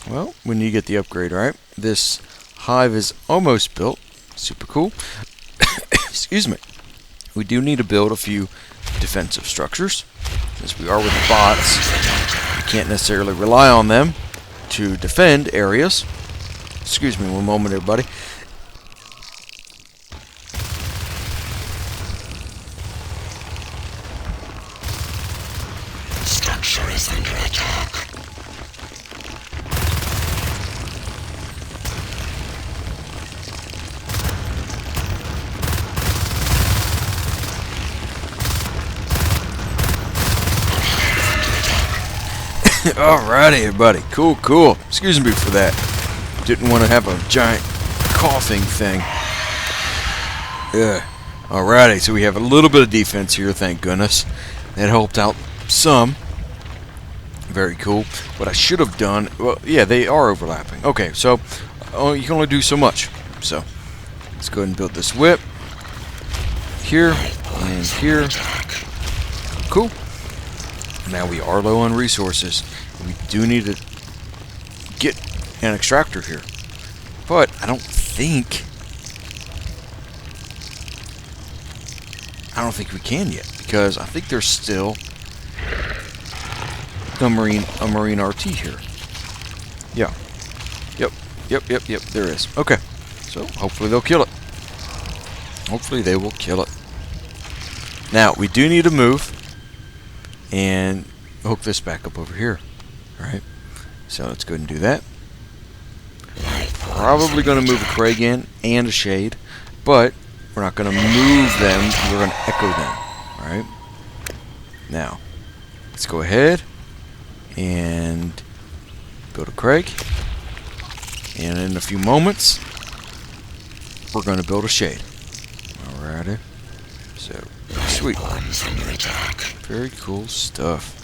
Well, we need to get the upgrade, right? This hive is almost built. Super cool. Excuse me. We do need to build a few defensive structures. Since we are with the bots, we can't necessarily rely on them to defend areas. Excuse me one moment, everybody. Structure is under attack. Alrighty, everybody. Cool, cool. Excuse me for that. Didn't want to have a giant coughing thing. Yeah. Alrighty, so we have a little bit of defense here, thank goodness. That helped out some. Very cool. What I should have done, well, yeah, they are overlapping. Okay, so you can only do so much. So let's go ahead and build this whip. Here and here. Cool. Now we are low on resources. We do need to get an extractor here. But I don't think we can yet, because I think there's still a marine RT here. Yeah. Yep, there is. Okay. So hopefully they'll kill it. Hopefully they will kill it. Now we do need to move and hook this back up over here. Alright, so let's go ahead and do that. Probably going to move a Craig in and a Shade, but we're not going to move them, we're going to echo them. Alright, now let's go ahead and build a Craig, and in a few moments we're going to build a Shade. Alrighty, so sweet. Very cool stuff.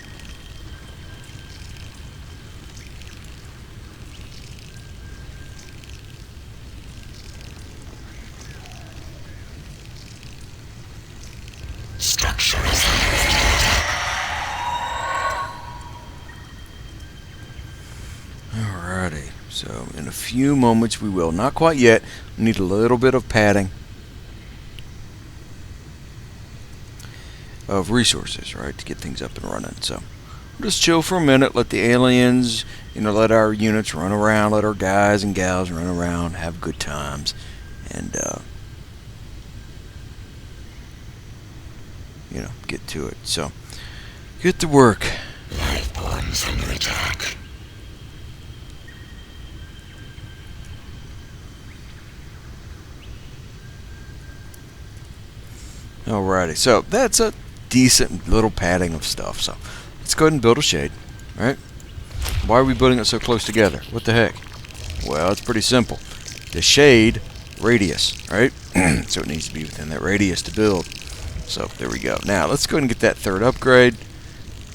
Structure is under attack. Alrighty, so in a few moments we will. Not quite yet. We need a little bit of padding of resources, right, to get things up and running. So we'll just chill for a minute, let the aliens, let our units run around, let our guys and gals run around, have good times, and get to it. So get to work. Life forms under attack. Alrighty, so that's a decent little padding of stuff. So let's go ahead and build a Shade, right? Why are we building it so close together? What the heck? Well, it's pretty simple. The Shade radius, right? So it needs to be within that radius to build. So there we go. Now let's go ahead and get that third upgrade.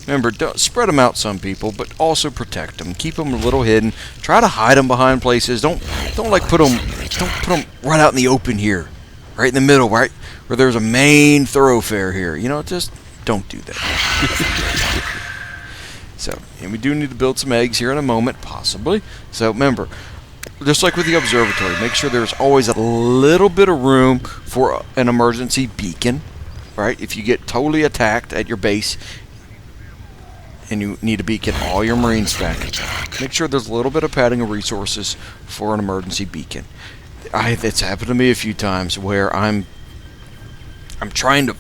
Remember, don't spread them out, some people, but also protect them. Keep them a little hidden. Try to hide them behind places. Don't like put them right out in the open here, right in the middle, right where there's a main thoroughfare here. You know, just don't do that. So, and we do need to build some eggs here in a moment, possibly. So remember, just like with the observatory, make sure there's always a little bit of room for an emergency beacon, right? If you get totally attacked at your base and you need to beacon all your Marines back, make sure there's a little bit of padding of resources for an emergency beacon. It's happened to me a few times where I'm trying to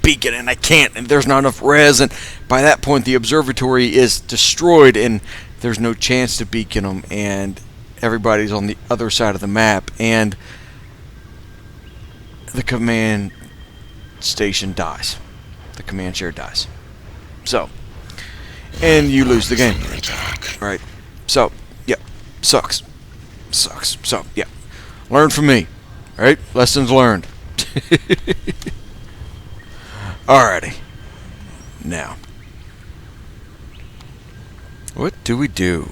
beacon and I can't, and there's not enough res, and by that point the observatory is destroyed and there's no chance to beacon them, and everybody's on the other side of the map, and the command station dies. The command share dies. So, and you lose the game. Right? So, yeah. Sucks. So, yeah. Learn from me. Alright? Lessons learned. Alrighty. Now, what do?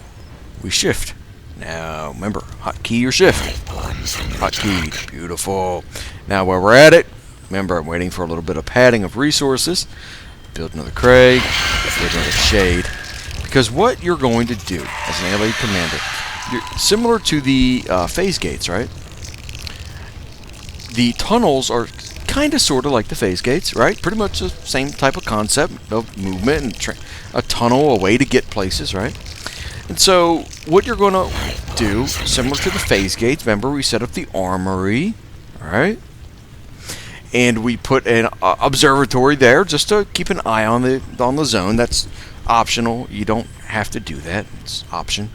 We shift. Now, remember, hotkey your shift. Hotkey. Beautiful. Now, while we're at it, remember, I'm waiting for a little bit of padding of resources. Build another Craig. Build another Shade. Because what you're going to do as an allied commander, you're similar to the phase gates, right? The tunnels are kind of sort of like the phase gates, right? Pretty much the same type of concept of movement and a tunnel, a way to get places, right? And so what you're going to do, similar to the phase gates, remember we set up the armory, alright? And we put an observatory there just to keep an eye on the zone. That's optional. You don't have to do that. It's option.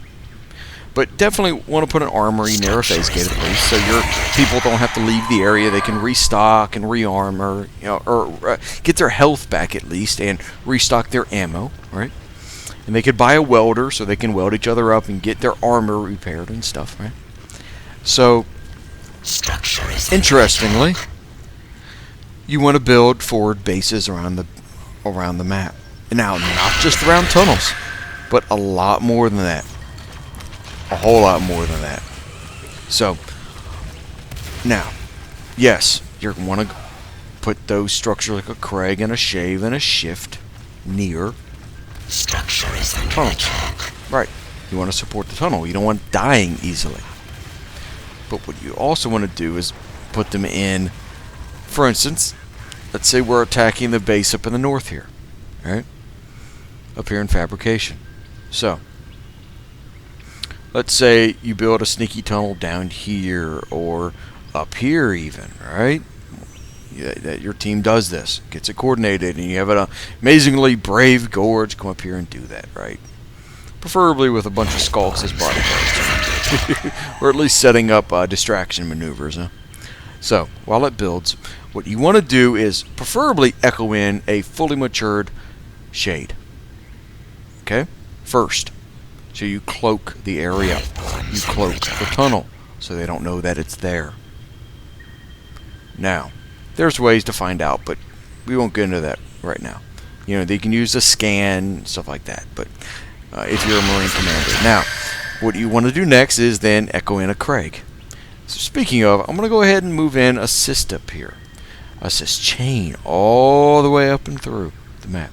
But definitely want to put an armory near a phase gate at least, so your people don't have to leave the area. They can restock and rearmor, you know, or get their health back at least, and restock their ammo, right? And they could buy a welder so they can weld each other up and get their armor repaired and stuff, right? So, interestingly, you want to build forward bases around the map. Now, not just around tunnels, but a lot more than that. A whole lot more than that. So, now, yes, you want to put those structures like a Craig and a Shave and a Shift near tunnels. Right. You want to support the tunnel. You don't want dying easily. But what you also want to do is put them in, for instance, let's say we're attacking the base up in the north here. Right? Up here in fabrication. So, let's say you build a sneaky tunnel down here or up here even, right? That your team does this, gets it coordinated, and you have an amazingly brave Gorge come up here and do that, right? Preferably with a bunch of skulks as bodyguards. Or at least setting up distraction maneuvers, huh? So, while it builds, what you want to do is preferably echo in a fully matured Shade. Okay? First. So you cloak the area. You cloak the tunnel so they don't know that it's there. Now, there's ways to find out, but we won't get into that right now. You know, they can use a scan, stuff like that, but if you're a Marine commander. Now, what you want to do next is then echo in a Craig. So speaking of, I'm going to go ahead and move in assist up here. Assist chain all the way up and through the map.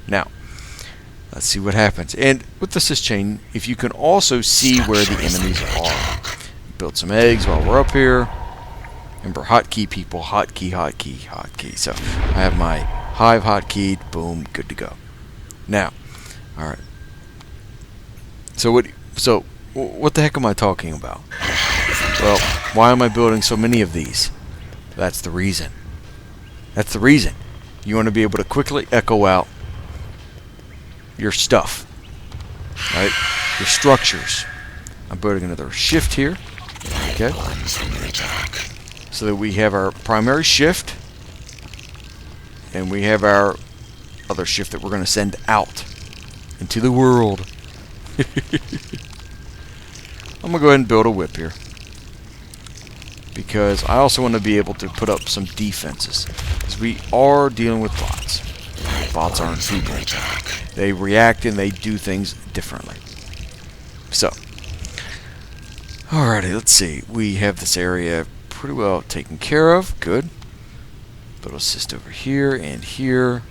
Now, let's see what happens. And with the assist chain, if you can also see where the enemies are. Build some eggs while we're up here. Remember, hotkey people, hotkey, hotkey, hotkey. So I have my hive hotkeyed. Boom, good to go. Now, all right. So what the heck am I talking about? Well, why am I building so many of these? That's the reason. That's the reason. You want to be able to quickly echo out your stuff, right? Your structures. I'm building another shift here, okay? So that we have our primary shift, and we have our other shift that we're going to send out into the world. I'm going to go ahead and build a whip here. because I also want to be able to put up some defenses, because we are dealing with bots. Bots aren't people. They react and they do things differently. So, alrighty, let's see. We have this area pretty well taken care of. Good. But assist over here and here.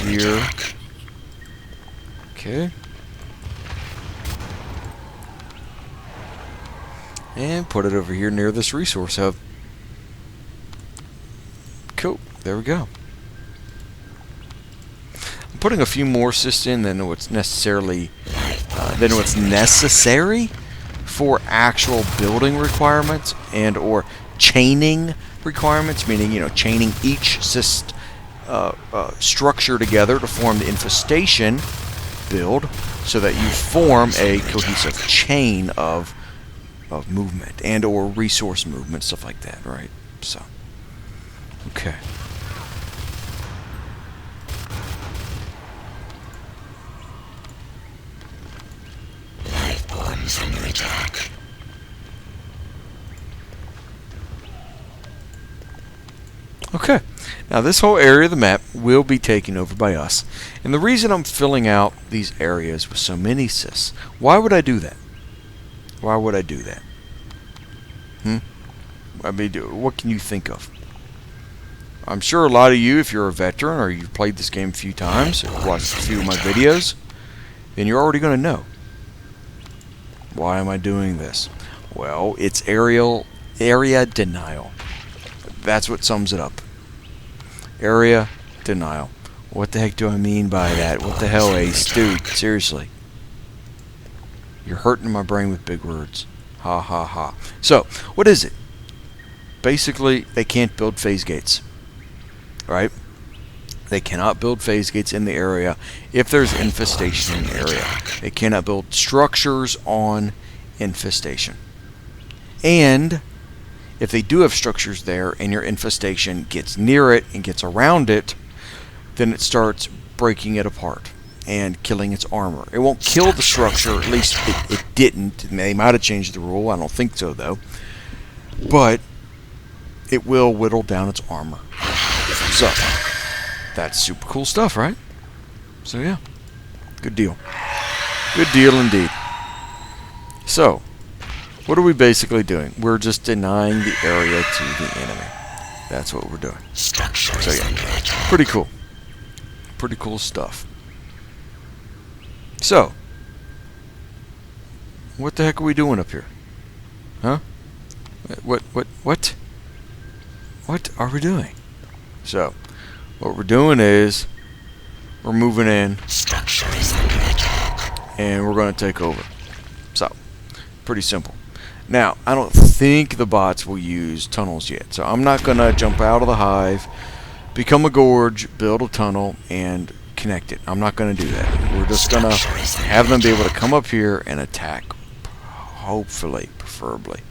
Here. Okay. And put it over here near this resource hub. Cool. There we go. I'm putting a few more assists in than what's necessary for actual building requirements and or chaining requirements, meaning, you know, chaining each structure together to form the infestation build, so that you form a cohesive chain of movement and or resource movement, stuff like that, right? So, okay. Lifeforms under attack. Okay, now this whole area of the map will be taken over by us. And the reason I'm filling out these areas with so many cysts, why would I do that? Why would I do that? I mean, what can you think of? I'm sure a lot of you, if you're a veteran or you've played this game a few times or watched a few of my videos, then you're already going to know. Why am I doing this? Well, it's area denial. That's what sums it up. Area denial. What the heck do I mean by that? What the hell, Ace? Dude, seriously. You're hurting my brain with big words. Ha ha ha. So, what is it? Basically, they can't build phase gates. Right? They cannot build phase gates in the area if there's infestation in the area. They cannot build structures on infestation. And if they do have structures there and your infestation gets near it and gets around it, then it starts breaking it apart and killing its armor. It won't kill the structure, at least it didn't. They might have changed the rule, I don't think so though. But it will whittle down its armor. So, that's super cool stuff, right? So yeah, good deal. Good deal indeed. So, what are we basically doing? We're just denying the area to the enemy. That's what we're doing. So yeah, pretty cool. Pretty cool stuff. So, what the heck are we doing up here? Huh? What are we doing? So, what we're doing is we're moving in and we're going to take over. So, pretty simple. Now, I don't think the bots will use tunnels yet, so I'm not going to jump out of the hive, become a gorge, build a tunnel, and connect it. I'm not going to do that. We're just going to have them be able to come up here and attack, hopefully, preferably.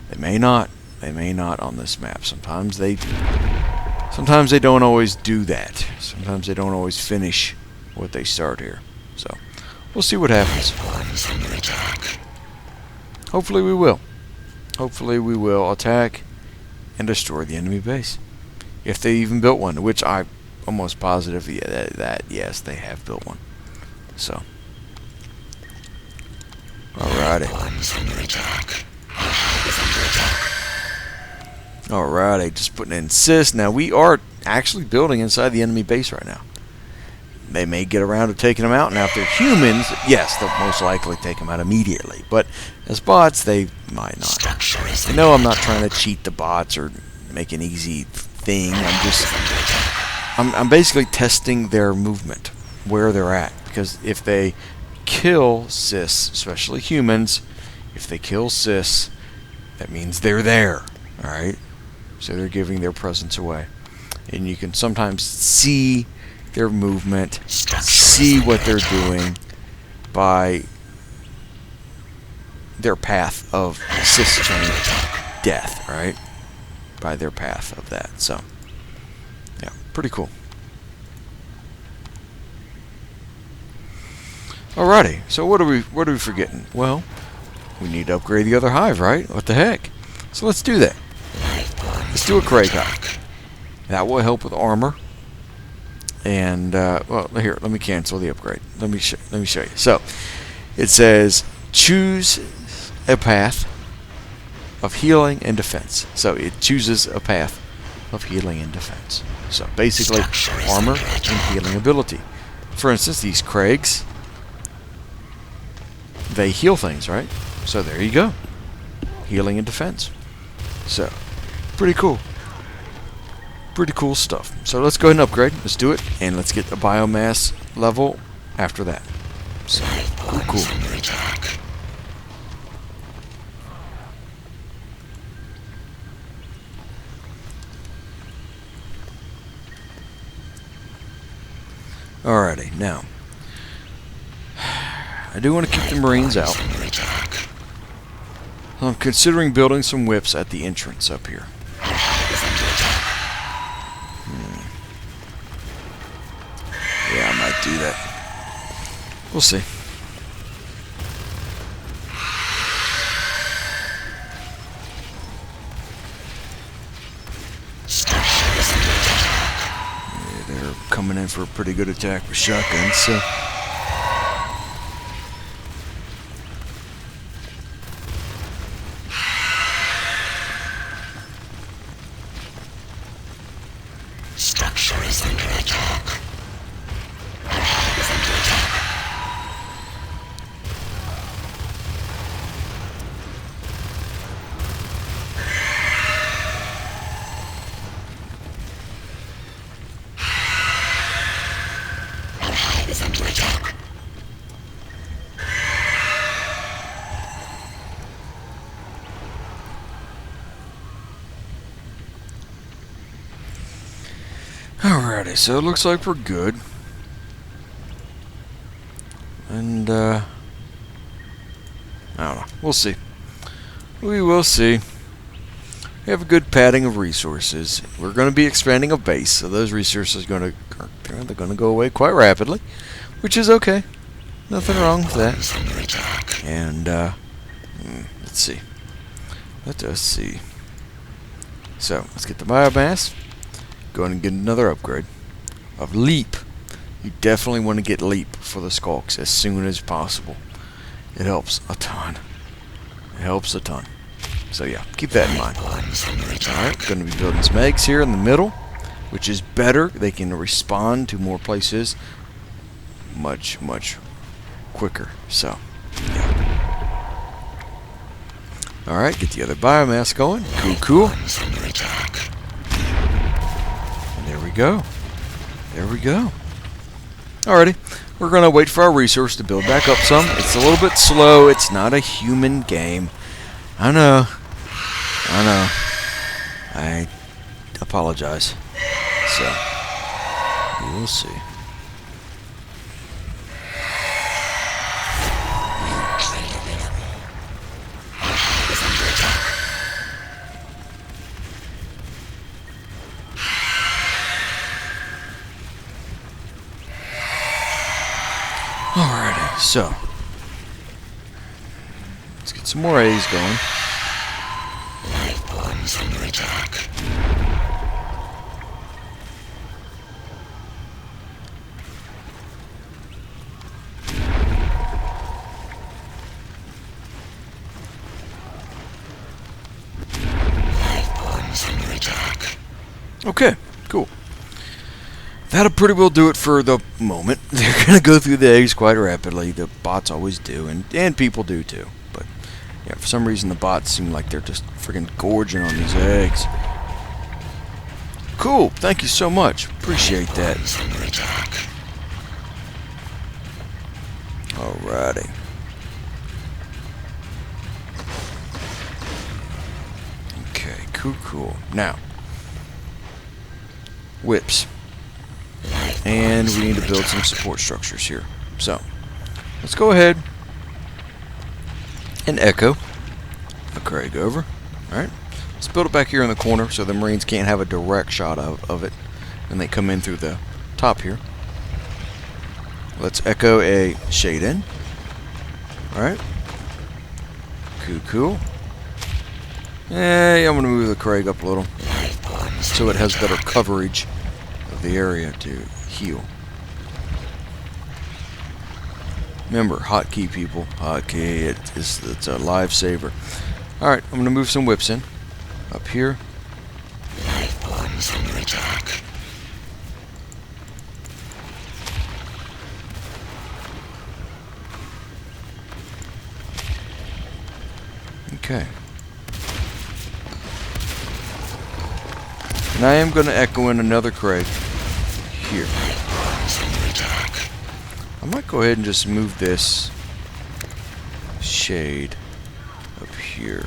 They may not on this map. Sometimes they don't always do that. Sometimes they don't always finish what they start here. So, we'll see what happens. Hopefully we will. Hopefully we will attack and destroy the enemy base. If they even built one, which I'm almost positive that yes, they have built one. So, alrighty. Alrighty, just putting in cysts. Now we are actually building inside the enemy base right now. They may get around to taking them out. Now, if they're humans, yes, they'll most likely take them out immediately. But as bots, they might not. I know I'm not trying to cheat the bots or make an easy thing. I'm basically testing their movement, where they're at. Because if they kill cysts, especially humans, if they kill cysts, that means they're there. Alright? So they're giving their presence away. And you can sometimes see their movement, see what they're doing by their path of cyst chain death, right? By their path of that. So, yeah, pretty cool. Alrighty, so what are we forgetting? Well, we need to upgrade the other hive, right? What the heck? So let's do that. Let's do a Craig hop. That will help with armor. And well, here, let me cancel the upgrade. Let me show you. So it says choose a path of healing and defense. So it chooses a path of healing and defense. So basically, armor and healing ability. For instance, these Craigs, they heal things, right? So there you go. Healing and defense. So, pretty cool. Pretty cool stuff. So let's go ahead and upgrade. Let's do it. And let's get the biomass level after that. So, cool. Alrighty, now I do want to keep the Marines out. I'm considering building some whips at the entrance up here. Yeah, I might do that. We'll see. They're coming in for a pretty good attack with shotguns, so Structure is under attack. Is under attack. Our hive is under attack. alrighty, so it looks like we're good. And, I don't know. We'll see. We will see. We have a good padding of resources. We're going to be expanding a base, so those resources are going to go away quite rapidly, which is okay. Nothing wrong with that. And, let's see. Let us see. So, let's get the biomass. Go ahead and get another upgrade of leap. You definitely want to get leap for the skulks as soon as possible. It helps a ton. It helps a ton. So yeah, keep that in mind. Alright, going to be building some eggs here in the middle, which is better. They can respond to more places much quicker. So, yeah. Alright, get the other biomass going. Cool. And there we go. There we go. Alrighty, we're going to wait for our resource to build back up some. It's a little bit slow. It's not a human game. I know. I apologize. So, we will see. Alrighty, so let's get some more A's going. Lifeforms under attack. Lifeforms under attack. Okay, cool. That'll pretty well do it for the moment. They're going to go through the eggs quite rapidly. The bots always do, and people do too. But yeah, for some reason the bots seem like they're just freaking gorging on these eggs. Cool, thank you so much. Appreciate that. Alrighty. Okay, cool. Now, whips. And we need to build some support structures here. So, let's go ahead and echo a Craig over. Alright, let's build it back here in the corner so the Marines can't have a direct shot of it when they come in through the top here. Let's echo a shade in. Alright, cool. I'm going to move the Craig up a little so it has better coverage of the area to heal. Remember, hotkey people. Hotkey, it's a lifesaver. Alright, I'm going to move some whips in. Up here. Life forms under attack. Okay. And I am going to echo in another Craig here. I might go ahead and just move this shade up here.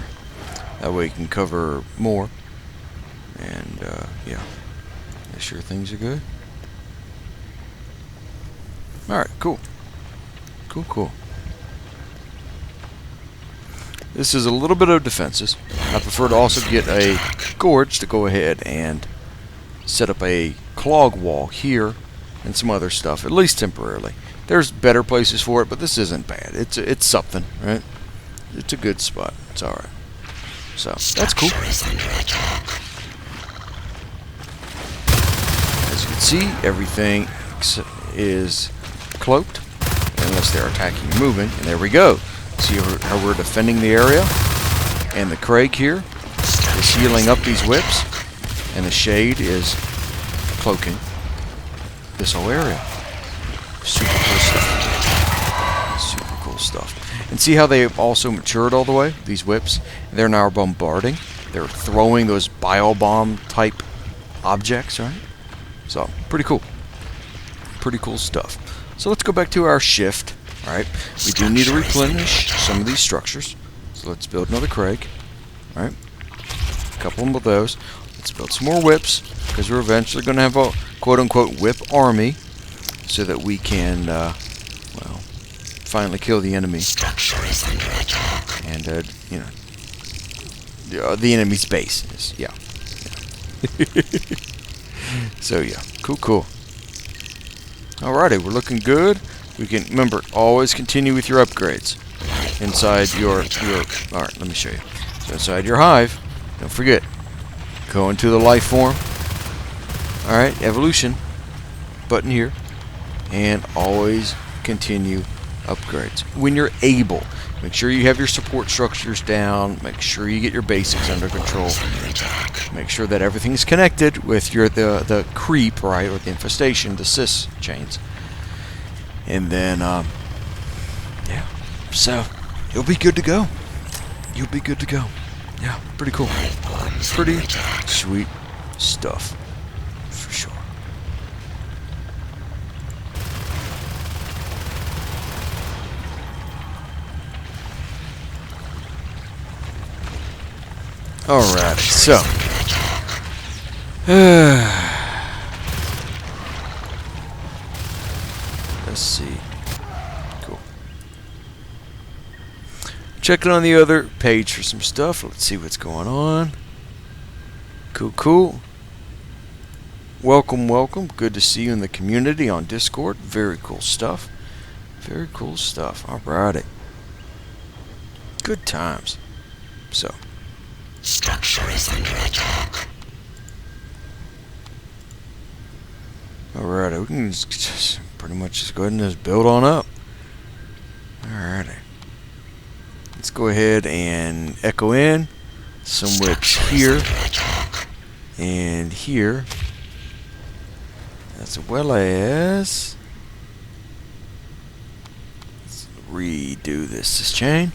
That way you can cover more. And, yeah. Make sure things are good. Alright, cool. Cool. This is a little bit of defenses. I prefer to also get a gorge to go ahead and set up a clog wall here and some other stuff, at least temporarily. There's better places for it, but this isn't bad. It's something, right? It's a good spot. It's alright. So, that's cool. As you can see, everything is cloaked, unless they're attacking and moving, and there we go. See how we're defending the area? And the Craig here is healing up these whips, and the shade is cloaking this whole area. Super cool stuff. Super cool stuff. And see how they've also matured all the way? These whips. They're now bombarding. They're throwing those bio-bomb type objects, right? So, pretty cool. Pretty cool stuff. So let's go back to our shift. Alright, we do need to replenish some of these structures. So let's build another Craig. Alright, a couple of those. Let's build some more whips, because we're eventually going to have a quote-unquote whip army, so that we can, well, finally kill the enemy. And, you know, the enemy's base is, yeah. So, yeah, cool. Alrighty, we're looking good. We can, remember, always continue with your upgrades inside your alright, let me show you. So inside your hive, don't forget, go into the life form. Alright, evolution button here, and always continue upgrades. When you're able, make sure you have your support structures down, make sure you get your basics under control, make sure that everything's connected with your the creep, right, or the infestation, the sys chains. And then, yeah, so you'll be good to go. You'll be good to go. Yeah, pretty cool. Pretty sweet stuff, for sure. Alright, so. Let's see. Cool. Checking on the other page for some stuff. Let's see what's going on. Cool. Welcome. Good to see you in the community on Discord. Very cool stuff. Alrighty. Good times. So. Structure is under attack. Alrighty, we can just pretty much just go ahead and just build on up. Alrighty. Let's go ahead and echo in some whips here and here, as well as let's redo this chain.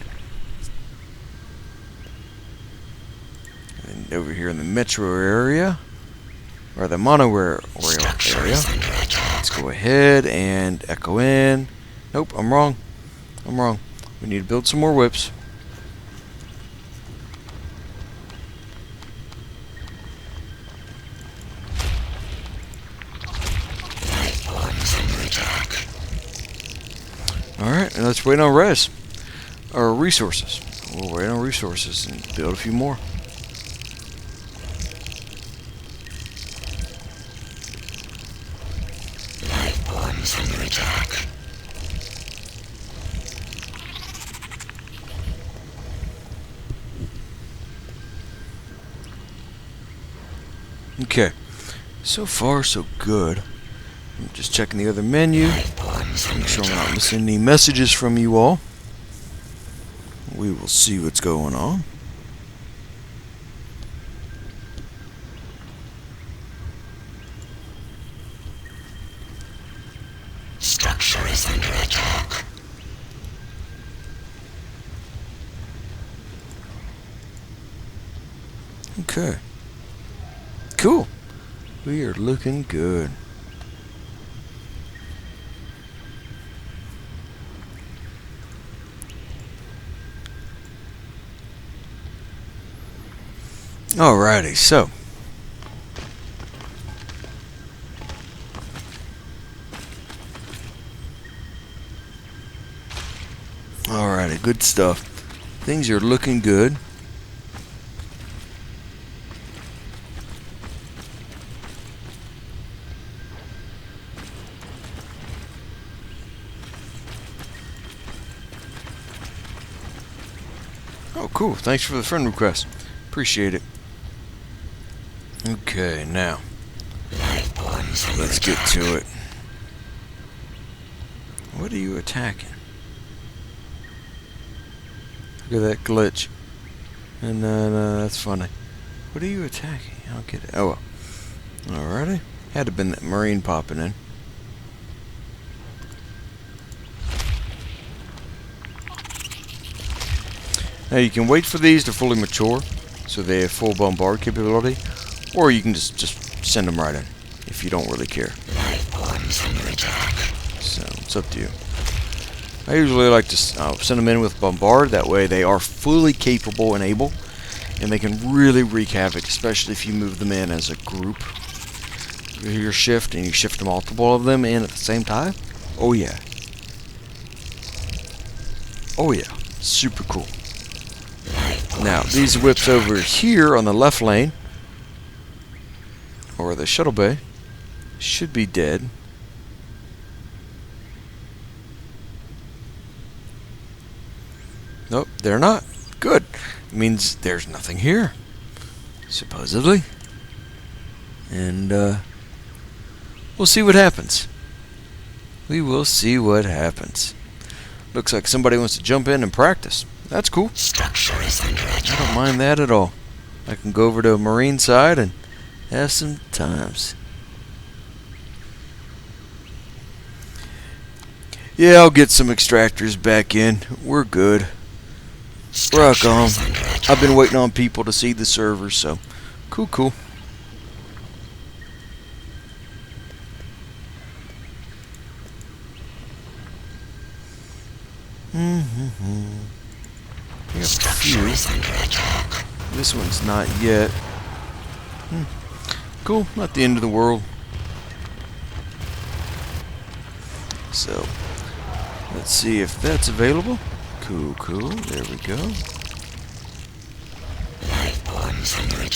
And over here in the metro area, or the mono area, let's go ahead and echo in. Nope, I'm wrong. We need to build some more whips. Alright, and let's wait on res. Or resources. We'll wait on resources and build a few more. Under attack. Okay. So far, so good. I'm just checking the other menu. Make sure I'm not missing any messages from you all. We will see what's going on. Structure is under attack. Okay. Cool. We are looking good. Alrighty, so alrighty, good stuff. Things are looking good. Oh, cool. Thanks for the friend request. Appreciate it. Okay, now let's get to it. What are you attacking? Look at that glitch. And that's funny. What are you attacking? I don't get it. Oh well. Alrighty. Had to have been that Marine popping in. Now you can wait for these to fully mature, so they have full bombard capability, or you can just send them right in, if you don't really care. So, it's up to you. I usually like to send them in with bombard, that way they are fully capable and able, and they can really wreak havoc, especially if you move them in as a group. Your shift, and you shift multiple of them in at the same time. Oh yeah. Oh yeah. Super cool. Now, these whips over here on the left lane, or the shuttle bay, should be dead. Nope, they're not. Good. It means there's nothing here, supposedly. And, we'll see what happens. We will see what happens. Looks like somebody wants to jump in and practice. That's cool. Structure is under attack. I don't mind that at all. I can go over to a Marine side and have some times. Yeah, I'll get some extractors back in. We're good. Rock on. I've been waiting on people to see the server, so cool. We have a few. This one's not yet. Cool, not the end of the world. So, let's see if that's available. Cool. There we go.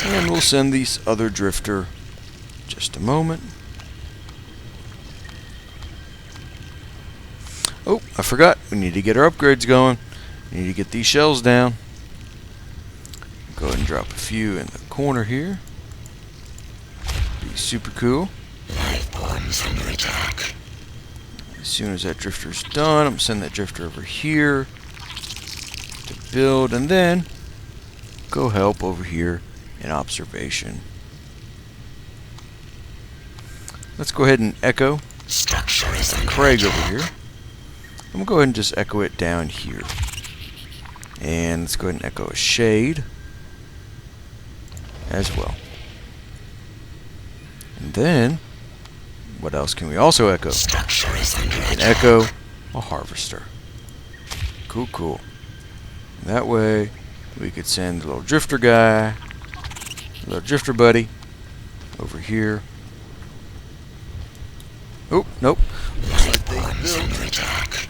And we'll send this other drifter. Just a moment. Oh, I forgot. We need to get our upgrades going. We need to get these shells down. Go ahead and drop a few in the corner here. Be super cool. As soon as that drifter's done, I'm sending that drifter over here to build, and then go help over here in observation. Let's go ahead and echo Craig over here. I'm going to go ahead and just echo it down here. And let's go ahead and echo a shade as well. And then, what else can we also echo? We can echo a harvester. Cool. That way, we could send the little drifter guy, little drifter buddy, over here. Oh, nope. Looks like they built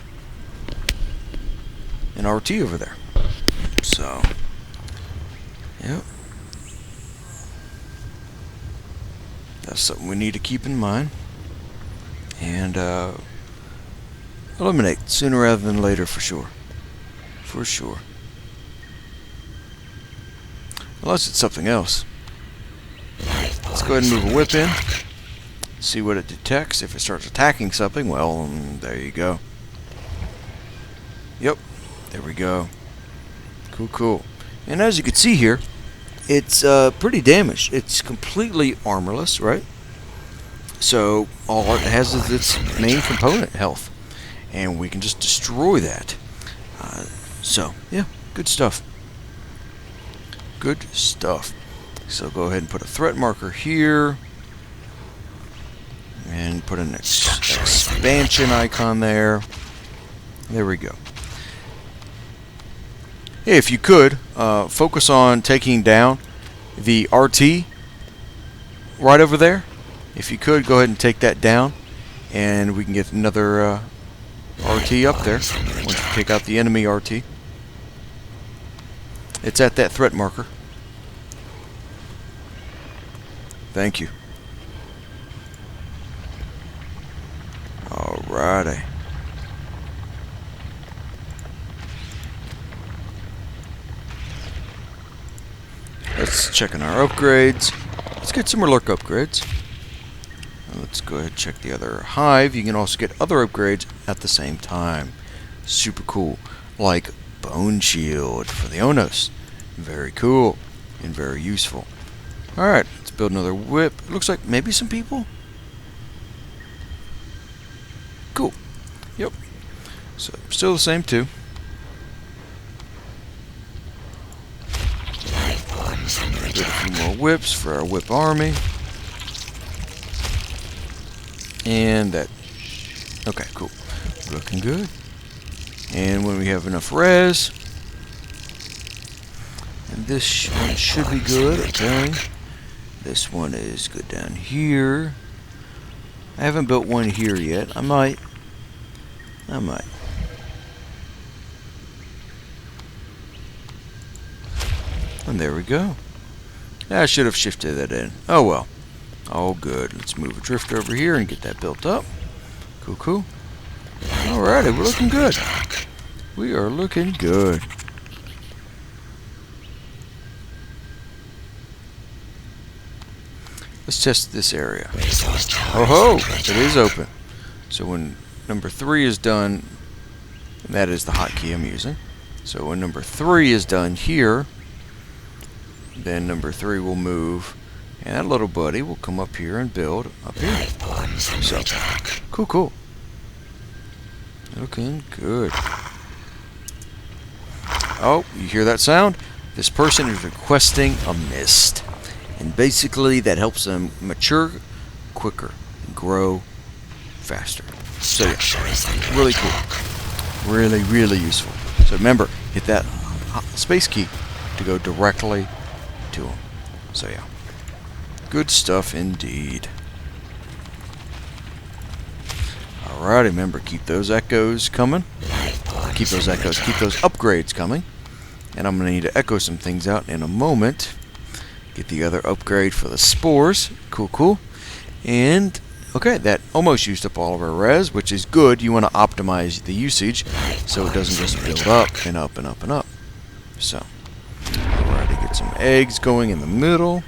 an RT over there. So, yep. That's something we need to keep in mind. And, eliminate sooner rather than later for sure. For sure. Unless it's something else. Let's go go ahead and move a whip in. See what it detects. If it starts attacking something, well, there you go. Yep, there we go. Cool, cool. And as you can see here, it's pretty damaged. It's completely armorless, right? So all it has is its main component, health. And we can just destroy that. So, yeah, good stuff. Good stuff. So go ahead and put a threat marker here. And put an expansion icon there. There we go. Hey, if you could, focus on taking down the RT right over there. If you could, go ahead and take that down. And we can get another RT up there once you take out the enemy RT. It's at that threat marker. Thank you. Alrighty. Let's check on our upgrades. Let's get some more lurk upgrades. Let's go ahead and check the other hive. You can also get other upgrades at the same time. Super cool. Like Bone Shield for the Onos. Very cool and very useful. Alright, let's build another whip. It looks like maybe some people. Cool. Yep. So, still the same too. Build a few more whips for our whip army. And that. Okay, cool. Looking good. And when we have enough res. And this one should be good, okay. This one is good down here. I haven't built one here yet. I might. And there we go. I should have shifted that in. Oh well. All good. Let's move a drift over here and get that built up. Cool, cool. Alrighty, we're looking good. We are looking good. Let's test this area. Oh ho! It is open. So when number 3 is done, that is the hotkey I'm using. So when number 3 is done here, then number 3 will move, and that little buddy will come up here and build up here. So, cool, cool. Looking good. Oh, you hear that sound? This person is requesting a mist. And basically that helps them mature quicker and grow faster. So yeah, really cool. Really, really useful. So remember, hit that space key to go directly to them. So yeah, good stuff indeed. Alright, remember, keep those echoes coming. Keep those upgrades coming. And I'm going to need to echo some things out in a moment. Get the other upgrade for the spores. Cool, cool. And, okay, that almost used up all of our res, which is good. You want to optimize the usage so it doesn't just build up and up and up and up. So, alright, get some eggs going in the middle.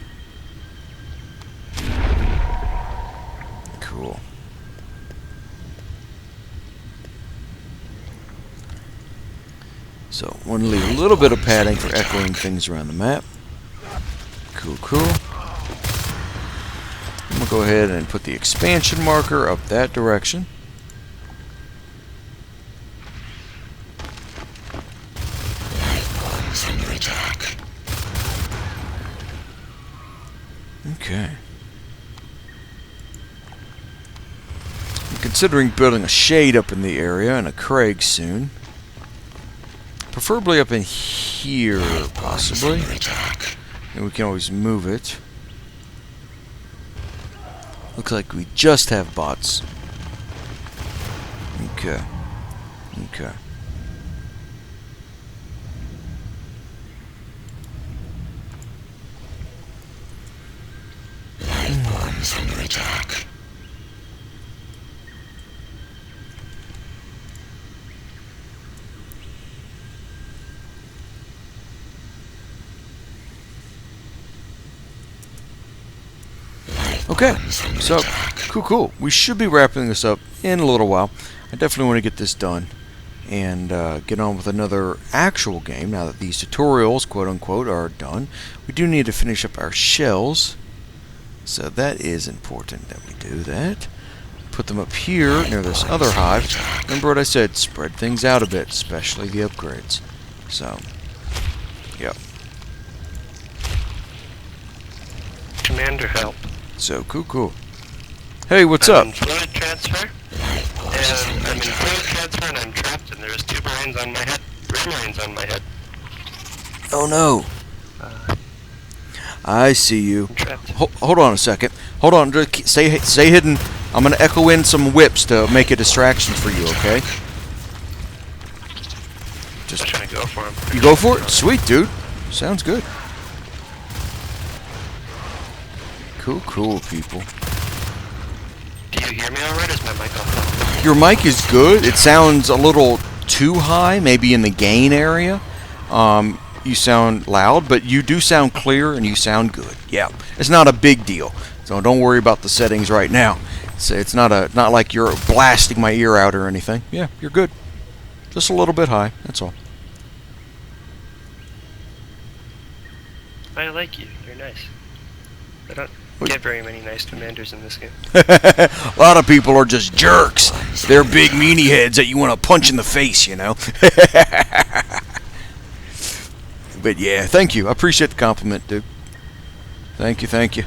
Cool. So, want to leave a little bit of padding for echoing things around the map. Cool, cool. I'm going to go ahead and put the expansion marker up that direction. Okay. I'm considering building a shade up in the area and a Craig soon. Preferably up in here, possibly. And we can always move it. Looks like we just have bots. Okay. Okay. Under attack. Okay, so cool. We should be wrapping this up in a little while. I definitely want to get this done and get on with another actual game now that these tutorials, quote unquote, are done. We do need to finish up our shells, so that is important that we do that. Put them up here near this other hive. Remember what I said, spread things out a bit, especially the upgrades. So, yep. Commander help. So, cool. Hey, what's up? I'm in fluid transfer, and I'm trapped, and there's 2 Marines on my head. 3 Marines on my head. Oh no. I see you. I'm trapped. Hold on a second. Hold on. Just stay hidden. I'm going to echo in some whips to make a distraction for you, okay? Just trying to go for him. You go for it? Sweet, dude. Sounds good. Cool, people. Do you hear me alright? Is my mic off? Your mic is good. It sounds a little too high, maybe in the gain area. You sound loud, but you do sound clear and you sound good. Yeah, it's not a big deal, so don't worry about the settings right now. It's not like you're blasting my ear out or anything. Yeah, you're good. Just a little bit high. That's all. I like you. You're nice. I don't get very many nice commanders in this game. A lot of people are just jerks. They're big meanie heads that you want to punch in the face, you know. But yeah, thank you. I appreciate the compliment, dude. Thank you. Alrighty.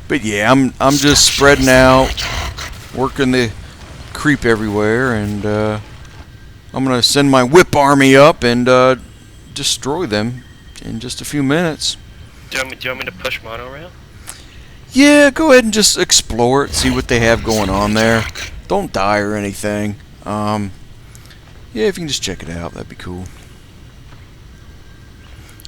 But yeah, I'm just spreading out, working the creep everywhere, and I'm gonna send my whip army up and destroy them in just a few minutes. Do you want me to push monorail? Yeah, go ahead and just explore it, see what they have going on there. Don't die or anything. Yeah, if you can just check it out, that'd be cool.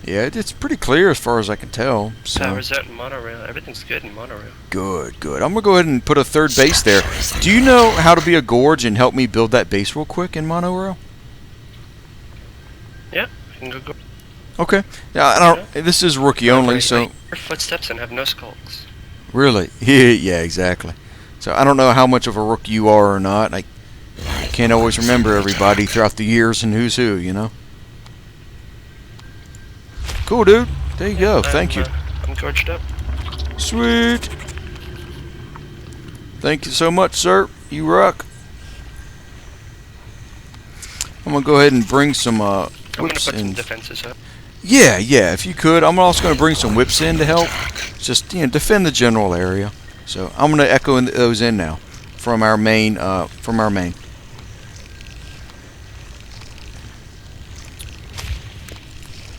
Yeah, it's pretty clear as far as I can tell. So. Power's out in monorail. Everything's good in monorail. Good. I'm gonna go ahead and put a 3rd base there. Do you know how to be a gorge and help me build that base real quick in monorail? Yeah, I can go. Okay. Yeah, I don't. This is rookie only, so. Your footsteps and have no skulls. Really? Yeah, exactly. So I don't know how much of a rookie you are or not. I can't always remember everybody throughout the years and who's who, you know. Cool, dude. There you go. Thank you. I'm gorged up. Sweet. Thank you so much, sir. You rock. I'm gonna go ahead and bring some I'm gonna whips put some in. defenses up. Yeah, if you could. I'm also gonna bring some whips in to help. Just defend the general area. So I'm gonna echo those in now from our main.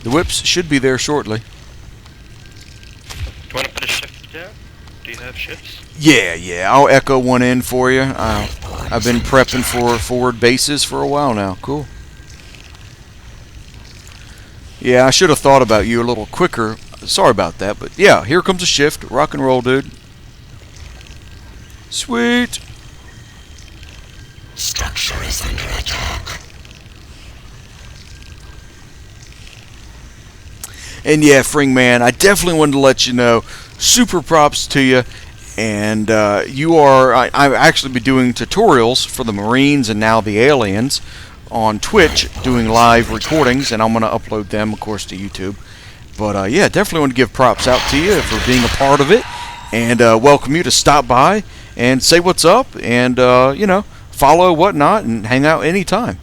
The whips should be there shortly. Do you want to put a shift down? Do you have shifts? Yeah. I'll echo one in for you. I've been prepping for forward bases for a while now. Cool. Yeah, I should have thought about you a little quicker. Sorry about that, but yeah, here comes a shift. Rock and roll, dude. Sweet. Structure is under attack. And yeah, Fring Man, I definitely wanted to let you know, super props to you. And I've actually been doing tutorials for the Marines and now the aliens on Twitch, doing live recordings, and I'm going to upload them, of course, to YouTube. But yeah, definitely want to give props out to you for being a part of it, and welcome you to stop by and say what's up, and follow whatnot and hang out anytime.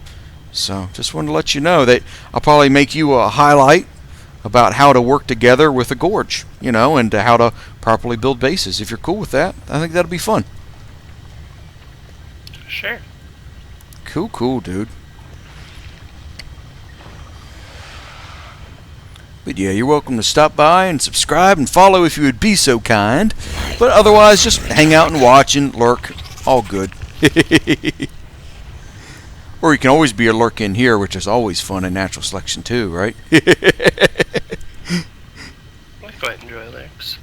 So just wanted to let you know that I'll probably make you a highlight about how to work together with a gorge, and how to properly build bases. If you're cool with that, I think that'll be fun. Sure. Cool, dude. But yeah, you're welcome to stop by and subscribe and follow if you would be so kind. But otherwise, just hang out and watch and lurk. All good. Or you can always be a lurk in here, which is always fun in natural selection too, right? I quite enjoy lurks.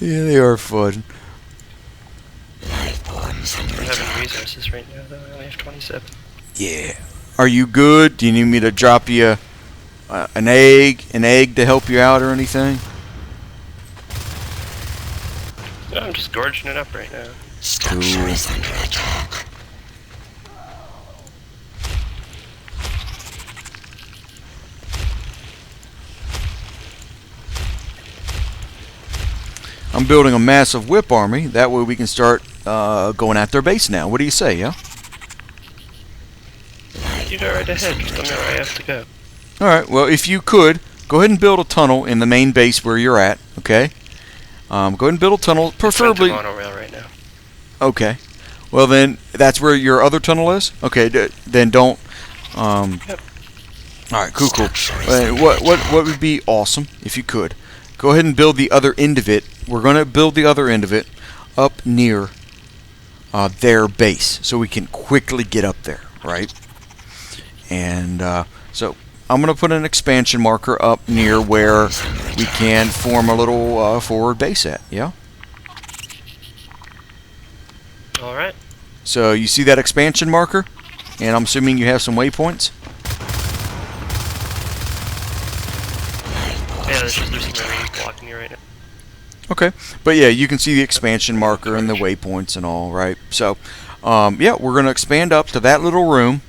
Yeah, they are fun. Life forms under I'm having attack. resources right now, though. I only have 27. Yeah. Are you good? Do you need me to drop you an egg to help you out or anything? No, I'm just gorging it up right now. Structure is under attack. I'm building a massive whip army. That way we can start going at their base now. What do you say, yeah? You go right ahead. Just tell me where I have to go. Alright, well, if you could, go ahead and build a tunnel in the main base where you're at, okay? Go ahead and build a tunnel, preferably... It's monorail right now. Okay. Well, then, that's where your other tunnel is? Okay, then don't... Yep. Alright, cool. What would be awesome, if you could, go ahead and build the other end of it. We're going to build the other end of it up near their base, so we can quickly get up there, right? And so I'm going to put an expansion marker up near where we can form a little forward base at, yeah? Alright. So you see that expansion marker? And I'm assuming you have some waypoints? Yeah, there's some Marines blocking me right now. Okay, but yeah, you can see the expansion marker and the waypoints and all, right? So, yeah, we're going to expand up to that little room,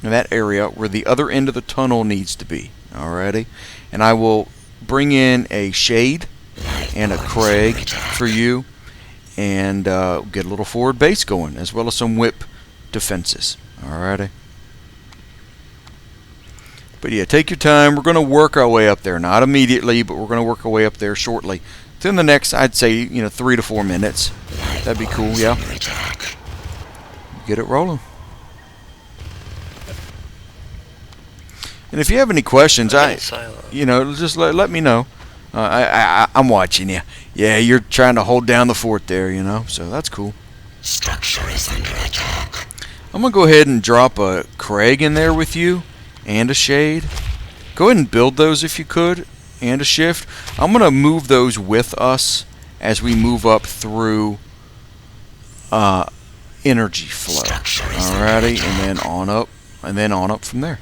in that area, where the other end of the tunnel needs to be, alrighty? And I will bring in a Shade and a Craig for you, and get a little forward base going, as well as some whip defenses, alrighty? But yeah, take your time. We're going to work our way up there. Not immediately, but we're going to work our way up there shortly. Within the next, I'd say, 3 to 4 minutes. That'd be cool, yeah. Get it rolling. And if you have any questions, just let me know. I'm watching you. Yeah, you're trying to hold down the fort there, so that's cool. Structure is under attack. I'm going to go ahead and drop a Craig in there with you. And a Shade. Go ahead and build those if you could. And a Shift. I'm going to move those with us as we move up through energy flow. Alrighty, and then on up. And then on up from there.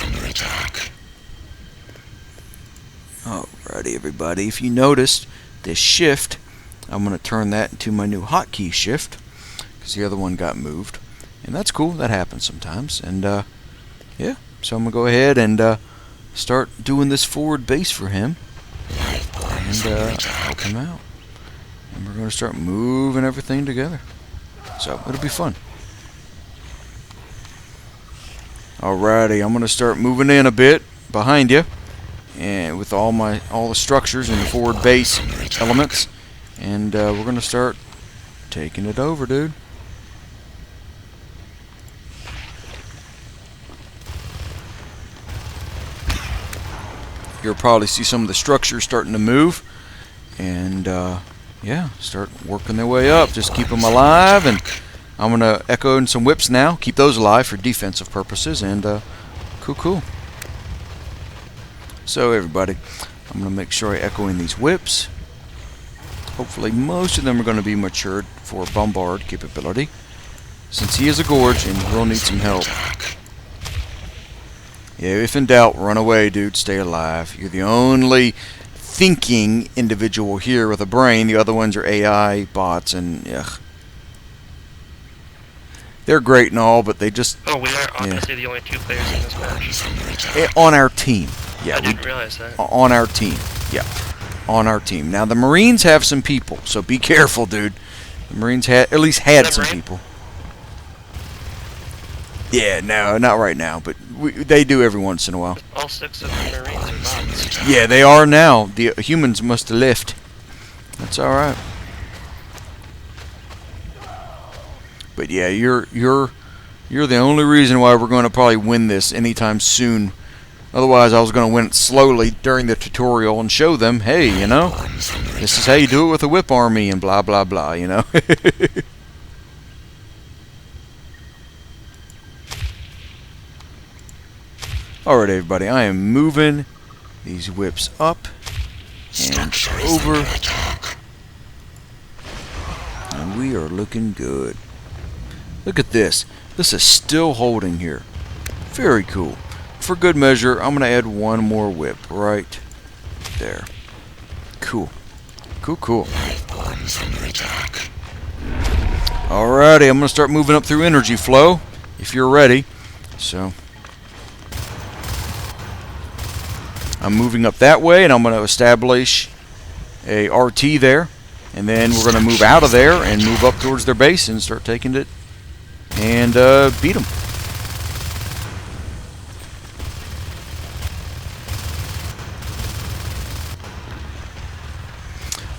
Under attack. Alrighty, everybody. If you noticed, this Shift, I'm going to turn that into my new hotkey Shift, because the other one got moved. And that's cool. That happens sometimes. And, yeah. So I'm going to go ahead and start doing this forward base for him. And help him out. And we're going to start moving everything together. So, it'll be fun. Alrighty, I'm going to start moving in a bit behind you, and with all the structures and the forward base elements, and we're going to start taking it over, dude. You'll probably see some of the structures starting to move, and yeah, start working their way up. Just keep them alive, and I'm going to echo in some whips now. Keep those alive for defensive purposes. And cool. So everybody, I'm going to make sure I echo in these whips. Hopefully most of them are going to be matured for bombard capability, since he is a gorge and will need some help. Yeah, if in doubt, run away, dude. Stay alive. You're the only thinking individual here with a brain. The other ones are AI bots, and ugh. They're great and all, but they just... Oh, we are honestly the only 2 players in this match. On our team. Yeah, I didn't realize that. On our team. Yeah. On our team. Now, the Marines have some people, so be careful, dude. The Marines at least had some people. Yeah, no, not right now, but they do every once in a while. All 6 of the Marines are bots. Yeah, they are now. The humans must have left. That's alright. But yeah, you're the only reason why we're going to probably win this anytime soon. Otherwise, I was going to win it slowly during the tutorial and show them, hey, this is how you do it with a whip army and blah, blah, blah, Alright, everybody, I am moving these whips up and over. And we are looking good. Look at this. This is still holding here. Very cool. For good measure, I'm going to add one more whip right there. Cool. Cool. Alrighty, I'm going to start moving up through energy flow if you're ready. So I'm moving up that way, and I'm going to establish a RT there, and then we're going to move out of there and move up towards their base and start taking it and beat them.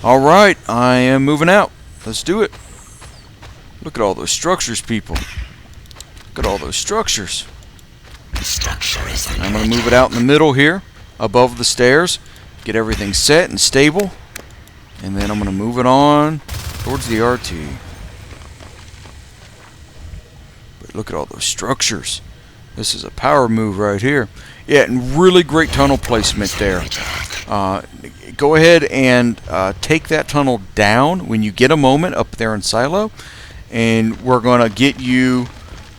Alright, I am moving out. Let's do it. Look at all those structures, people. Look at all those structures. I'm going to move it out in the middle here, above the stairs. Get everything set and stable. And then I'm going to move it on towards the RT. But look at all those structures. This is a power move right here. Yeah, and really great tunnel placement there. Go ahead and take that tunnel down when you get a moment up there in Silo. And we're going to get you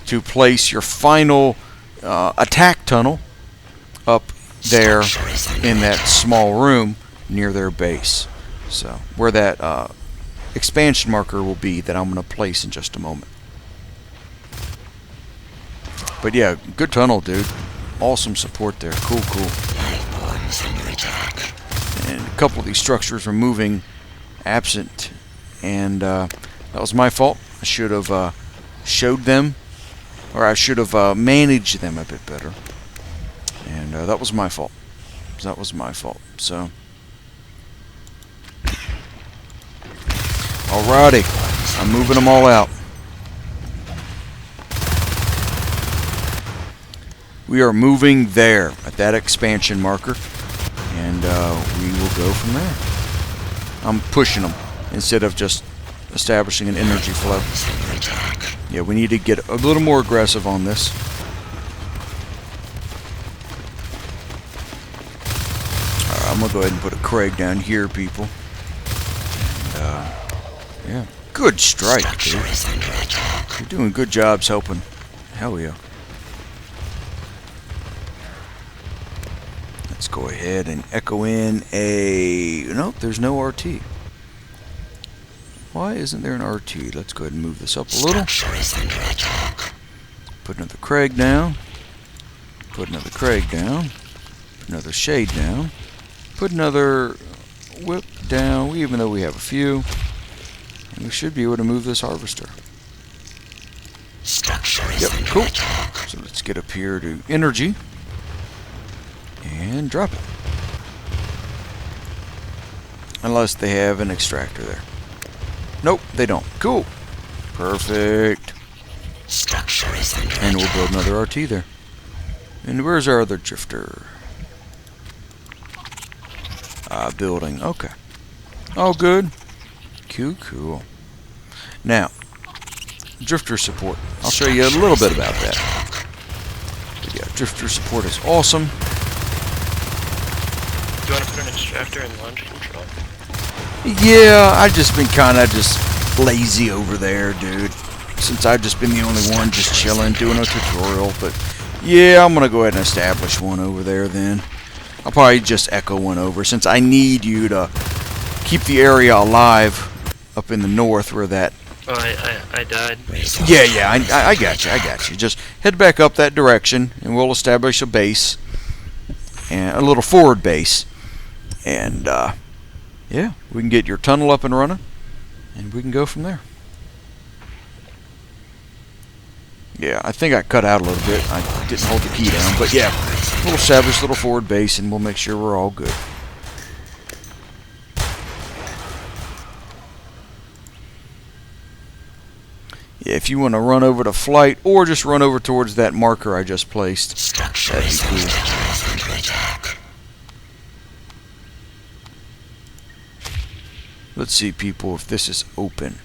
to place your final attack tunnel up there in that small room near their base. So where that expansion marker will be that I'm going to place in just a moment. But yeah, good tunnel, dude. Awesome support there. Cool. And a couple of these structures are moving absent, and that was my fault. I should have showed them, or I should have managed them a bit better. And that was my fault. So, alrighty, I'm moving them all out. We are moving there at that expansion marker, and we will go from there. I'm pushing them instead of just establishing an energy flow. Yeah, we need to get a little more aggressive on this. Alright, I'm going to go ahead and put a Craig down here, people. And, yeah, good strike, dude. You're doing good jobs helping. Hell yeah. Let's go ahead and echo in a... Nope, there's no RT. Why isn't there an RT? Let's go ahead and move this up a little. Put another Craig down. Put another Craig down. Put another shade down. Put another whip down, even though we have a few. And we should be able to move this harvester. Yep, cool. So let's get up here to energy. And drop it. Unless they have an extractor there. Nope, they don't. Cool. Perfect. And we'll build another RT there. And where's our other drifter? Building. Okay. All good. Cool. Now, drifter support. I'll show you a little bit about that. But yeah, drifter support is awesome. Do you want to put an extractor in launch control? Yeah, I've just been kind of just lazy over there, dude. Since I've just been the only one just chilling, doing a tutorial. But yeah, I'm going to go ahead and establish one over there then. I'll probably just echo one over since I need you to keep the area alive up in the north where that... Oh, I died. Yeah, I got you. Just head back up that direction and we'll establish a base. And a little forward base. And, yeah, we can get your tunnel up and running, and we can go from there. Yeah, I think I cut out a little bit. I didn't hold the key down, but yeah, we'll establish a little forward base, and we'll make sure we're all good. Yeah, if you want to run over to flight, or just run over towards that marker I just placed, that'd be cool. Let's see, people, if this is open.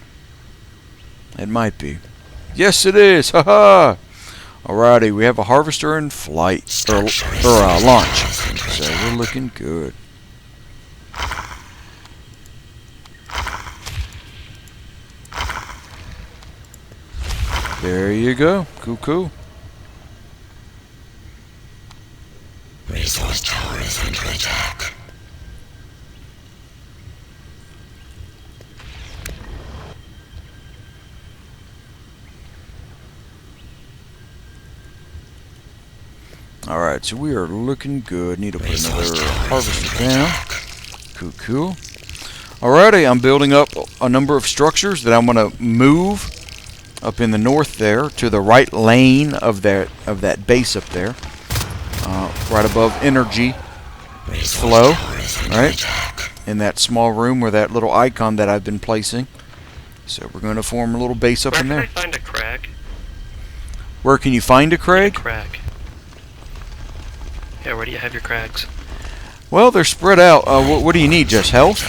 It might be. Yes, it is. Haha. Alrighty, we have a harvester in flight, or launch. So we're looking good. There you go. Cool, cool. Resource tower is under attack. Alright, so we are looking good. Need to put another harvester down. Cool, cool. Alrighty, I'm building up a number of structures that I'm going to move up in the north there to the right lane of that base up there. Right above energy flow. Right? In that small room where that little icon that I've been placing. So we're going to form a little base up Where in can I there. find a crag? Where can you find a crag? Crag. Yeah, where do you have your crags? Well, they're spread out. What do you need? Just health?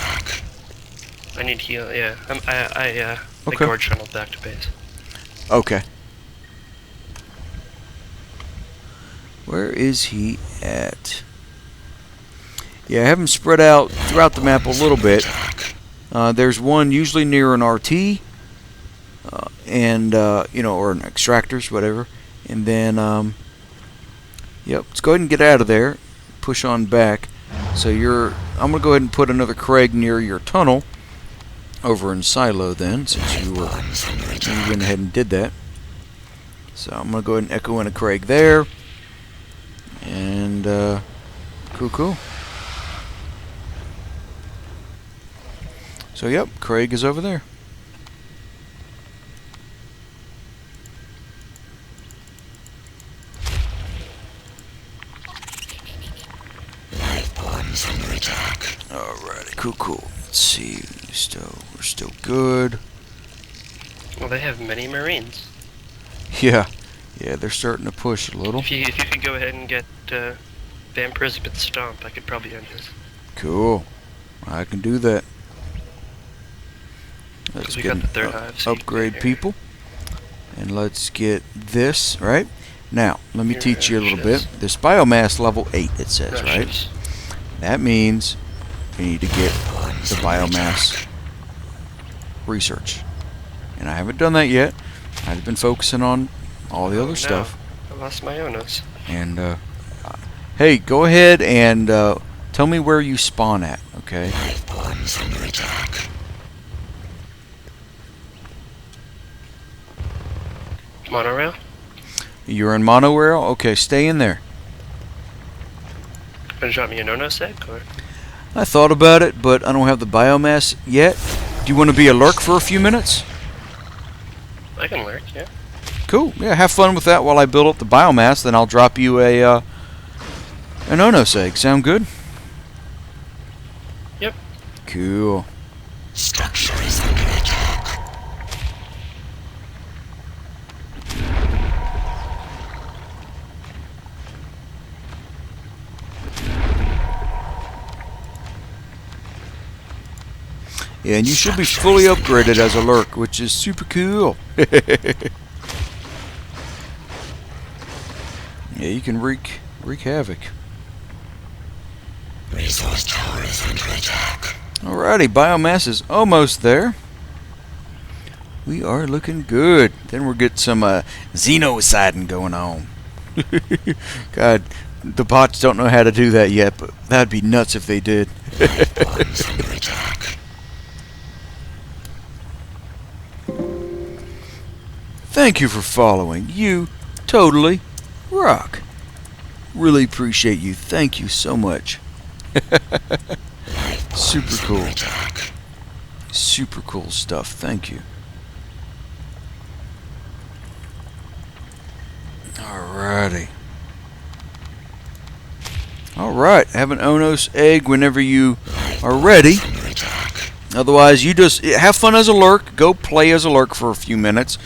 I need heal. Yeah, I Okay. gorge tunneled back to base. Okay. Where is he at? Yeah, I have him spread out throughout the map a little bit. There's one usually near an RT, and or an extractors, whatever. And then, yep. Let's go ahead and get out of there. Push on back. So I'm gonna go ahead and put another crag near your tunnel over in Silo then, since you went ahead and did that. So I'm gonna go ahead and echo in a crag there. And cool. So yep, Craig is over there. Alrighty, cool. Let's see, we're still good. Well, they have many Marines. Yeah, they're starting to push a little. If you could go ahead and get Van Prisbeth Stomp, I could probably end this. Cool, I can do that. Let's Because we get got the third hive. So you can upgrade get here. people, and let's get this right now. Let me teach you a little bit. This biomass level 8, it says, right? Rushes. That means we need to get the biomass research, and I haven't done that yet. I've been focusing on all the Oh, other no. stuff. I lost my Onos. And hey, go ahead and tell me where you spawn at, okay? Monorail? You're in monorail? Okay, stay in there. Gonna drop me an Onos egg, or? I thought about it, but I don't have the biomass yet. Do you want to be a lurk for a few minutes? I can lurk, yeah. Cool. Yeah, have fun with that while I build up the biomass. Then I'll drop you an Onos egg. Sound good? Yep. Cool. Structure is under attack. Yeah, and you should be fully upgraded as a lurk, which is super cool. Yeah, you can wreak havoc. Resource tower is under attack. Alrighty, biomass is almost there. We are looking good. Then we'll get some xenociding going on. God, the bots don't know how to do that yet, but that'd be nuts if they did. One's under attack. Thank you for following. You totally rock. Really appreciate you. Thank you so much. Super cool. Super cool stuff. Thank you. Alrighty. Alright. Have an Onos egg whenever you are ready. Otherwise, you just have fun as a lurk. Go play as a lurk for a few minutes.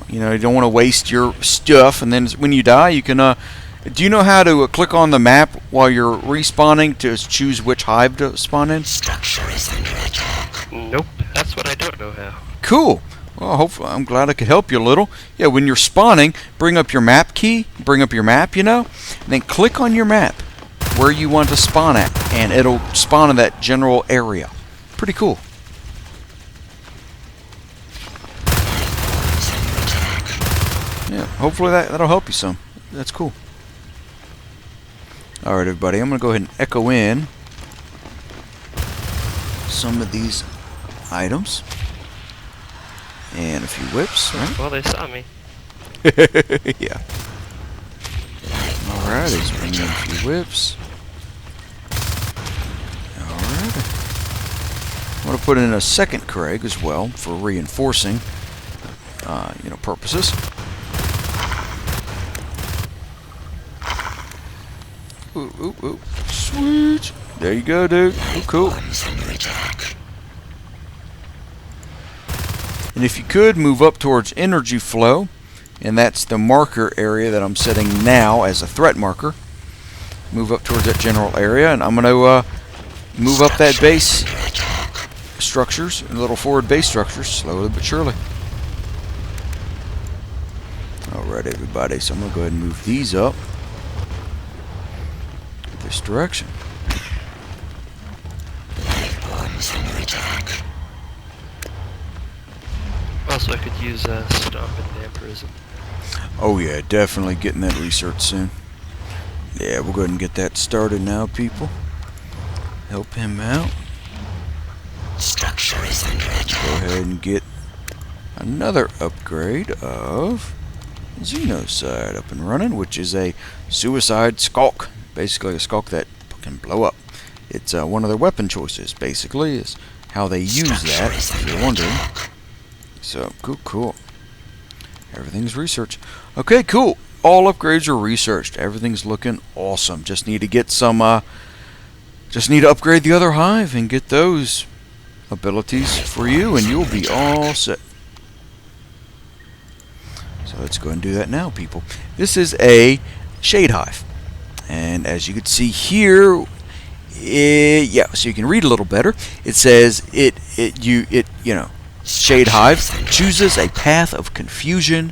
You know, you don't want to waste your stuff. And then when you die, you can... do you know how to click on the map while you're respawning to choose which hive to spawn in? Structure is under attack. Nope. That's what I don't know how. Cool. Well, hopefully, I'm glad I could help you a little. Yeah, when you're spawning, bring up your map key, bring up your map, and then click on your map where you want to spawn at, and it'll spawn in that general area. Pretty cool. Yeah, hopefully that'll help you some. That's cool. Alright, everybody, I'm going to go ahead and echo in some of these items. And a few whips, right? Well, they saw me. Yeah. Alright, let's bring in a few whips. Alright. I'm going to put in a second Craig as well for reinforcing, purposes. Ooh, ooh, ooh. Sweet. There you go, dude. Ooh, cool. And if you could, move up towards energy flow. And that's the marker area that I'm setting now as a threat marker. Move up towards that general area. And I'm going to move up that base structures, little forward base structures, slowly but surely. Alright, everybody. So I'm going to go ahead and move these up this direction. Also, I could use Stomp and Vampirism. Oh yeah, definitely getting that research soon. Yeah, we'll go ahead and get that started now, people. Help him out. Structure is under attack. Go ahead and get another upgrade of Xenocide up and running, which is a suicide skulk. Basically a skulk that can blow up. It's one of their weapon choices, basically, is how they use that, if you're wondering. So, cool. Everything's researched. Okay, cool. All upgrades are researched. Everything's looking awesome. Just need to get some, just need to upgrade the other hive and get those abilities for you, and you'll be all set. So let's go and do that now, people. This is a shade hive. And as you can see here, yeah, so you can read a little better. It says Shade Hive chooses a path of confusion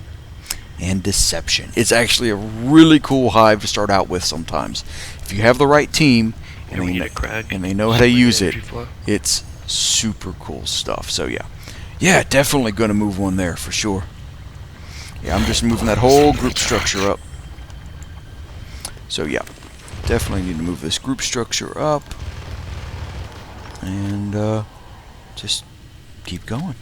and deception. It's actually a really cool hive to start out with sometimes. If you have the right team and, they know how to use it, it's super cool stuff. So yeah, definitely going to move one there for sure. Yeah, I'm just moving that whole group structure up. So yeah, definitely need to move this group structure up and just keep going.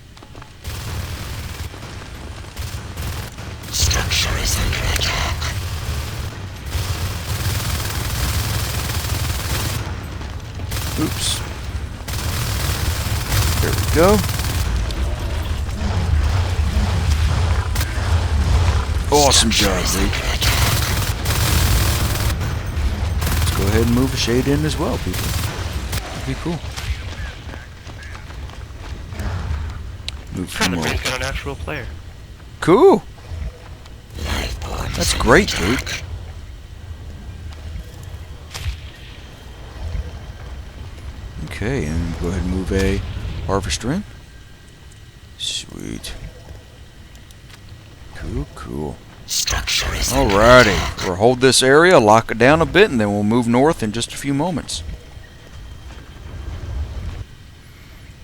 Structure is under attack. Oops. There we go. Awesome job, Zeke. Let's go ahead and move a shade in as well, people. That'd be cool. Move Trying some to more. bring in a natural player. Cool. That's great, dude. Okay, and go ahead and move a harvester in. Sweet. Cool. Structure is Alrighty, we'll hold this area, lock it down a bit, and then we'll move north in just a few moments.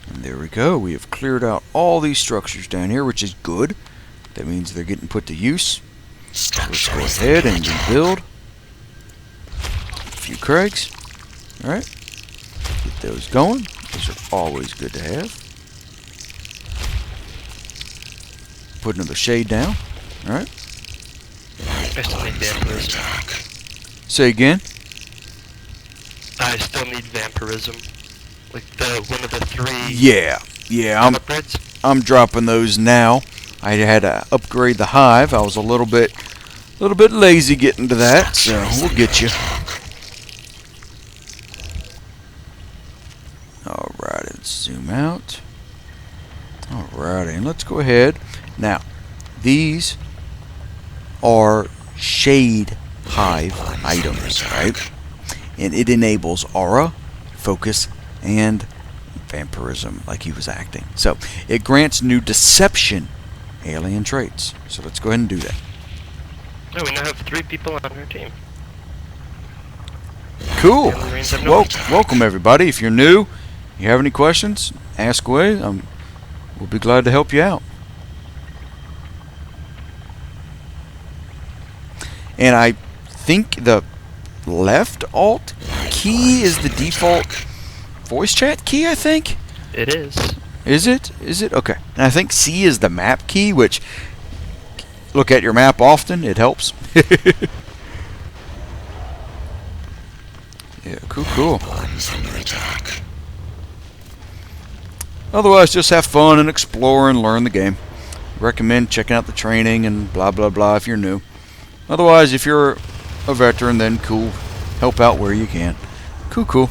And there we go. We have cleared out all these structures down here, which is good. That means they're getting put to use. Let's go ahead and rebuild. A few Craigs. Alright. Get those going. Those are always good to have. Put another shade down. Alright. I still need Vampirism. Say again. I still need Vampirism. Like one of the three Yeah, upgrades. I'm dropping those now. I had to upgrade the hive. I was a little bit lazy getting to that, so we'll get you. Alright, let's zoom out. Alrighty, and let's go ahead. Now, these are shade hive items, right? And it enables aura, focus, and vampirism like he was acting. So it grants new deception alien traits. So let's go ahead and do that. Oh, we now have 3 people on our team. Cool. The Marines have no Welcome everybody. If you're new, you have any questions, ask away. We'll be glad to help you out. And I think the left alt key is the default voice chat key, I think. It is. Is it? Is it? Okay. And I think C is the map key, which look at your map often. It helps. Yeah, cool. Otherwise, just have fun and explore and learn the game. Recommend checking out the training and blah, blah, blah if you're new. Otherwise, if you're a veteran, then cool. Help out where you can. Cool.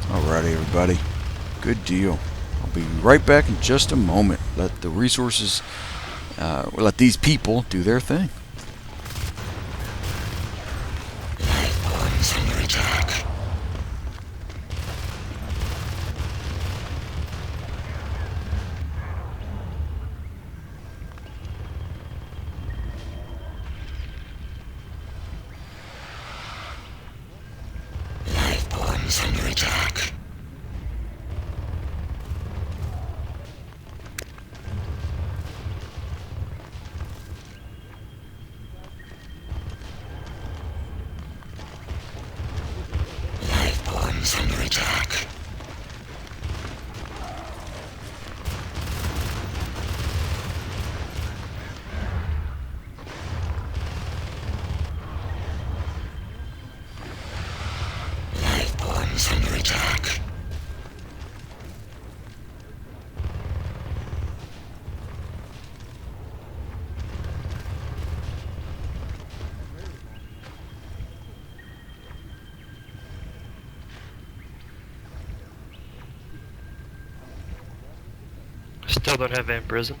Alrighty, everybody. Good deal. I'll be right back in just a moment. Let the resources, let these people do their thing. Still don't have vampirism.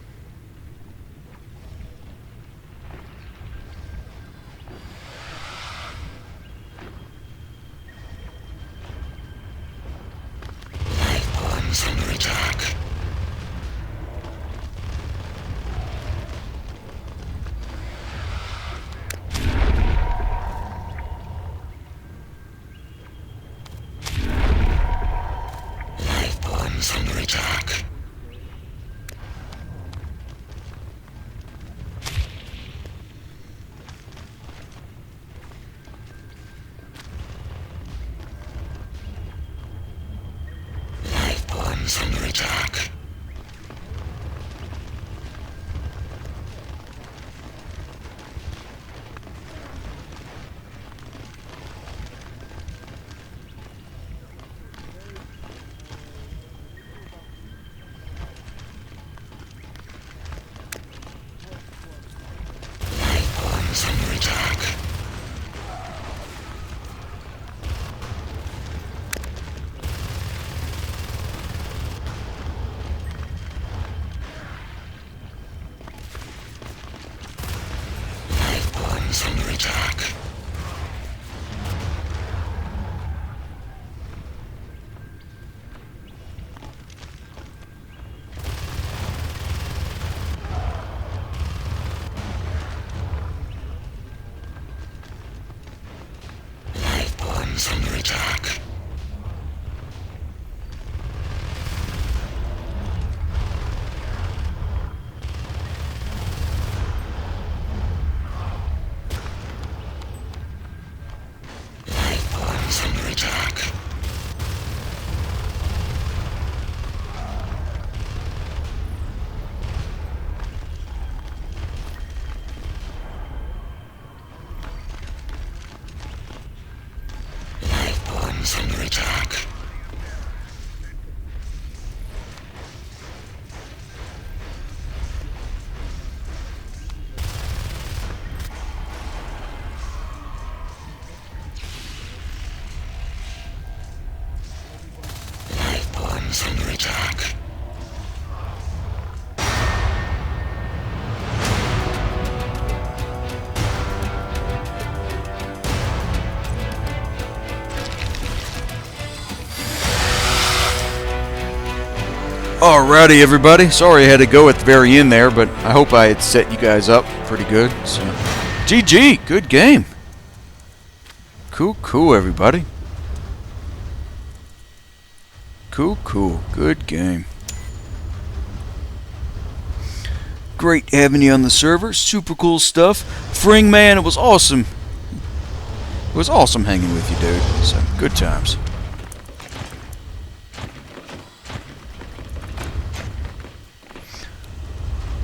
Alrighty, everybody. Sorry I had to go at the very end there, but I hope I had set you guys up pretty good. So, GG, good game. Cool, everybody. Cool, good game. Great having you on the server. Super cool stuff. Fring, man, it was awesome. It was awesome hanging with you, dude. So, good times.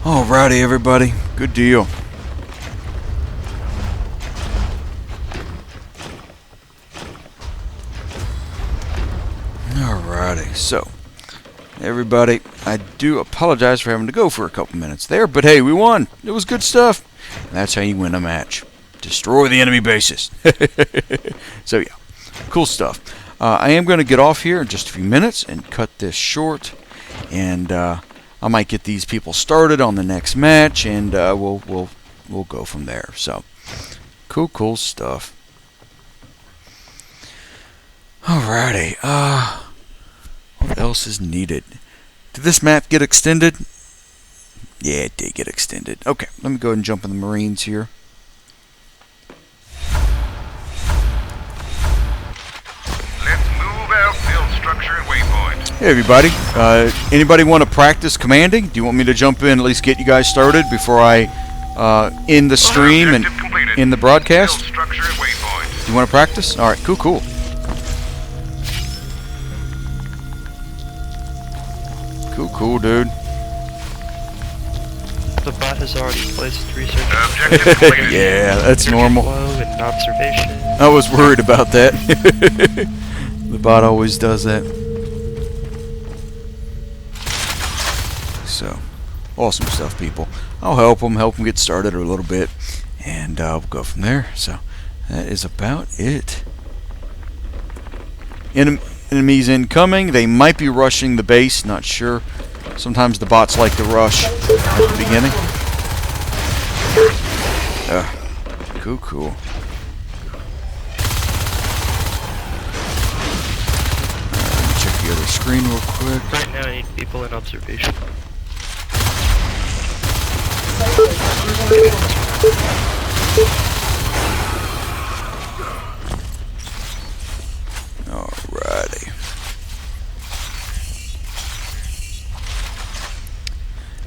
Alrighty, everybody. Good deal. Alrighty, so everybody, I do apologize for having to go for a couple minutes there, but hey, we won. It was good stuff. And that's how you win a match. Destroy the enemy bases. So yeah, cool stuff. I am going to get off here in just a few minutes and cut this short, and I might get these people started on the next match, and we'll go from there. So, cool stuff. Alrighty. What else is needed? Did this map get extended? Yeah, it did get extended. Okay, let me go ahead and jump in the Marines here. Let's move out, build structure and waypoint. Hey everybody, anybody want to practice commanding? Do you want me to jump in, at least get you guys started before I end the stream and Objective completed. end the broadcast? Build structure and waypoint. Do you want to practice? Alright, cool. Cool, dude. The bot has already placed research. Objective completed. Yeah, that's normal. Flow and observation. I was worried about that. The bot always does that. So, awesome stuff, people. I'll help them get started a little bit, and we'll go from there. So, that is about it. Enemies incoming. They might be rushing the base, not sure. Sometimes the bots like to rush at the beginning. Cool. Let me check the other screen real quick. Right now I need people in observation. Alrighty.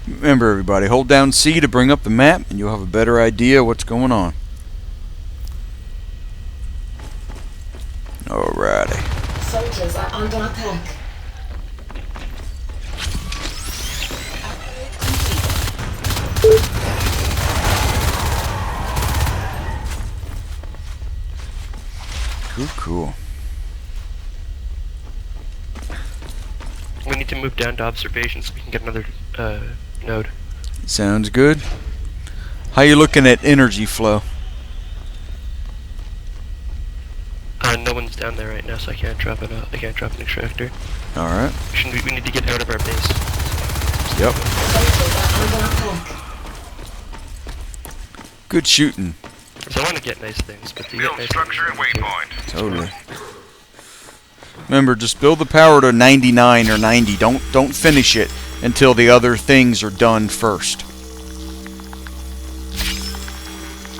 Remember, everybody, hold down C to bring up the map, and you'll have a better idea what's going on. Alrighty. Soldiers are under attack. Cool. We need to move down to observation so we can get another node. Sounds good. How you looking at energy flow? No one's down there right now, so I can't drop an extractor. Alright. We need to get out of our base. Yep. Soldiers are under attack. Good shooting. So I want to get nice things, but to get Build nice structure and things, waypoint. Totally. Remember, just build the power to 99 or 90. Don't finish it until the other things are done first.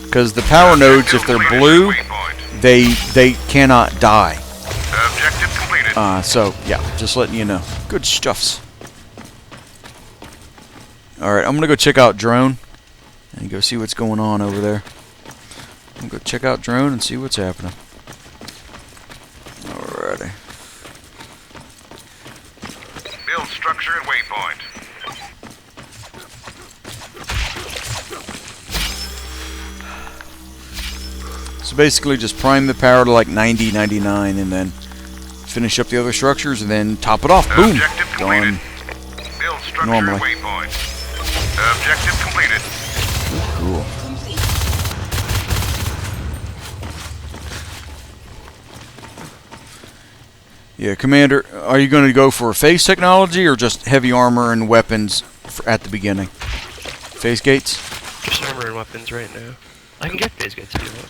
Because the power nodes, if they're blue, they cannot die. Objective completed. So yeah, just letting you know. Good stuffs. All right, I'm gonna go check out drone and go see what's going on over there. I'm gonna go check out drone and see what's happening. Alrighty. Build structure and waypoint. So basically just prime the power to like 90, 99, and then finish up the other structures, and then top it off. Boom! Objective completed. Done. Build structure Normally. and waypoint. Objective completed. Cool. Yeah, Commander, are you going to go for phase technology or just heavy armor and weapons at the beginning? Phase gates? Just armor and weapons right now. I can get phase gates if you want.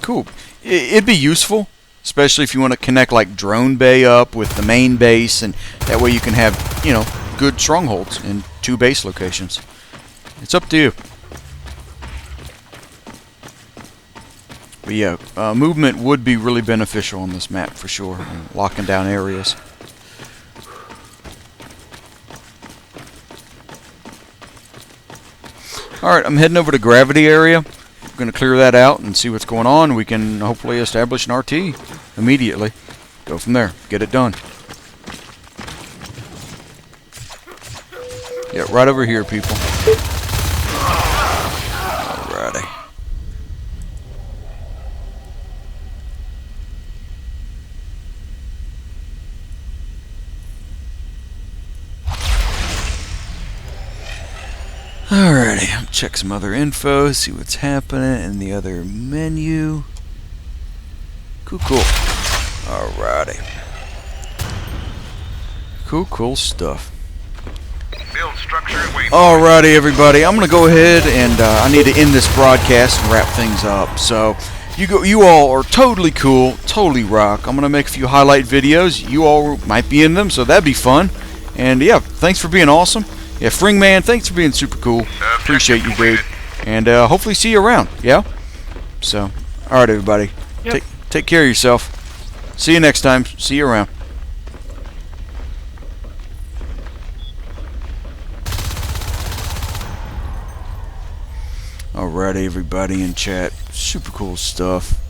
Cool. It'd be useful, especially if you want to connect like drone bay up with the main base, and that way you can have, you know, good strongholds and 2 base locations. It's up to you. But yeah, movement would be really beneficial on this map for sure, and locking down areas. Alright, I'm heading over to Gravity area. I'm going to clear that out and see what's going on. We can hopefully establish an RT immediately. Go from there. Get it done. Yeah, right over here, people. Alrighty. Alrighty, I'll check some other info, see what's happening in the other menu. Cool. Alrighty. Cool stuff. Build structure and wait. Alrighty, everybody. I'm gonna go ahead and I need to end this broadcast and wrap things up. So, you all are totally cool, totally rock. I'm gonna make a few highlight videos. You all might be in them, so that'd be fun. And yeah, thanks for being awesome. Yeah, Fringman, thanks for being super cool. Appreciate you, dude. And hopefully see you around. Yeah. So, alright, everybody. Yep. Take care of yourself. See you next time. See you around. Alrighty, everybody in chat. Super cool stuff.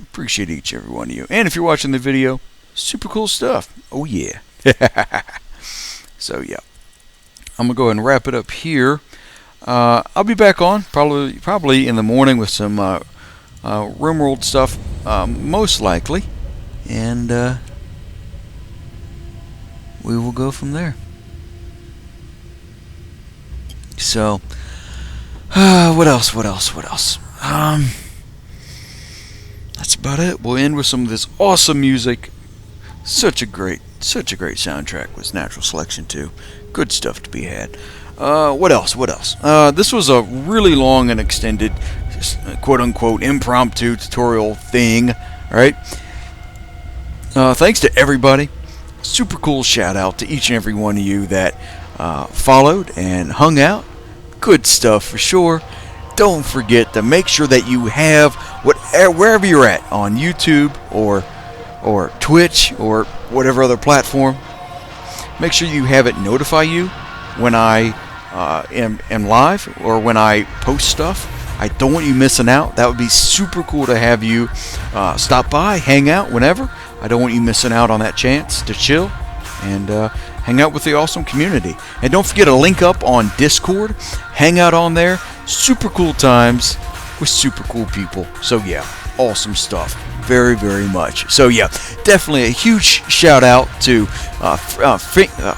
Appreciate each and every one of you. And if you're watching the video, super cool stuff. Oh yeah. So yeah, I'm gonna go ahead and wrap it up here. I'll be back on probably in the morning with some RimWorld stuff, most likely, and we will go from there. So, what else? That's about it. We'll end with some of this awesome music. Such a great soundtrack with Natural Selection 2. Good stuff to be had. What else? This was a really long and extended, quote-unquote, impromptu tutorial thing. Alright? Thanks to everybody. Super cool shout-out to each and every one of you that followed and hung out. Good stuff for sure. Don't forget to make sure that you have, wherever you're at, on YouTube or Twitch or whatever other platform, make sure you have it notify you when I am live or when I post stuff. I don't want you missing out. That would be super cool to have you stop by, hang out whenever. I don't want you missing out on that chance to chill and hang out with the awesome community. And don't forget to link up on Discord, hang out on there. Super cool times with super cool people. So yeah, awesome stuff. Very, very much. So yeah, definitely a huge shout out to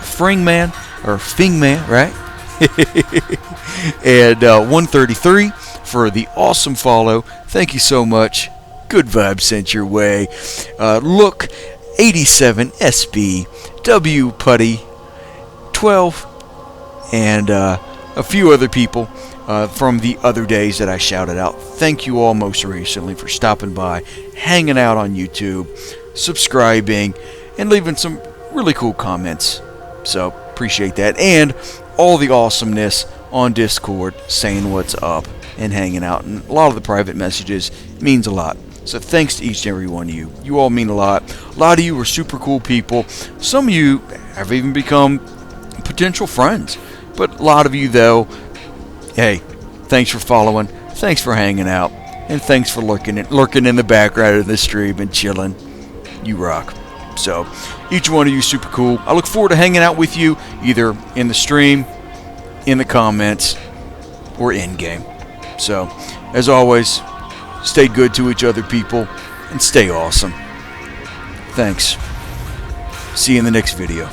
Fringman, or Fingman, right? And 133 for the awesome follow. Thank you so much. Good vibes sent your way. Look, 87 SB, W Putty, 12, and a few other people from the other days that I shouted out. Thank you all most recently for stopping by, hanging out on YouTube, subscribing, and leaving some really cool comments. So, appreciate that. And all the awesomeness on Discord, saying what's up and hanging out. And a lot of the private messages means a lot. So thanks to each and every one of you. You all mean a lot. A lot of you are super cool people. Some of you have even become potential friends. But a lot of you, though, hey, thanks for following. Thanks for hanging out. And thanks for lurking in the background of the stream and chilling. You rock. So, each one of you super cool. I look forward to hanging out with you either in the stream, in the comments, or in-game. So, as always, stay good to each other, people, and stay awesome. Thanks. See you in the next video.